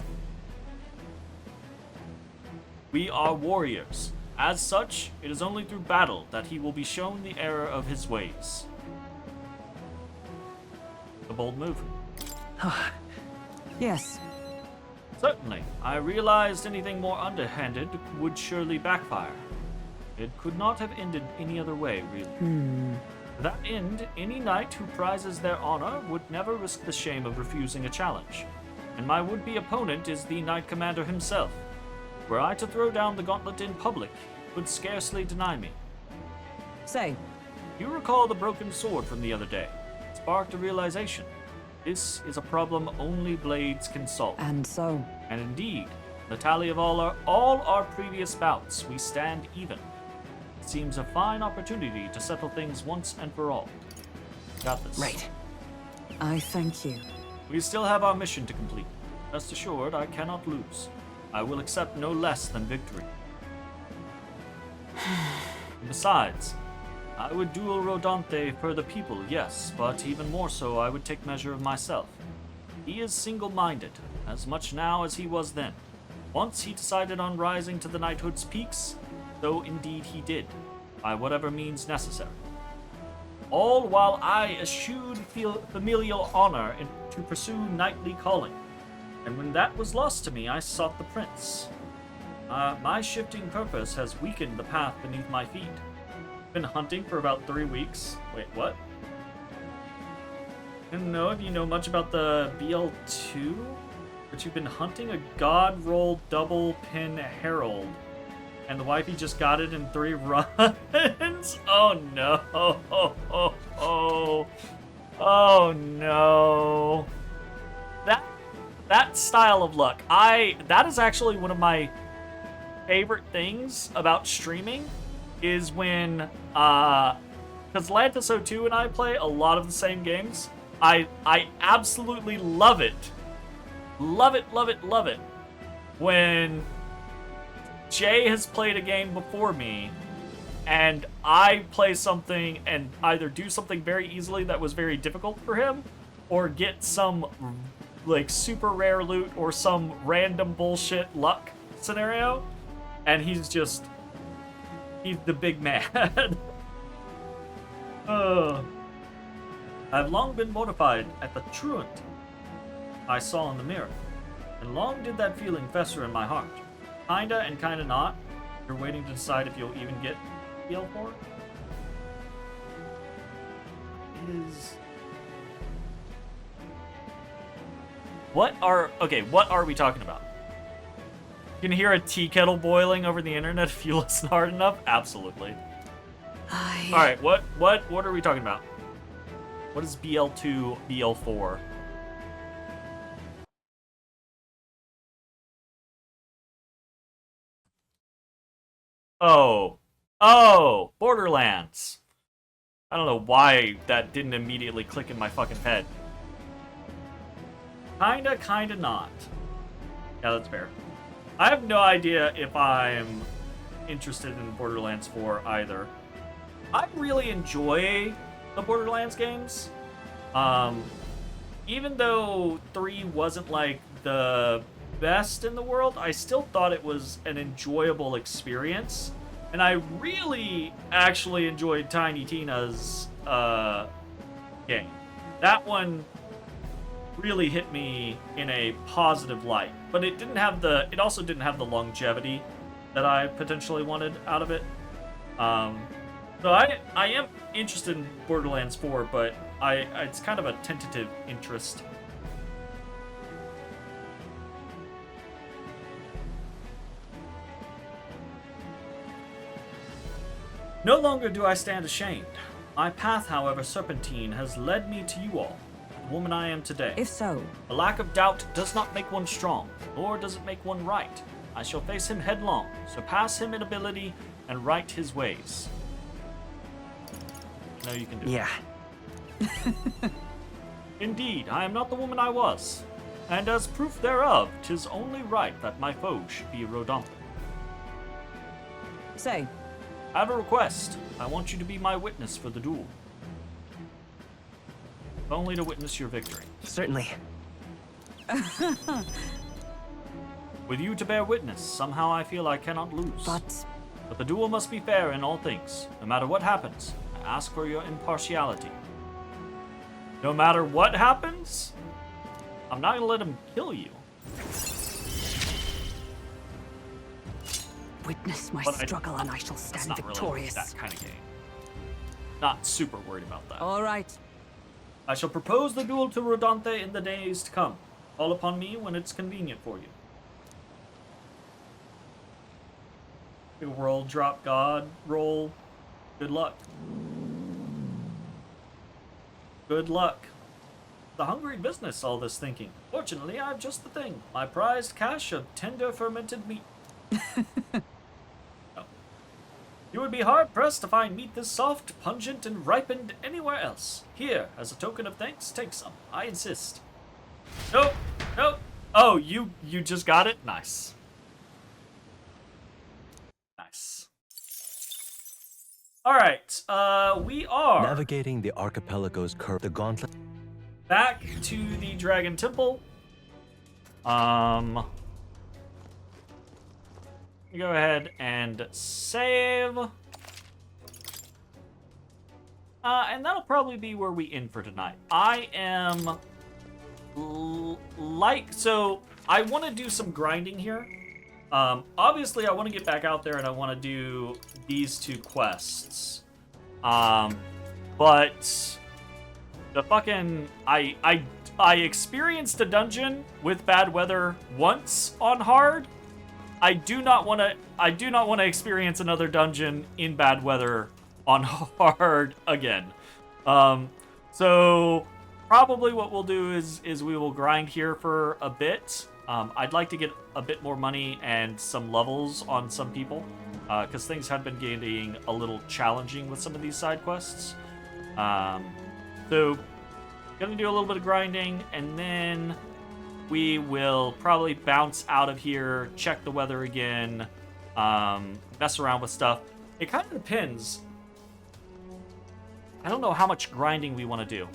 We are warriors. As such, it is only through battle that he will be shown the error of his ways. A bold move. Yes. Certainly. I realized anything more underhanded would surely backfire. It could not have ended any other way, really. To that end, any knight who prizes their honor would never risk the shame of refusing a challenge. And my would-be opponent is the Knight Commander himself. Were I to throw down the gauntlet in public, he would scarcely deny me. Say, You recall the broken sword from the other day. It sparked a realization. This is a problem only blades can solve. and so... And indeed, the tally of all our previous bouts, we stand even. It seems a fine opportunity to settle things once and for all. Got this. Right. I thank you. We still have our mission to complete. Rest assured, I cannot lose. I will accept no less than victory. Besides, I would duel Rodanthe for the people, yes, but even more so, I would take measure of myself. He is single-minded, as much now as he was then. Once he decided on rising to the knighthood's peaks, though indeed he did, by whatever means necessary. All while I eschewed familial honor to pursue knightly calling. And when that was lost to me, I sought the prince. My shifting purpose has weakened the path beneath my feet. Been hunting for about 3 weeks. Wait, what? I don't know if you know much about the BL2, but you've been hunting a god roll double pin herald, and the wifey just got it in 3 runs. Oh no! Oh no! That style of luck, that is actually one of my favorite things about streaming, is when because Lantiso 2 and I play a lot of the same games. I absolutely love it. Love it when Jay has played a game before me and I play something and either do something very easily that was very difficult for him, or get some like super rare loot or some random bullshit luck scenario, and he's the big man. I've long been mortified at the truant I saw in the mirror, and long did that feeling fester in my heart. Kinda and kinda not. You're waiting to decide if you'll even get BL4. What are we talking about? You can hear a tea kettle boiling over the internet if you listen hard enough. Absolutely. All right, what are we talking about? What is BL2, BL4? Oh, Borderlands. I don't know why that didn't immediately click in my fucking head. Kinda not. Yeah, that's fair. I have no idea if I'm interested in Borderlands 4 either. I really enjoy the Borderlands games. Even though 3 wasn't like the best in the world, I still thought it was an enjoyable experience. And I really actually enjoyed Tiny Tina's game. That one really hit me in a positive light, but it also didn't have the longevity that I potentially wanted out of it. So I am interested in Borderlands 4, but it's kind of a tentative interest. No longer do I stand ashamed. My path, however serpentine, has led me to you all, the woman I am today. If so, A lack of doubt does not make one strong, nor does it make one right. I shall face him headlong, surpass him in ability, and right his ways. No, you can do it. Indeed, I am not the woman I was, and as proof thereof, 'tis only right that my foe should be Rodanthe. say, I have a request. I want you to be my witness for the duel. If only to witness your victory. Certainly. With you to bear witness, somehow I feel I cannot lose. but But the duel must be fair in all things. No matter what happens, I ask for your impartiality. No matter what happens? I'm not gonna let him kill you. witness my But struggle and I shall That's stand not really victorious. that kind of game. Not super worried about that. All right. I shall propose the duel to Rodanthe in the days to come. Call upon me when it's convenient for you. Big roll, drop god, roll. Good luck. Good luck. The hungry business, all this thinking. Fortunately, I have just the thing. My prized cache of tender fermented meat. No. You would be hard-pressed to find meat this soft, pungent, and ripened anywhere else. Here, as a token of thanks, take some. I insist. Nope. Nope. Oh, you just got it? Nice. Nice. Alright, we are... Navigating the archipelago's curve, the gauntlet. Back to the Dragon Temple. Go ahead and save. And that'll probably be where we end for tonight. I am so I want to do some grinding here. Obviously I want to get back out there and I want to do these two quests. But the fucking I experienced a dungeon with bad weather once on hard. I do not want to experience another dungeon in bad weather on hard again. So probably what we'll do is we will grind here for a bit. I'd like to get a bit more money and some levels on some people, because things have been getting a little challenging with some of these side quests. So gonna do a little bit of grinding, and then we will probably bounce out of here, check the weather again, mess around with stuff. It kind of depends. I don't know how much grinding we want to do.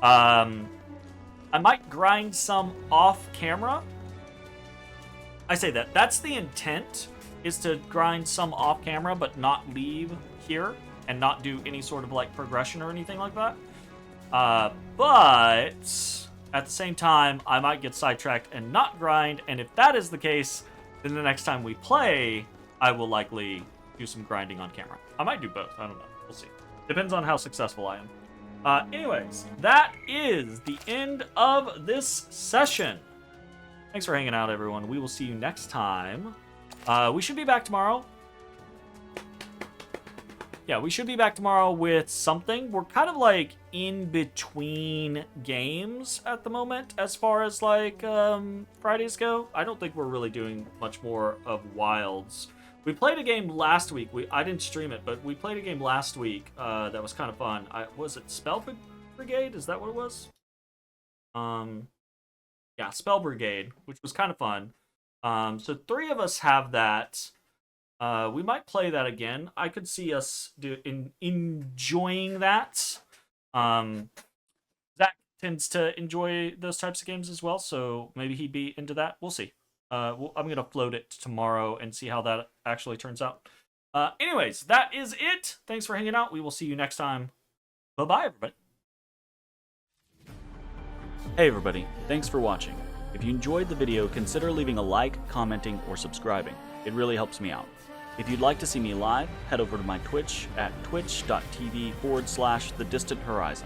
I might grind some off camera. I say that. That's the intent, is to grind some off camera, but not leave here and not do any sort of like progression or anything like that. But at the same time, I might get sidetracked and not grind, and if that is the case, then the next time we play, I will likely do some grinding on camera. I might do both. I don't know. We'll see. Depends on how successful I am. Anyways, that is the end of this session. Thanks for hanging out, everyone. We will see you next time We should be back tomorrow. Yeah, we should be back tomorrow with something. We're kind of like in between games at the moment as far as like Fridays go. I don't think we're really doing much more of Wilds. We played a game last week. I didn't stream it, but we played a game last week that was kind of fun. Was it Spell Brigade? Is that what it was? Yeah, Spell Brigade, which was kind of fun. So 3 of us have that. We might play that again. I could see us enjoying that. Zach tends to enjoy those types of games as well, so maybe he'd be into that. We'll see. I'm going to float it tomorrow and see how that actually turns out. Anyways, that is it. Thanks for hanging out. We will see you next time. Bye-bye, everybody. Hey, everybody. Thanks for watching. If you enjoyed the video, consider leaving a like, commenting, or subscribing. It really helps me out. If you'd like to see me live, head over to my Twitch at twitch.tv/thedistanthorizon.